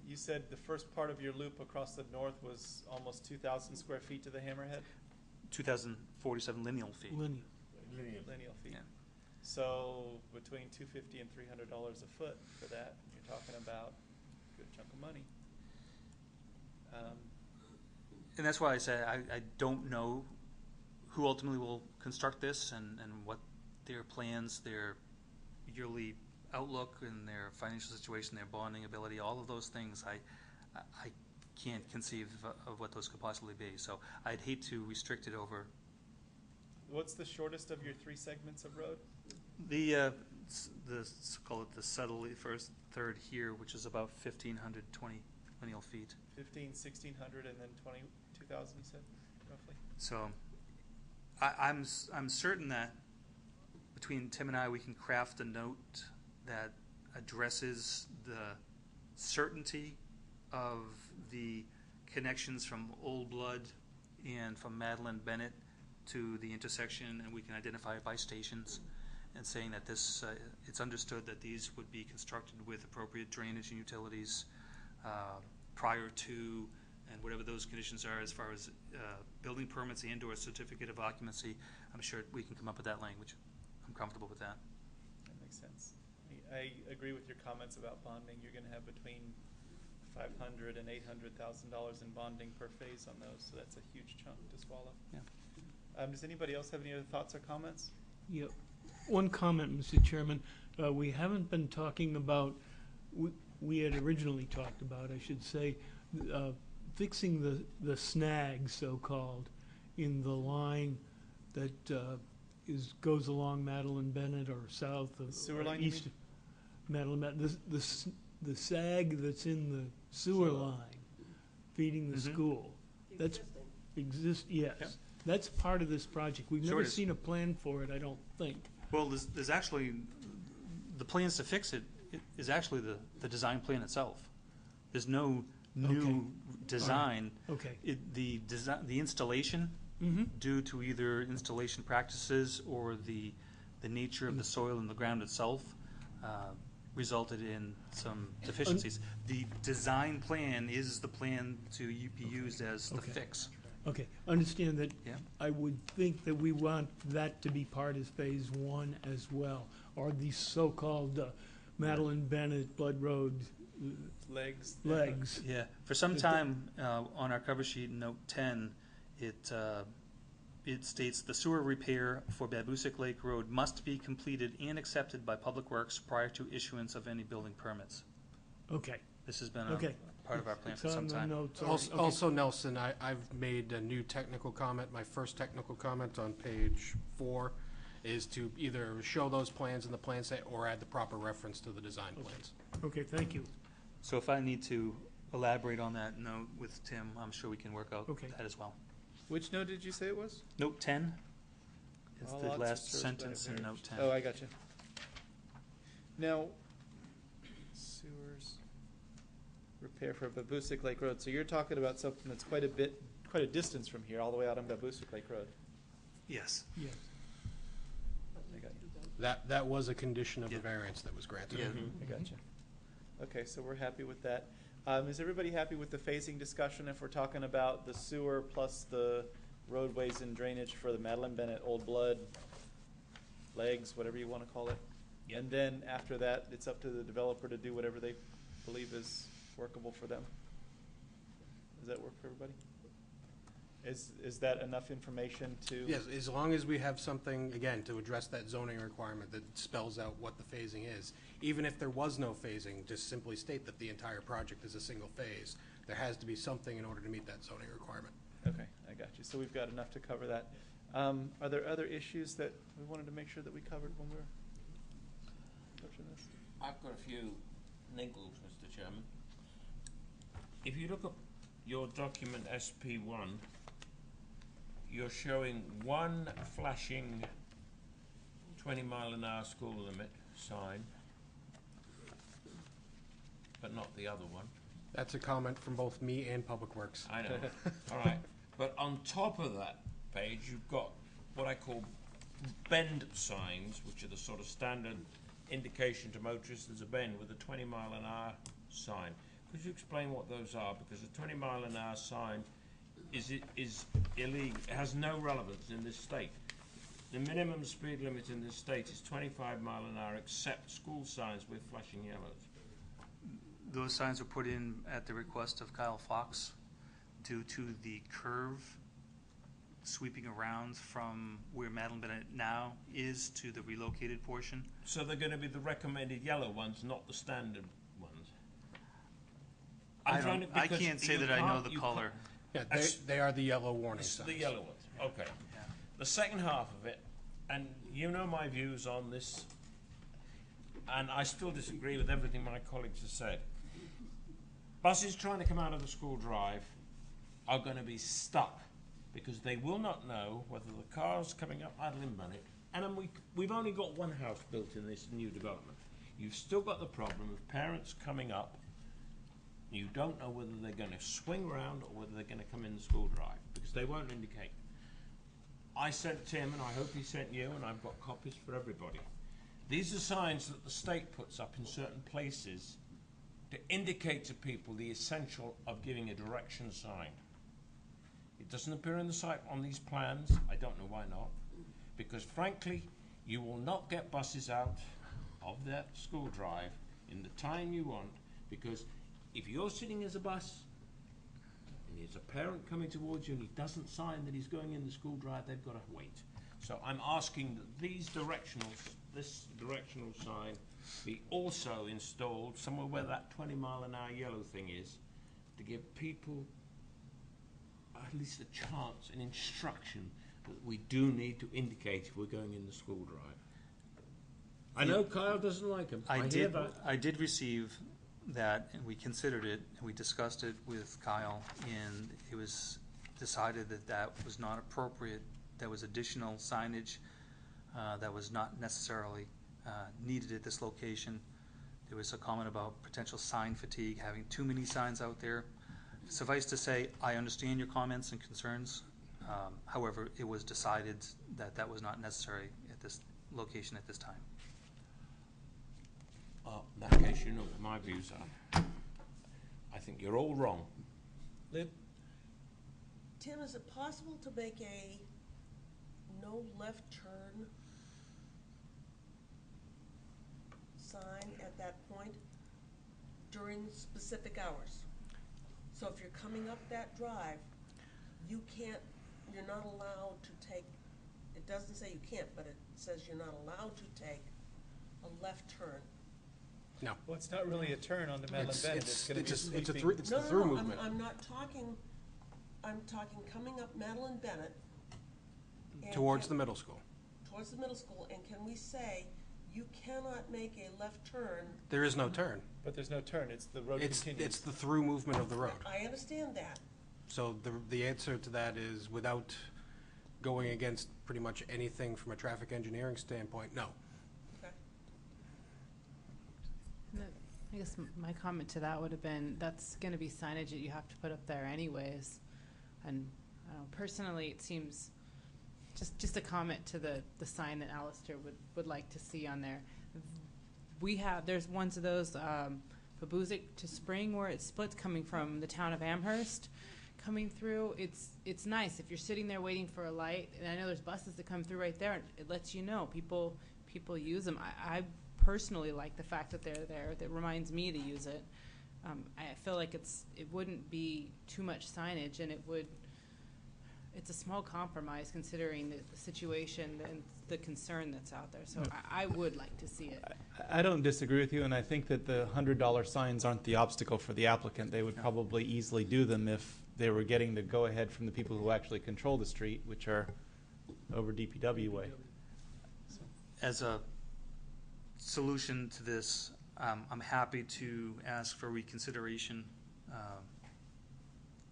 You said the first part of your loop across the north was almost 2,000 square feet to the hammerhead? 2,047 lineal feet. Lineal feet. Yeah. So between $250 and $300 a foot for that, you're talking about a good chunk of money. And that's why I say I don't know who ultimately will construct this and what their plans, their yearly outlook and their financial situation, their bonding ability, all of those things, I can't conceive of what those could possibly be. So I'd hate to restrict it over. What's the shortest of your three segments of road? Call it the southerly first third here, which is about 1,520 lineal feet. 1,600, and then 2,000, you said, roughly? So I'm certain that between Tim and I, we can craft a note that addresses the certainty of the connections from Old Blood and from Madeline Bennett to the intersection, and we can identify it by stations, and saying that this it's understood that these would be constructed with appropriate drainage and utilities prior to, and whatever those conditions are as far as building permits and or certificate of occupancy. I'm sure we can come up with that language. I'm comfortable with that. That makes sense. I agree with your comments about bonding. You're going to have between $500,000 and $800,000 in bonding per phase on those, so that's a huge chunk to swallow. Yeah. Does anybody else have any other thoughts or comments? Yep. one comment, Mr. Chairman. We haven't been talking about, we had originally talked about, I should say, fixing the snag, so-called, in the line that goes along Madeline Bennett or south of. Sewer or line, you east of Madeline Bennett. The sag that's in the sewer line feeding the school. That's yes. Yep. That's part of this project. We've Sure never it is. seen a plan for it, I don't think. Well, there's actually, the plans to fix it is actually the design plan itself. There's no new design. Okay. The installation, Mm-hmm. due to either installation practices or the nature of the soil and the ground itself, resulted in some deficiencies. The design plan is the plan to be used as the Okay. fix. Okay, understand that. Yeah. I would think that we want that to be part of phase one as well, or the so-called Madeline Bennett Blood Road Legs. legs. Yeah, for some time, on our cover sheet, note 10, it states the sewer repair for Babusick Lake Road must be completed and accepted by Public Works prior to issuance of any building permits. Okay, This has been okay. part of our plan It's for some on the time. notes. Also, Okay. also, Nelson, I've made a new technical comment. My first technical comment on page 4 is to either show those plans in the plan set or add the proper reference to the design plans. Okay, thank you. So if I need to elaborate on that note with Tim, I'm sure we can work out Okay. that as well. Which note did you say it was? Note 10 is All the lots of last service sentence in benefit. note 10. Oh, I got you. Now, sewers, repair for Babusick Lake Road. So you're talking about something that's quite a distance from here, all the way out on Babusick Lake Road. Yes. Yes. I got you. That was a condition of the Yeah. variance that was granted. Yeah. I got you. Okay, so we're happy with that. Is everybody happy with the phasing discussion if we're talking about the sewer plus the roadways and drainage for the Madeline Bennett Old Blood legs, whatever you want to call it? Yep. And then after that, it's up to the developer to do whatever they believe is workable for them. Does that work for everybody? Is that enough information to? Yes, as long as we have something, again, to address that zoning requirement that spells out what the phasing is. Even if there was no phasing, just simply state that the entire project is a single phase. There has to be something in order to meet that zoning requirement. Okay, I got you. So we've got enough to cover that. Are there other issues that we wanted to make sure that we covered when we were approaching this? I've got a few niggles, Mr. Chairman. If you look at your document SP1, you're showing one flashing 20-mile-an-hour school limit sign, but not the other one. That's a comment from both me and Public Works. I know. All right. But on top of that page, you've got what I call bend signs, which are the sort of standard indication to motorists there's a bend with a 20-mile-an-hour sign. Could you explain what those are? Because a 20-mile-an-hour sign is illegal. It has no relevance in this state. The minimum speed limit in this state is 25 mile an hour, except school signs with flashing yellows. Those signs were put in at the request of Kyle Fox due to the curve sweeping around from where Madeline Bennett now is to the relocated portion. So they're going to be the recommended yellow ones, not the standard ones. I can't say that I know the color. Yeah, they are the yellow warning signs. The yellow ones, okay. Yeah. The second half of it, and you know my views on this, and I still disagree with everything my colleagues have said. Buses trying to come out of the school drive are going to be stuck because they will not know whether the car's coming up Madeline Bennett, and we've only got one house built in this new development. You've still got the problem of parents coming up. You don't know whether they're going to swing around or whether they're going to come in the school drive because they won't indicate. I sent Tim, and I hope he sent you, and I've got copies for everybody. These are signs that the state puts up in certain places to indicate to people the essential of giving a direction sign. It doesn't appear in the site on these plans. I don't know why not. Because frankly, you will not get buses out of that school drive in the time you want, because if you're sitting as a bus and there's a parent coming towards you and he doesn't sign that he's going in the school drive, they've got to wait. So I'm asking that this directional sign be also installed somewhere where that 20-mile-an-hour yellow thing is, to give people at least a chance, an instruction that we do need to indicate if we're going in the school drive. I know Kyle doesn't like them. I hear did. that. I did receive that, and we considered it, and we discussed it with Kyle, and it was decided that that was not appropriate. There was additional signage that was not necessarily needed at this location. There was a comment about potential sign fatigue, having too many signs out there. Suffice to say, I understand your comments and concerns. However, it was decided that that was not necessary at this location at this time. In that case, you know what my views are. I think you're all wrong. Lynn? Tim, is it possible to make a no left turn sign at that point during specific hours? So if you're coming up that drive, you're not allowed to take, it doesn't say you can't, but it says you're not allowed to take a left turn. No. Well, it's not really a turn onto Madeline Bennett. It's going to be it's sweeping. the through movement. I'm not talking, I'm talking coming up Madeline Bennett. and Towards can- the middle school. Towards the middle school, and can we say, you cannot make a left turn? There is no turn. But there's no turn. It's the road continues. It's the through movement of the road. I understand that. So the answer to that is, without going against pretty much anything from a traffic engineering standpoint, no. Okay. I guess my comment to that would have been, that's gonna be signage that you have to put up there anyways. And, I don't know, personally, it seems, just a comment to the sign that Alistair would like to see on there. There's ones of those, Babuzik to Spring, where it splits coming from the town of Amherst, coming through. It's nice if you're sitting there waiting for a light, and I know there's buses that come through right there, and it lets you know, people use them. I personally like the fact that they're there. That reminds me to use it. I feel like it wouldn't be too much signage, and it's a small compromise considering the situation and the concern that's out there. So I would like to see it. I don't disagree with you, and I think that the $100 signs aren't the obstacle for the applicant. They would probably easily do them if they were getting the go-ahead from the people who actually control the street, which are over DPW way. As a solution to this, I'm happy to ask for reconsideration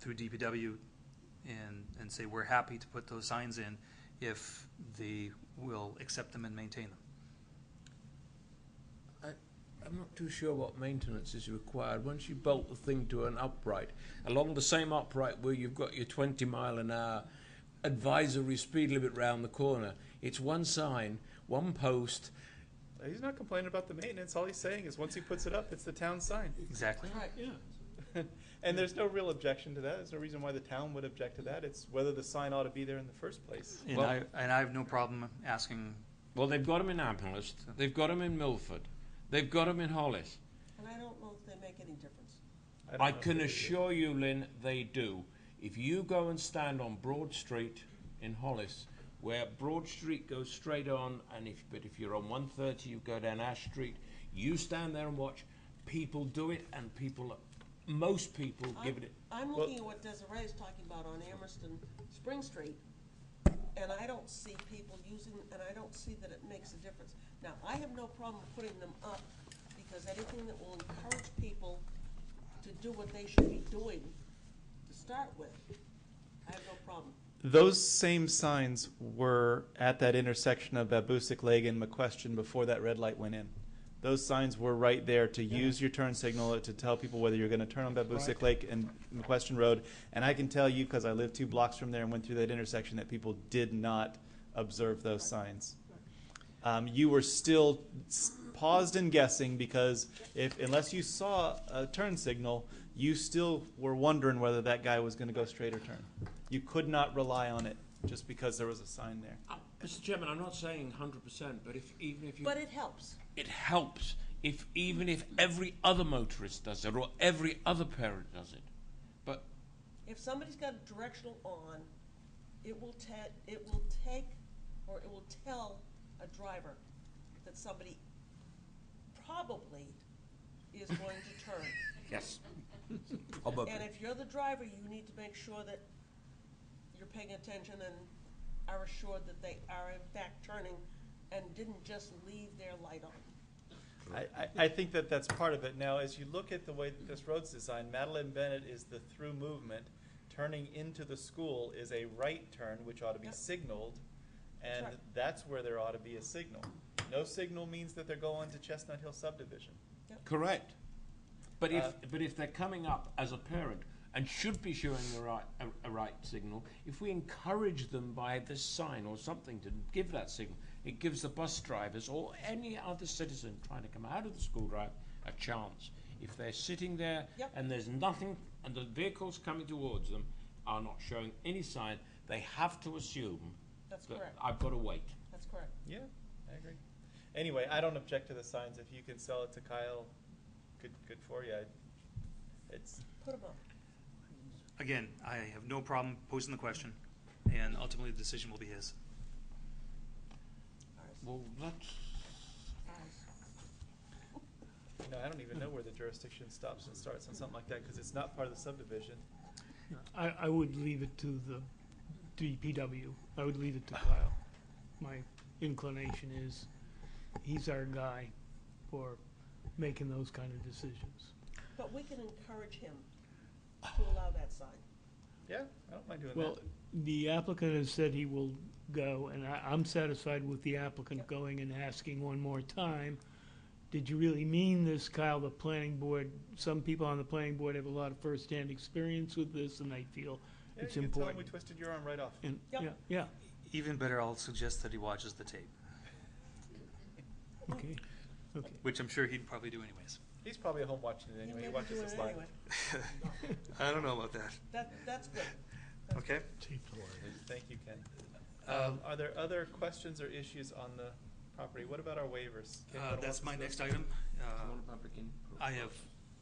through DPW and say we're happy to put those signs in if they will accept them and maintain them. I'm not too sure what maintenance is required. Once you bolt the thing to an upright, along the same upright where you've got your 20-mile-an-hour advisory speed limit round the corner, it's one sign, one post. He's not complaining about the maintenance. All he's saying is once he puts it up, it's the town sign. Exactly. Right. Yeah. And there's no real objection to that. There's no reason why the town would object to that. It's whether the sign ought to be there in the first place. And, Well- I have no problem asking. Well, they've got them in Amherst. They've got them in Milford. They've got them in Hollis. And I don't know if they make any difference. don't I know if can they do. assure you, Lynn, they do. If you go and stand on Broad Street in Hollis, where Broad Street goes straight on, but if you're on 130, you go down Ash Street, you stand there and watch. People do it, and most people give it. I'm looking at what Desiree is talking about on Amherst and Spring Street, and I don't see people using, and I don't see that it makes a difference. Now, I have no problem putting them up, because anything that will encourage people to do what they should be doing to start with, I have no problem. Those same signs were at that intersection of Babusick Lake and McQuestion before that red light went in. Those signs were right there to use your turn signal to tell people whether you're going to turn on Babusick Lake and McQuestion Road. And I can tell you, because I live 2 blocks from there and went through that intersection, that people did not observe those signs. You were still paused and guessing, because unless you saw a turn signal, you still were wondering whether that guy was going to go straight or turn. You could not rely on it just because there was a sign there. Mr. Chairman, I'm not saying 100%, but even if you... But it helps. It helps even if every other motorist does it or every other parent does it. But If somebody's got a directional on, it will take or it will tell a driver that somebody probably is going to turn. Yes. And if you're the driver, you need to make sure that you're paying attention and are assured that they are in fact turning and didn't just leave their light on. I think that that's part of it. Now, as you look at the way that this road's designed, Madeline Bennett is the through movement. Turning into the school is a right turn, which ought to be Yep. signaled, and right. that's where there ought to be a signal. No signal means that they're going to Chestnut Hill subdivision. Correct. But if they're coming up as a parent and should be showing a right signal, if we encourage them by this sign or something to give that signal, it gives the bus drivers or any other citizen trying to come out of the school drive a chance. If they're sitting there Yep. and there's nothing, and the vehicles coming towards them are not showing any sign, they have to assume That's that correct. I've got to wait. That's correct. Yeah, I agree. Anyway, I don't object to the signs. If you can sell it to Kyle, good for you. It's Put them up. Again, I have no problem posing the question, and ultimately the decision will be his. Well, that's I don't even know where the jurisdiction stops and starts on something like that because it's not part of the subdivision. I would leave it to the DPW. I would leave it to Kyle. My inclination is, he's our guy for making those kind of decisions. But we can encourage him to allow that sign. Yeah, I don't mind doing Well, that. the applicant has said he will go, and I'm satisfied with the applicant going and asking one more time, did you really mean this, Kyle? The planning board, some people on the planning board have a lot of first-hand experience with this, and they feel Yeah, it's you can tell him we important. twisted your arm right off. And, Yep. yeah, Even better, I'll suggest that he watches the tape, okay. which I'm sure he'd probably do anyways. He's probably at home watching it He anyway. may He be watches doing this it live. anyway. I don't know about that. That's good. Okay. Thank you, Ken. Are there other questions or issues on the property? What about our waivers? Ken, you wanna That's walk my us through next those? item. I have,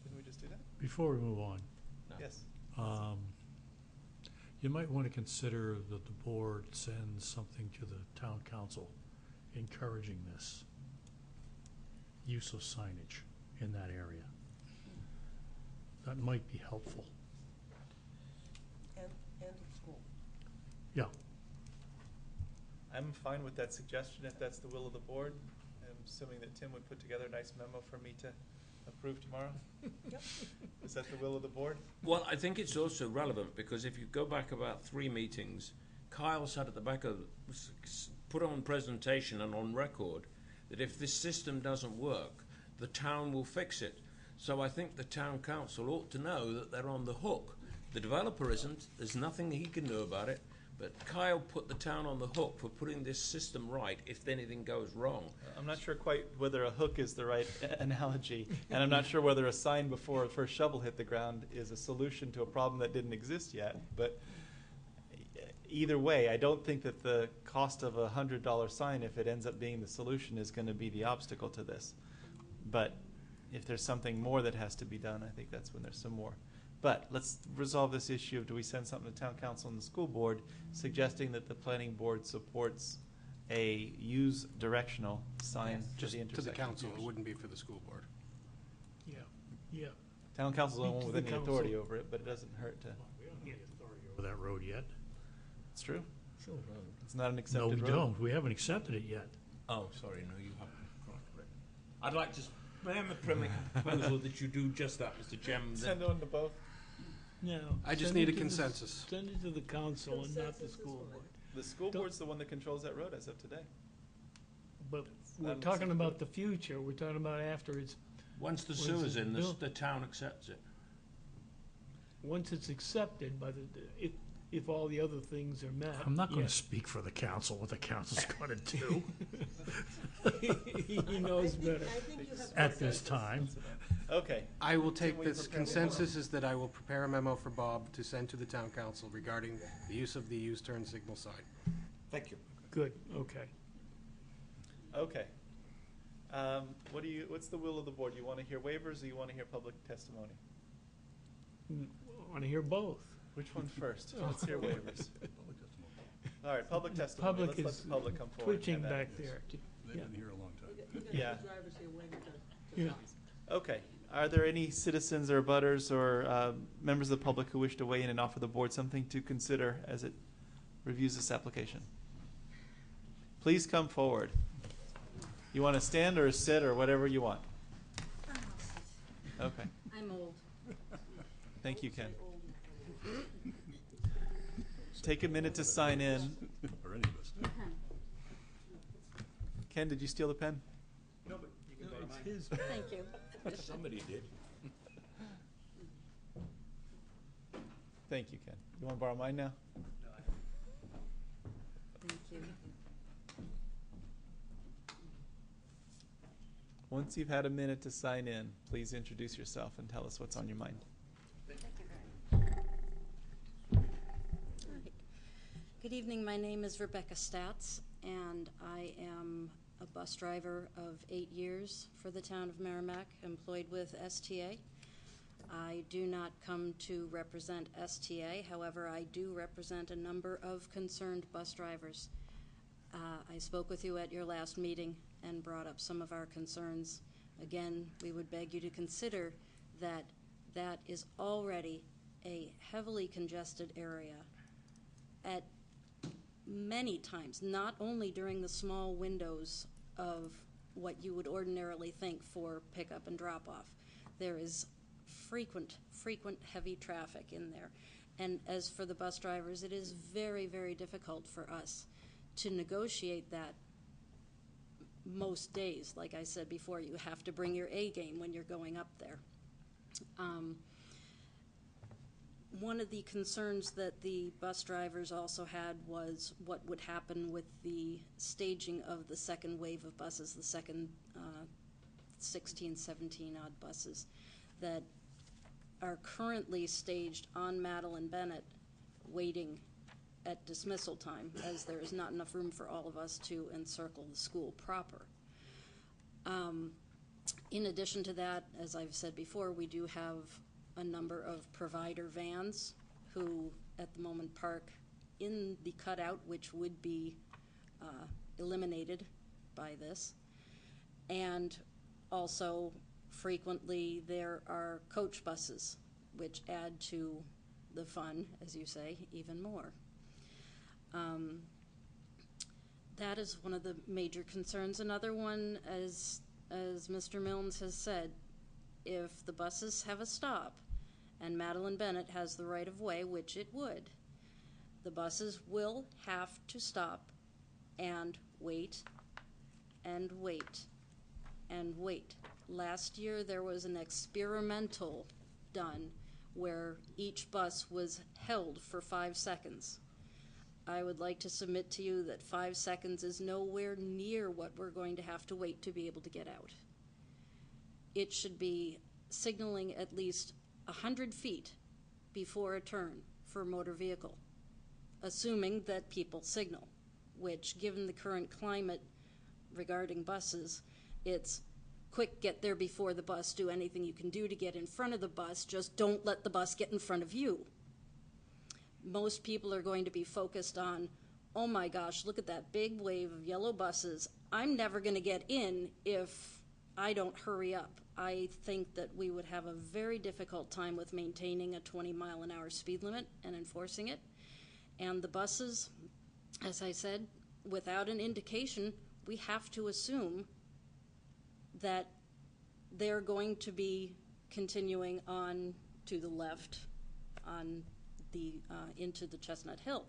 Didn't we just do that? Before we move on, Yes. you might want to consider that the board sends something to the town council encouraging this use of signage in that area. That might be helpful. And of school. Yeah, I'm fine with that suggestion if that's the will of the board. I'm assuming that Tim would put together a nice memo for me to approve tomorrow. Yep. Is that the will of the board? Well, I think it's also relevant because if you go back about 3 meetings, Kyle sat at the back of, put on presentation and on record that if this system doesn't work, the town will fix it. So I think the town council ought to know that they're on the hook. The developer isn't, there's nothing he can do about it, but Kyle put the town on the hook for putting this system right if anything goes wrong. I'm not sure quite whether a hook is the right analogy, and I'm not sure whether a sign before a first shovel hit the ground is a solution to a problem that didn't exist yet. But either way, I don't think that the cost of $100 sign, if it ends up being the solution, is going to be the obstacle to this. But if there's something more that has to be done, I think that's when there's some more. But let's resolve this issue of do we send something to town council and the school board suggesting that the planning board supports a use directional sign to Just the to intersection. the council, it wouldn't be for the school board. Yeah. Town council's the Speak one to with the any council. authority over it, but it doesn't hurt to. we don't have any authority over that road yet. It's true. It's not an No, accepted we road. don't. We haven't accepted it yet. Oh, sorry, no, you haven't. I'd like to spam a proposal that you do just that, Mr. Chairman. Send on to both. No. I just send need it a to the- consensus. Send it to the council and not the Consensus is school fine. board. The school Don't- board's the one that controls that road as of today. But we're not an talking accepted about road. the future, we're talking about after it's, Once the Once sewer's it's in, built. the town accepts it. once it's accepted by the, if all the other things are met. I'm not going to yes. speak for the council, what the council's going to do He knows better. I think you have at this time. Okay. I will take Can we this prepare a memo? consensus is that I will prepare a memo for Bob to send to the town council regarding the use of the use turn signal sign. Thank you. Good, okay. Okay. What's the will of the board? You want to hear waivers or you want to hear public testimony? Want to hear both? Which one first? Let's hear waivers. All right, public testimony. Public Let's let is the public come forward. twitching and have back that. there. They've been here a long time. Yeah. Drivers here waiting to Yeah. Okay. Are there any citizens or butters or members of the public who wish to weigh in and offer the board something to consider as it reviews this application? Please come forward. You want to stand or sit or whatever you want. Okay. I'm old. Thank you, Ken. Take a minute to sign in. Or any of us. Ken, did you steal the pen? No, but you can borrow mine. His Thank you. Somebody did. Thank you, Ken. You want to borrow mine now? Thank you. Once you've had a minute to sign in, please introduce yourself and tell us what's on your mind. Good evening. My name is Rebecca Statz, and I am a bus driver of 8 years for the town of Merrimack, employed with STA. I do not come to represent STA. However, I do represent a number of concerned bus drivers. I spoke with you at your last meeting and brought up some of our concerns. Again, we would beg you to consider that that is already a heavily congested area at many times, not only during the small windows of what you would ordinarily think for pickup and drop-off. There is frequent heavy traffic in there. And as for the bus drivers, it is very, very difficult for us to negotiate that most days. Like I said before, you have to bring your A game when you're going up there. One of the concerns that the bus drivers also had was what would happen with the staging of the second wave of buses, the second 16, 17 odd buses that are currently staged on Madeline Bennett waiting at dismissal time, as there is not enough room for all of us to encircle the school proper. In addition to that, as I've said before, we do have a number of provider vans who at the moment park in the cutout, which would be eliminated by this. And also frequently there are coach buses, which add to the fun, as you say, even more. That is one of the major concerns. Another one, as Mr. Milnes has said, if the buses have a stop and Madeline Bennett has the right of way, which it would, the buses will have to stop and wait and wait and wait. Last year there was an experimental done where each bus was held for 5 seconds. I would like to submit to you that 5 seconds is nowhere near what we're going to have to wait to be able to get out. It should be signaling at least 100 feet before a turn for a motor vehicle, assuming that people signal, which, given the current climate regarding buses, it's quick, get there before the bus, do anything you can do to get in front of the bus, just don't let the bus get in front of you. Most people are going to be focused on, oh my gosh, look at that big wave of yellow buses. I'm never going to get in if I don't hurry up. I think that we would have a very difficult time with maintaining a 20-mile-an-hour speed limit and enforcing it. And the buses, as I said, without an indication, we have to assume that they're going to be continuing on to the left on the into the Chestnut Hill.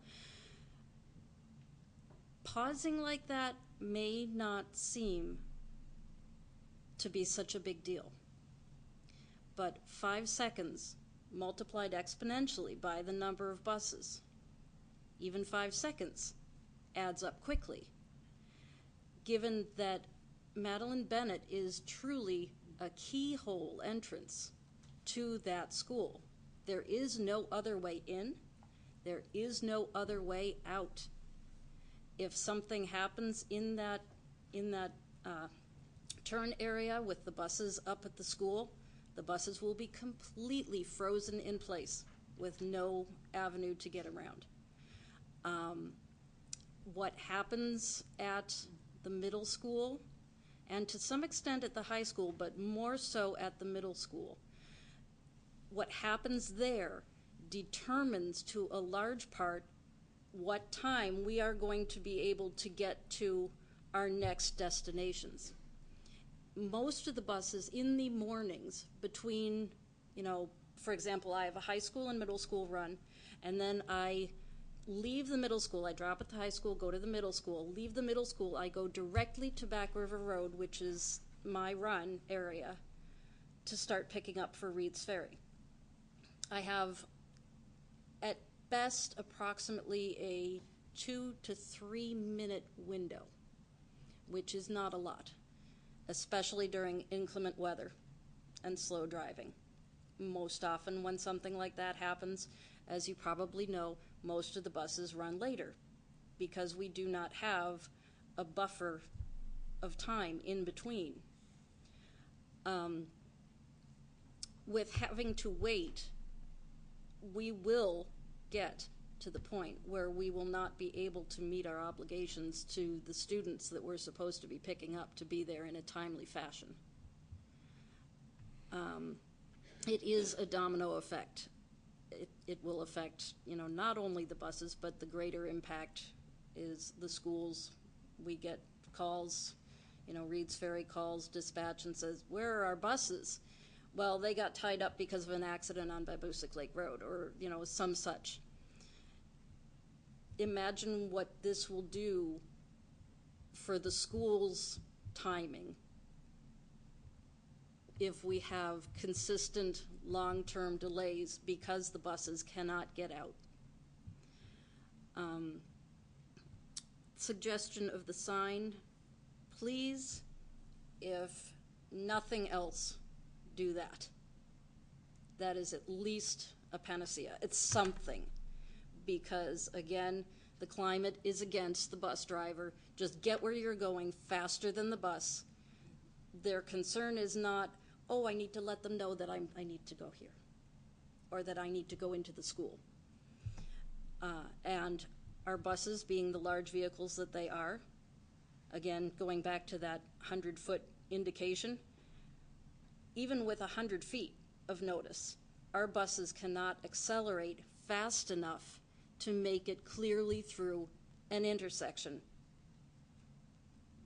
Pausing like that may not seem to be such a big deal, but 5 seconds multiplied exponentially by the number of buses, even 5 seconds adds up quickly. Given that Madeline Bennett is truly a keyhole entrance to that school, there is no other way in, there is no other way out. If something happens in that turn area with the buses up at the school, the buses will be completely frozen in place with no avenue to get around. what happens at the middle school, and to some extent at the high school, but more so at the middle school. What happens there determines to a large part what time we are going to be able to get to our next destinations. Most of the buses in the mornings between, for example, I have a high school and middle school run, and then I leave the middle school, I drop at the high school, go to the middle school, leave the middle school, I go directly to Back River Road, which is my run area, to start picking up for Reed's Ferry. I have, at best, approximately a 2 to 3 minute window, which is not a lot, especially during inclement weather and slow driving. Most often when something like that happens, as you probably know, most of the buses run later because we do not have a buffer of time in between. With having to wait, we will get to the point where we will not be able to meet our obligations to the students that we're supposed to be picking up to be there in a timely fashion. It is a domino effect. It will affect, not only the buses, but the greater impact is the schools. We get calls, Reed's Ferry calls dispatch and says, "Where are our buses?" Well, they got tied up because of an accident on Babusick Lake Road, or, some such. Imagine what this will do for the school's timing if we have consistent long-term delays because the buses cannot get out. Suggestion of the sign, please, if nothing else, do that. That is at least a panacea. It's something, because again, the climate is against the bus driver. Just get where you're going faster than the bus. Their concern is not, oh, I need to let them know that I need to go here, or that I need to go into the school. And our buses, being the large vehicles that they are, again, going back to that 100-foot indication, even with 100 feet of notice, our buses cannot accelerate fast enough to make it clearly through an intersection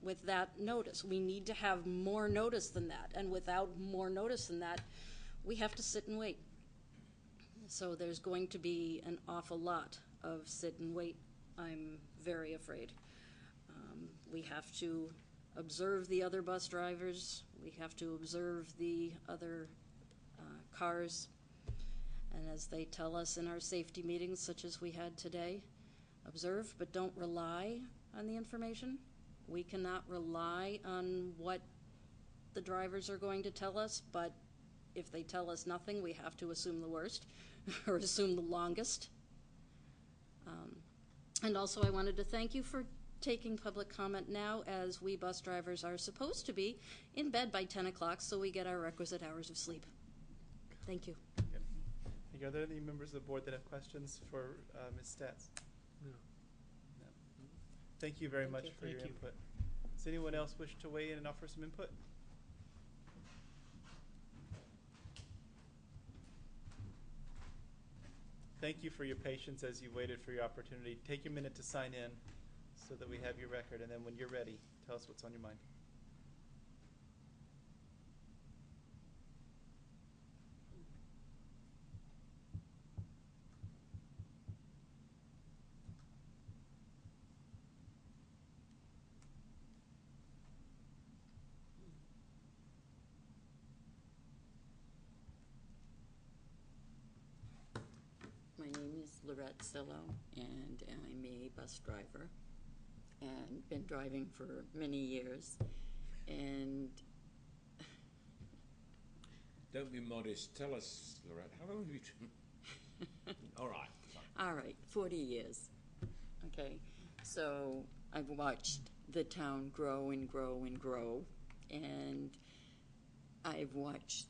with that notice. We need to have more notice than that, and without more notice than that, we have to sit and wait. So there's going to be an awful lot of sit and wait, I'm very afraid. We have to observe the other bus drivers, we have to observe the other cars, and as they tell us in our safety meetings, such as we had today, observe but don't rely on the information. We cannot rely on what the drivers are going to tell us, but if they tell us nothing, we have to assume the worst or assume the longest. And also I wanted to thank you for taking public comment now, as we bus drivers are supposed to be in bed by 10 o'clock so we get our requisite hours of sleep. Thank you. Are there any members of the board that have questions for Ms. Stats? No. No. Thank you very Thank much you. for your Thank you. input. Does anyone else wish to weigh in and offer some input? Thank you for your patience as you waited for your opportunity. Take your minute to sign in so that we have your record, and then when you're ready, tell us what's on your mind. My name is Lorette Sillo, and I'm a bus driver, and been driving for many years. And Don't be modest. Tell us, Lorette, how long have you All right. Fine. all right, 40 years. Okay, so I've watched the town grow and grow and grow, and I've watched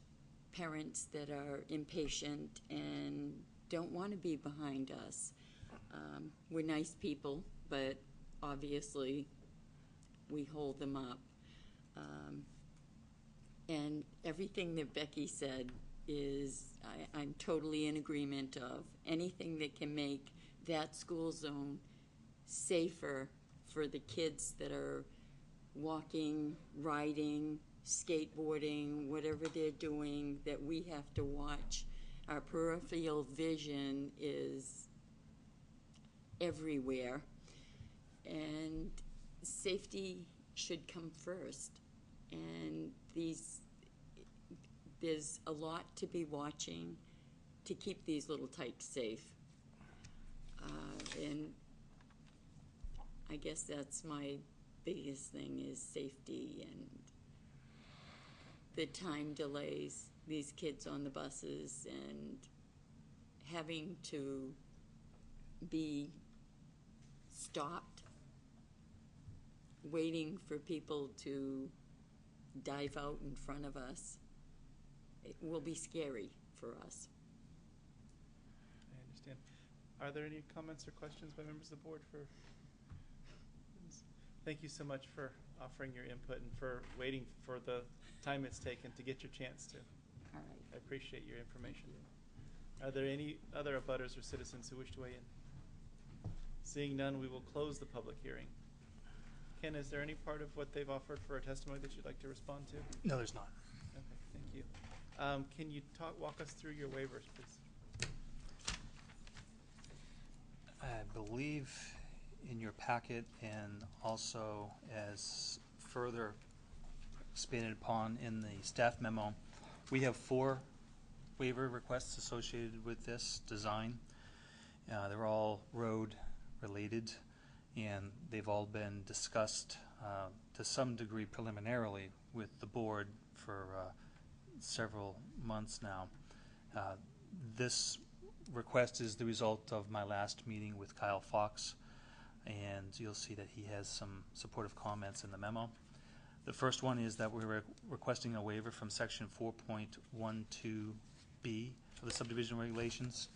parents that are impatient and don't want to be behind us. We're nice people, but obviously, we hold them up. And everything that Becky said is, I'm totally in agreement of. Anything that can make that school zone safer for the kids that are walking, riding, skateboarding, whatever they're doing, that we have to watch. Our peripheral vision is everywhere, and safety should come first. And there's a lot to be watching to keep these little tykes safe. And I guess that's my biggest thing, is safety and the time delays, these kids on the buses and having to be stopped, waiting for people to dive out in front of us. It will be scary for us. I understand. Are there any comments or questions by members of the board for? Thank you so much for offering your input and for waiting for the time it's taken to get your chance to. All right. I appreciate your information. Are there any other abutters or citizens who wish to weigh in? Seeing none, we will close the public hearing. Ken, is there any part of what they've offered for a testimony that you'd like to respond to? No, there's not. Okay, thank you. Can you walk us through your waivers, please? I believe in your packet, and also as further expanded upon in the staff memo, we have 4 waiver requests associated with this design. They're all road related, and they've all been discussed to some degree preliminarily with the board for several months now. This request is the result of my last meeting with Kyle Fox, and you'll see that he has some supportive comments in the memo. The first one is that we're requesting a waiver from section 4.12B of the subdivision regulations.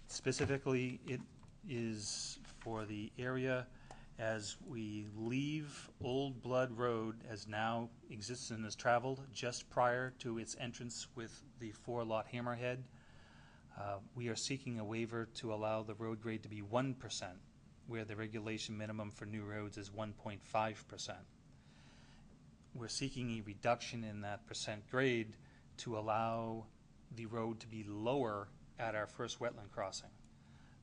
Specifically, it is for the area as we leave Old Blood Road as now exists and is traveled just prior to its entrance with the 4-lot hammerhead. We are seeking a waiver to allow the road grade to be 1%, where the regulation minimum for new roads is 1.5%. We're seeking a reduction in that percent grade to allow the road to be lower at our first wetland crossing.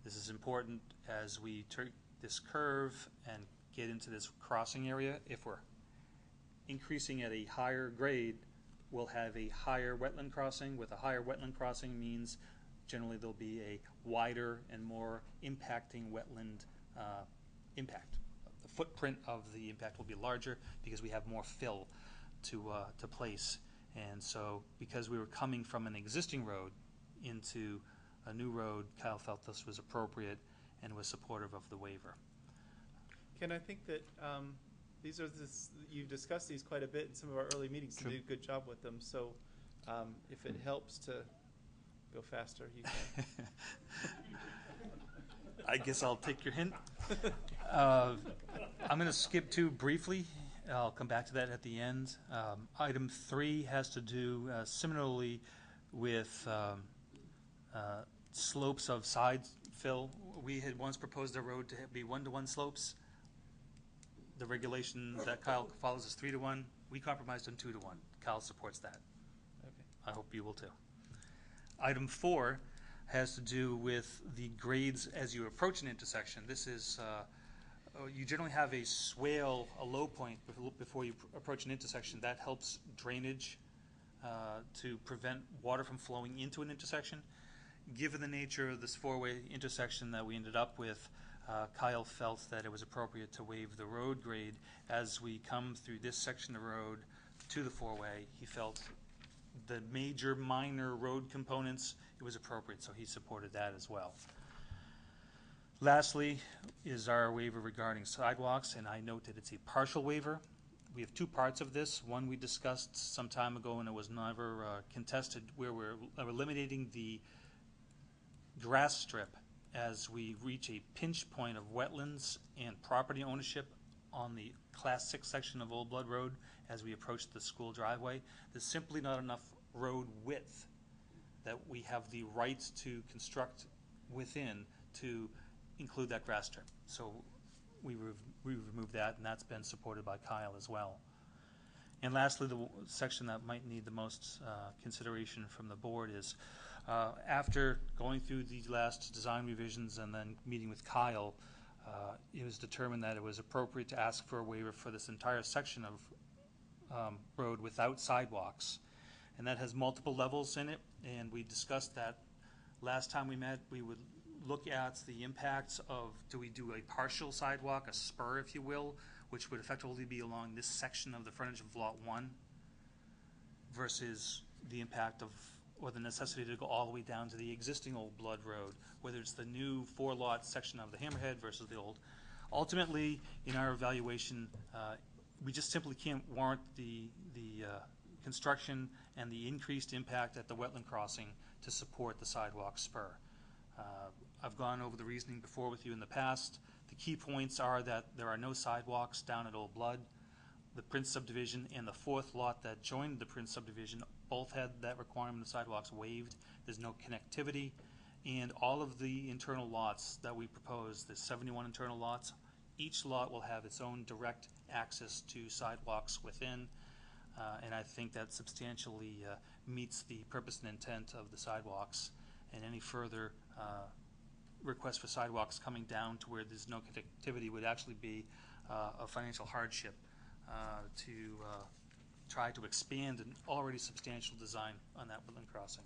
This is important as we take this curve and get into this crossing area. If we're increasing at a higher grade, we'll have a higher wetland crossing. With a higher wetland crossing means generally there'll be a wider and more impacting wetland impact. The footprint of the impact will be larger because we have more fill to place. And so because we were coming from an existing road into a new road, Kyle felt this was appropriate and was supportive of the waiver. Ken, I think that you've discussed these quite a bit in some of our early meetings. True. You did a good job with them. So if it helps to go faster, you can. I guess I'll take your hint. I'm going to skip 2 briefly. I'll come back to that at the end. Item 3 has to do similarly with slopes of side fill. We had once proposed a road to be 1-to-1 slopes. The regulation that Kyle follows is 3-to-1. We compromised on 2-to-1. Kyle supports that. Okay. I hope you will too. Item 4 has to do with the grades as you approach an intersection. This is, you generally have a swale, a low point before you approach an intersection. That helps drainage to prevent water from flowing into an intersection. Given the nature of this 4-way intersection that we ended up with, Kyle felt that it was appropriate to waive the road grade as we come through this section of road to the 4-way. He felt the major minor road components, it was appropriate, so he supported that as well. Lastly is our waiver regarding sidewalks, and I note that it's a partial waiver. We have 2 parts of this. One we discussed some time ago and it was never contested, where we're eliminating the grass strip as we reach a pinch point of wetlands and property ownership on the Class 6 section of Old Blood Road as we approach the school driveway. There's simply not enough road width that we have the rights to construct within to include that grass strip. So we removed that, and that's been supported by Kyle as well. And lastly, the section that might need the most consideration from the board is after going through the last design revisions and then meeting with Kyle, it was determined that it was appropriate to ask for a waiver for this entire section of road without sidewalks. And that has multiple levels in it, and we discussed that last time we met. We would look at the impacts of, do we do a partial sidewalk, a spur, if you will, which would effectively be along this section of the frontage of Lot 1, versus the impact of, or the necessity to go all the way down to the existing Old Blood Road, whether it's the new 4-lot section of the Hammerhead versus the old. Ultimately, in our evaluation, we just simply can't warrant the construction and the increased impact at the wetland crossing to support the sidewalk spur. I've gone over the reasoning before with you in the past. The key points are that there are no sidewalks down at Old Blood. The Prince subdivision and the 4th lot that joined the Prince subdivision both had that requirement of sidewalks waived. There's no connectivity. And all of the internal lots that we propose, there's 71 internal lots, each lot will have its own direct access to sidewalks within. And I think that substantially meets the purpose and intent of the sidewalks. And any further request for sidewalks coming down to where there's no connectivity would actually be a financial hardship to try to expand an already substantial design on that woodland crossing.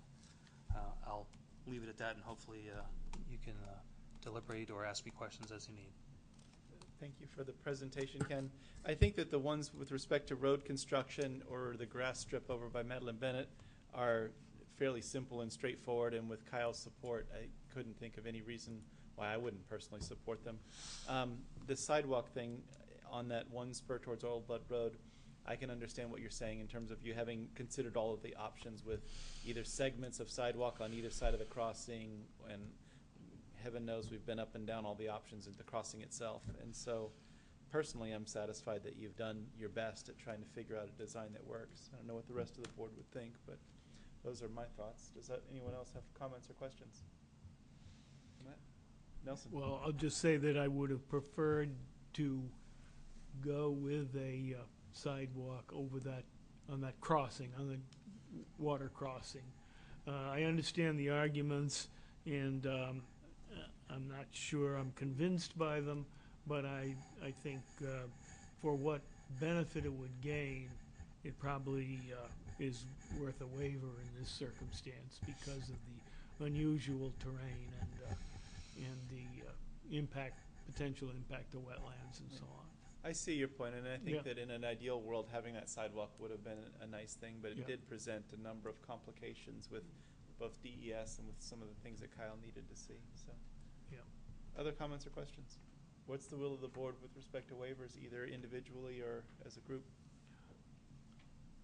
I'll leave it at that, and hopefully you can deliberate or ask me questions as you need. Thank you for the presentation, Ken. I think that the ones with respect to road construction or the grass strip over by Madeline Bennett are fairly simple and straightforward, and with Kyle's support, I couldn't think of any reason why I wouldn't personally support them. The sidewalk thing on that one spur towards Old Blood Road, I can understand what you're saying in terms of you having considered all of the options with either segments of sidewalk on either side of the crossing, and heaven knows we've been up and down all the options at the crossing itself. And so personally, I'm satisfied that you've done your best at trying to figure out a design that works. I don't know what the rest of the board would think, but those are my thoughts. Does anyone else have comments or questions? Matt? Nelson? Well, I'll just say that I would have preferred to go with a sidewalk over that, on that crossing, on the water crossing. I understand the arguments, and I'm not sure I'm convinced by them, but I think for what benefit it would gain, it probably is worth a waiver in this circumstance because of the unusual terrain and the potential impact to wetlands and so on. I see your point, and I think that in an ideal world, having that sidewalk would have been a nice thing, but it did present a number of complications with both DES and with some of the things that Kyle needed to see. So, other comments or questions? What's the will of the board with respect to waivers, either individually or as a group?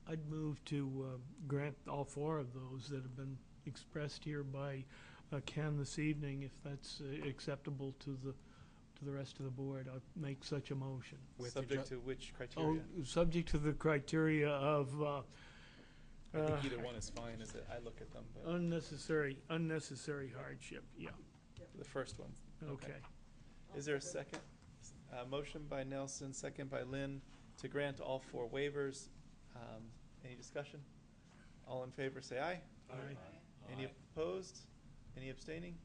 I'd move to grant all 4 of those that have been expressed here by Ken this evening, if that's acceptable to the rest of the board. I'll make such a motion. Subject to which criteria? Oh, subject to the criteria of I think either one is fine as I look at them. But unnecessary hardship. Yeah. the first one. Okay. Is there a second? Motion by Nelson, second by Lynn, to grant all 4 waivers. Any discussion? All in favor say aye. Aye. Any opposed? Any abstaining?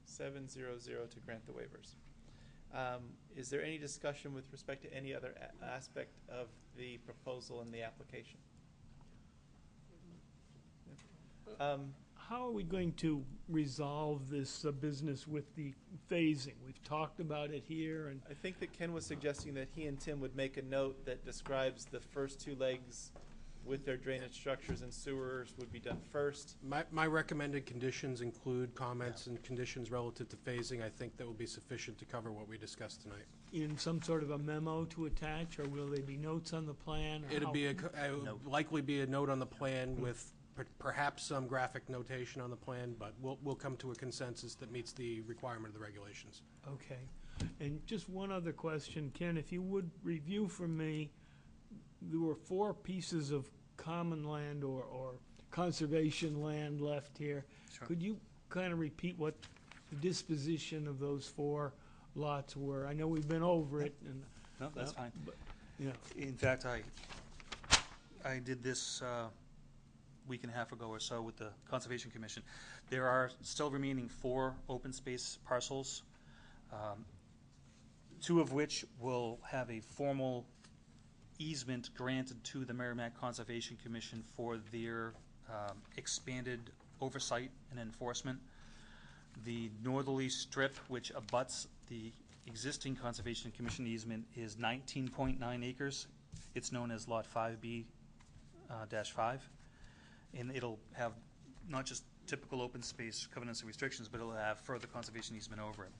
7-0-0 to grant the waivers. Is there any discussion with respect to any other aspect of the proposal in the application? How are we going to resolve this business with the phasing? We've talked about it here, and I think that Ken was suggesting that he and Tim would make a note that describes the first 2 legs with their drainage structures and sewers would be done first. My recommended conditions include comments and conditions relative to phasing. I think that will be sufficient to cover what we discussed tonight. in some sort of a memo to attach, or will there be notes on the plan? Or It'll how- be likely be a note on the plan with perhaps some graphic notation on the plan, but we'll come to a consensus that meets the requirement of the regulations. Okay. And just one other question, Ken, if you would review for me, there were 4 pieces of common land or conservation land left here. Sure. Could you kind of repeat what the disposition of those 4 lots were? I know we've been over it, and No, that's fine. yeah. In fact, I did this week and a half ago or so with the Conservation Commission. There are still remaining 4 open space parcels, 2 of which will have a formal easement granted to the Merrimack Conservation Commission for their expanded oversight and enforcement. The northerly strip, which abuts the existing Conservation Commission easement, is 19.9 acres. It's known as Lot 5B -5, and it'll have not just typical open space covenants and restrictions, but it'll have further conservation easement over it.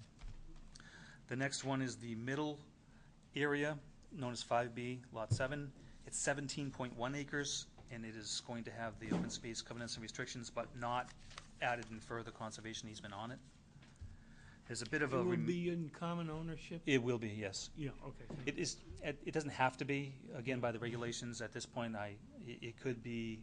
The next one is the middle area, known as 5B, Lot 7. It's 17.1 acres, and it is going to have the open space covenants and restrictions, but not added in further conservation easement on it. There's a bit of It a... will be in common ownership? It will be, yes. Yeah, okay. thank It is. It doesn't have to be. Again, by the regulations at this point, it could be.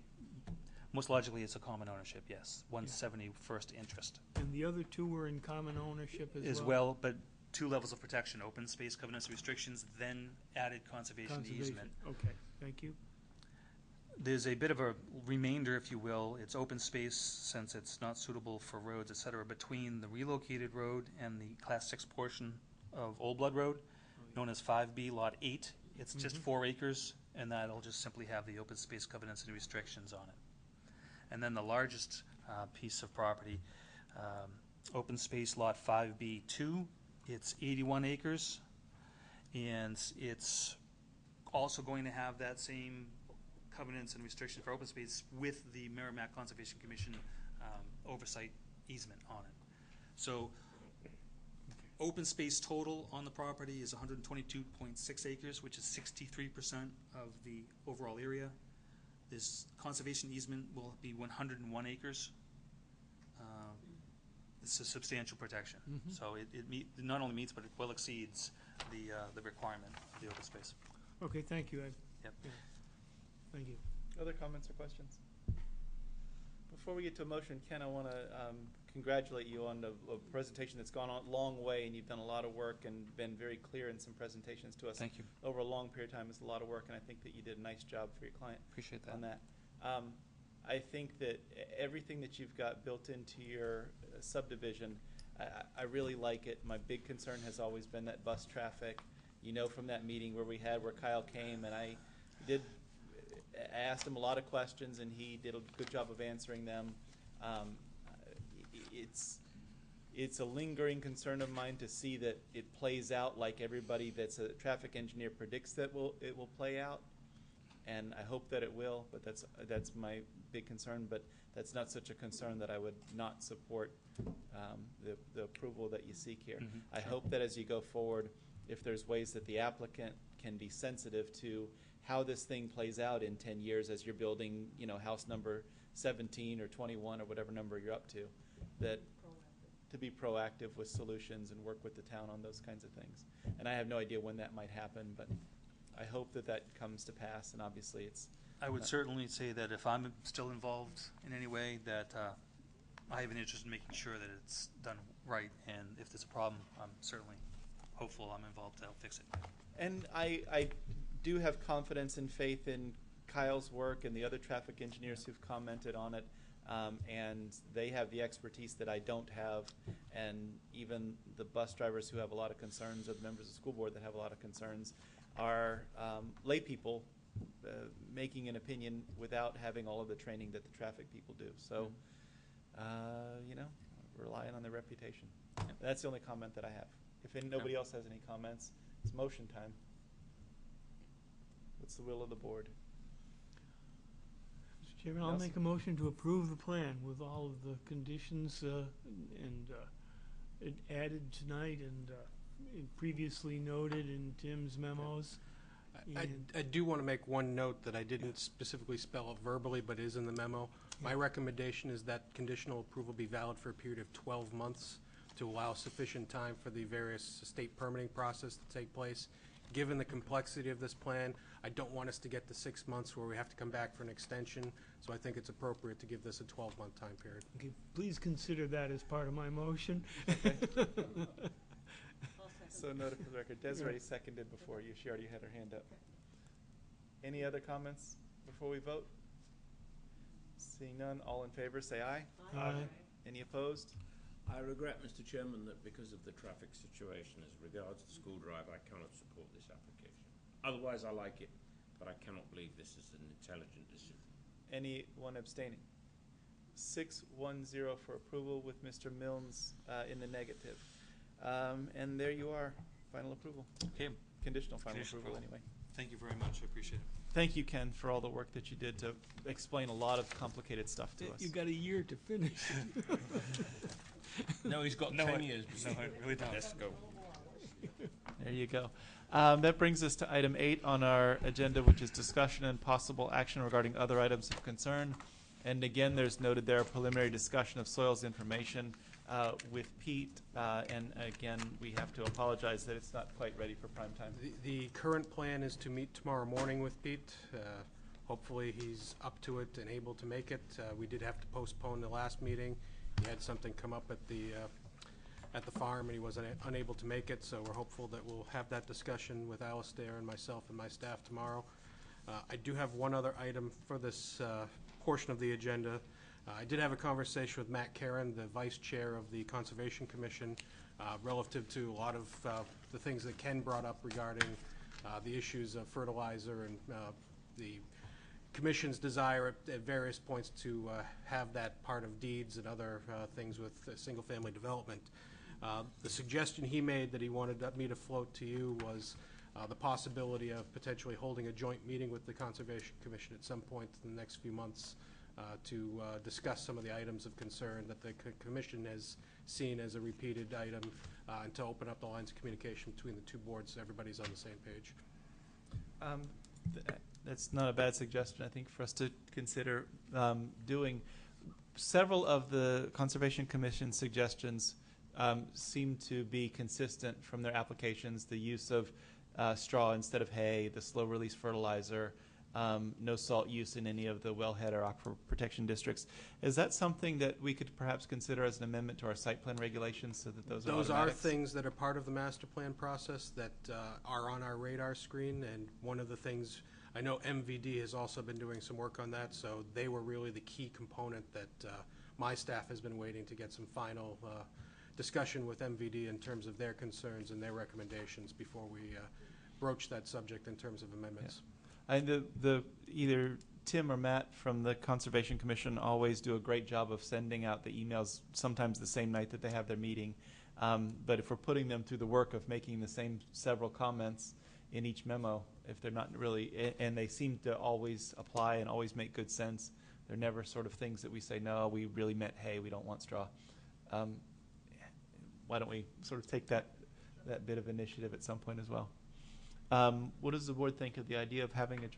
Most logically, it's a common ownership. Yes, 1/71st interest. And the other 2 were in common ownership as well, but 2 levels of protection: open space covenants and restrictions, then added conservation easement. Okay, thank you. There's a bit of a remainder, if you will. It's open space, since it's not suitable for roads, et cetera, between the relocated road and the Class 6 portion of Old Blood Road, known as 5B Lot 8. It's just 4 acres, and that'll just simply have the open space covenants and restrictions on it. And then the largest piece of property, open space Lot 5B2. It's 81 acres, and it's also going to have that same covenants and restrictions for open space with the Merrimack Conservation Commission oversight easement on it. So open space total on the property is 122.6 acres, which is 63% of the overall area. This conservation easement will be 101 acres. It's a substantial protection. So it not only meets, but it well exceeds the requirement of the open space. Okay, thank you, Ed. Yep. Yeah. Thank you. Other comments or questions? Before we get to a motion, Ken, I want to congratulate you on a presentation that's gone a long way, and you've done a lot of work and been very clear in some presentations to us. Thank you. Over a long period of time. It's a lot of work, and I think that you did a nice job for your client. Appreciate that. On that. I think that everything that you've got built into your subdivision, I really like it. My big concern has always been that bus traffic. You know, from that meeting where Kyle came, and I asked him a lot of questions, and he did a good job of answering them. It's a lingering concern of mine to see that it plays out like everybody that's a traffic engineer predicts that it will play out, and I hope that it will. But that's my big concern. But that's not such a concern that I would not support the approval that you seek here. I hope that as you go forward, if there's ways that the applicant can be sensitive to how this thing plays out in 10 years as you're building, house number 17 or 21 or whatever number you're up to, that to be proactive with solutions and work with the town on those kinds of things. And I have no idea when that might happen, but I hope that comes to pass, and obviously it's... I would certainly say that if I'm still involved in any way, that I have an interest in making sure that it's done right, and if there's a problem, I'm certainly hopeful I'm involved to help fix it. And I do have confidence and faith in Kyle's work and the other traffic engineers who've commented on it, and they have the expertise that I don't have, and even the bus drivers who have a lot of concerns, or the members of the school board that have a lot of concerns, are lay people making an opinion without having all of the training that the traffic people do. So, relying on their reputation. That's the only comment that I have. If nobody else has any comments, it's motion time. What's the will of the board? Mr. Chairman, I'll make a motion to approve the plan with all of the conditions added tonight and previously noted in Tim's memos. I do want to make one note that I didn't specifically spell out verbally, but is in the memo. My recommendation is that conditional approval be valid for a period of 12 months to allow sufficient time for the various state permitting process to take place. Given the complexity of this plan, I don't want us to get to 6 months where we have to come back for an extension, so I think it's appropriate to give this a 12-month time period. Okay, please consider that as part of my motion. So noted for the record, Desiree seconded before you. She already had her hand up. Any other comments before we vote? Seeing none, all in favor say aye. Aye. Any opposed? I regret, Mr. Chairman, that because of the traffic situation as regards the school drive, I cannot support this application. Otherwise, I like it, but I cannot believe this is an intelligent decision. Anyone abstaining? 6-1-0 for approval with Mr. Milnes in the negative. And there you are, final approval. Okay. Conditional final Conditional approval, approval. anyway. Thank you very much. I appreciate it. Thank you, Ken, for all the work that you did to explain a lot of complicated stuff to us. You got a year to finish. No, he's got 10 years. No, I really don't. Let's go. There you go. That brings us to item 8 on our agenda, which is discussion and possible action regarding other items of concern. And again, there's noted there a preliminary discussion of soils information with Pete. And again, we have to apologize that it's not quite ready for prime time. The current plan is to meet tomorrow morning with Pete. Hopefully, he's up to it and able to make it. We did have to postpone the last meeting. He had something come up at the farm, and he was unable to make it, so we're hopeful that we'll have that discussion with Alistair and myself and my staff tomorrow. I do have one other item for this portion of the agenda. I did have a conversation with Matt Karen, the Vice Chair of the Conservation Commission, relative to a lot of the things that Ken brought up regarding the issues of fertilizer and the Commission's desire at various points to have that part of deeds and other things with single-family development. The suggestion he made that he wanted me to float to you was the possibility of potentially holding a joint meeting with the Conservation Commission at some point in the next few months to discuss some of the items of concern that the Commission has seen as a repeated item and to open up the lines of communication between the two boards so everybody's on the same page. That's not a bad suggestion, I think, for us to consider doing. Several of the Conservation Commission suggestions seem to be consistent from their applications. The use of straw instead of hay, the slow-release fertilizer, no salt use in any of the wellhead or aquifer protection districts. Is that something that we could perhaps consider as an amendment to our site plan regulations so that those are Those are things that are part of the master plan process that are on our radar screen, and one of the things, I know MVD has also been doing some work on that, so they were really the key component that my staff has been waiting to get some final discussion with MVD in terms of their concerns and their recommendations before we broach that subject in terms of amendments. Yeah. And either Tim or Matt from the Conservation Commission always do a great job of sending out the emails, sometimes the same night that they have their meeting. But if we're putting them through the work of making the same several comments in each memo, if they're not really, and they seem to always apply and always make good sense, they're never sort of things that we say, no, we really meant hay, we don't want straw. Why don't we sort of take that bit of initiative at some point as well? What does the board think of the idea of having a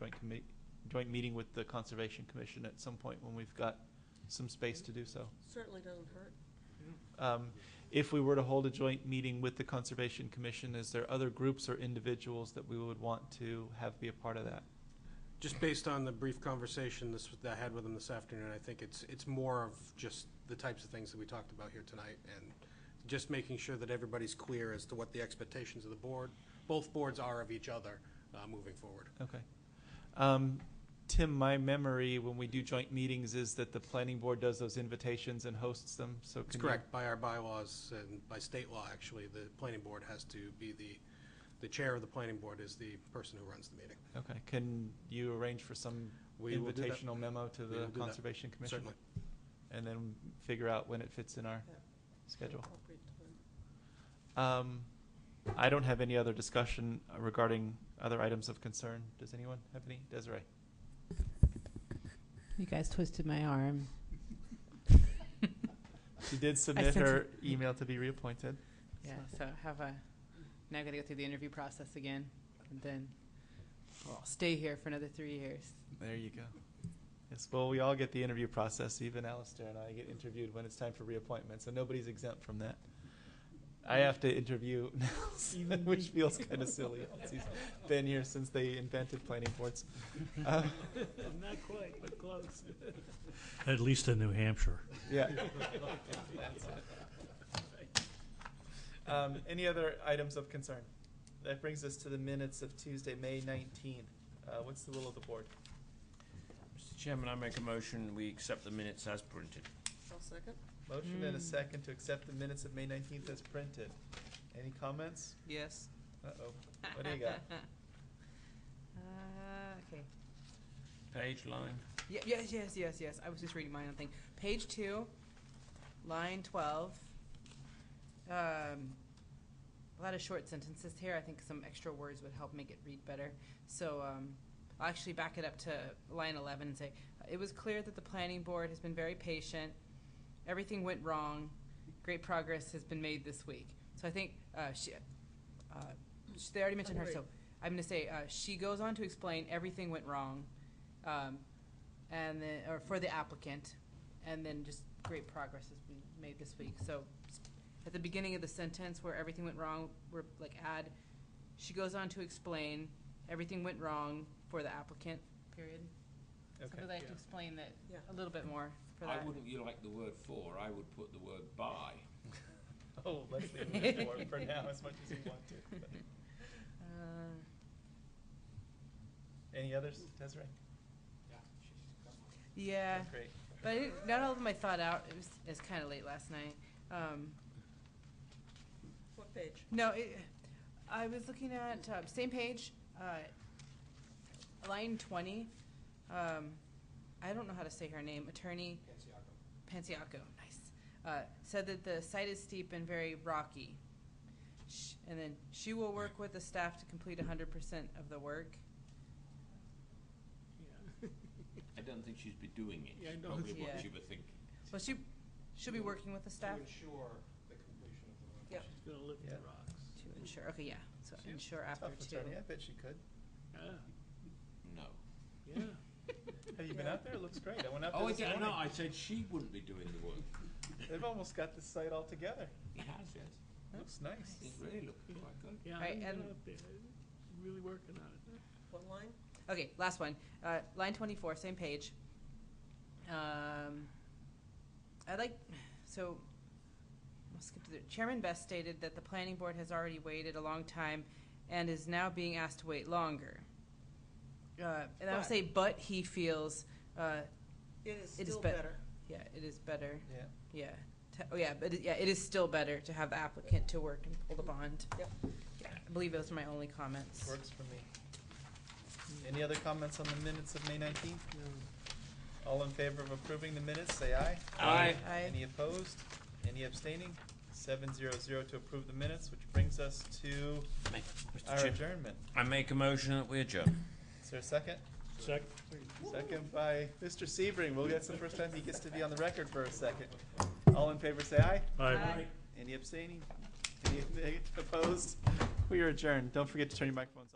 joint meeting with the Conservation Commission at some point when we've got some space to do so? Certainly doesn't hurt. If we were to hold a joint meeting with the Conservation Commission, is there other groups or individuals that we would want to have be a part of that? Just based on the brief conversation that I had with them this afternoon, I think it's more of just the types of things that we talked about here tonight, and just making sure that everybody's clear as to what the expectations of the board, both boards are of each other moving forward. Okay. Tim, my memory when we do joint meetings is that the planning board does those invitations and hosts them. So That's correct. By our bylaws and by state law, actually, the planning board has to be the chair of the planning board is the person who runs the meeting. Okay. Can you arrange for some invitational memo to the Conservation Commission? Certainly. And then figure out when it fits in our schedule. I don't have any other discussion regarding other items of concern. Does anyone have any? Desiree? You guys twisted my arm. She did submit her email to be reappointed. Yeah, so now I got to go through the interview process again, and then I'll stay here for another 3 years. There you go. Yes, well, we all get the interview process. Even Alistair and I get interviewed when it's time for reappointment, so nobody's exempt from that. I have to interview Nelson, which feels kind of silly. He's been here since they invented planning boards. Not quite, but close. At least in New Hampshire. Yeah. Any other items of concern? That brings us to the minutes of Tuesday, May 19th. What's the will of the board? Mr. Chairman, I make a motion we accept the minutes as printed. I'll second. Motion and a second to accept the minutes of May 19th as printed. Any comments? Yes. Uh-oh. What do you got? Okay. Page, line. Yes. I was just reading my own thing. Page 2, line 12. A lot of short sentences here. I think some extra words would help make it read better. So I'll actually back it up to line 11 and say, it was clear that the planning board has been very patient. Everything went wrong. Great progress has been made this week. So I think they already mentioned her, so I'm going to say she goes on to explain everything went wrong, and then or for the applicant, and then just great progress has been made this week. So at the beginning of the sentence where everything went wrong, we're like add. She goes on to explain everything went wrong for the applicant. Period. Okay. So would like to explain that a little bit more for I that. wouldn't you like the word for, I would put the word by. Oh, let's leave it for now as much as you want to. But. Any others, Desiree? Yeah, That's great. but not all of them I thought out. It was kind of late last night. What page? No, I was looking at same page, line 20. I don't know how to say her name. Attorney Panciaco. Nice. Said that the site is steep and very rocky. And then she will work with the staff to complete 100% of the work. I don't think she's been doing it. Yeah, I know. Probably what Yeah. she would think. Well, she'll be working with the staff ensure the completion of the work. Yep. She's gonna lift the rocks. to ensure. Okay, yeah. So ensure after Tough 2. attorney. I bet she could. No. Yeah. Have you been out there? It looks great. I went out there Oh, this morning. no, I said she wouldn't be doing the work. They've almost got the site all together. He has, yes. Looks nice. It really looks quite good. Yeah, Right, I'm and- out there, really working on it. What line? Okay, last one. Line 24, same page. I'll skip to the, Chairman Best stated that the planning board has already waited a long time and is now being asked to wait longer. And I would say, but he feels, It is It is still bet- better. yeah, it is better. Yeah. Yeah. It is still better to have the applicant to work and pull the bond. Yep. Yeah, I believe those are my only comments. Works for me. Any other comments on the minutes of May 19th? All in favor of approving the minutes, say aye. Aye. Aye. Any opposed? Any abstaining? 7-0-0 to approve the minutes, which brings us to Mr. our Chair, adjournment. I make a motion that we adjourn. Is there a second? Second. Second by Mr. Sebring. We'll get the first time he gets to be on the record for a second. All in favor, say aye. Aye. Any abstaining? Any opposed? We are adjourned. Don't forget to turn your microphones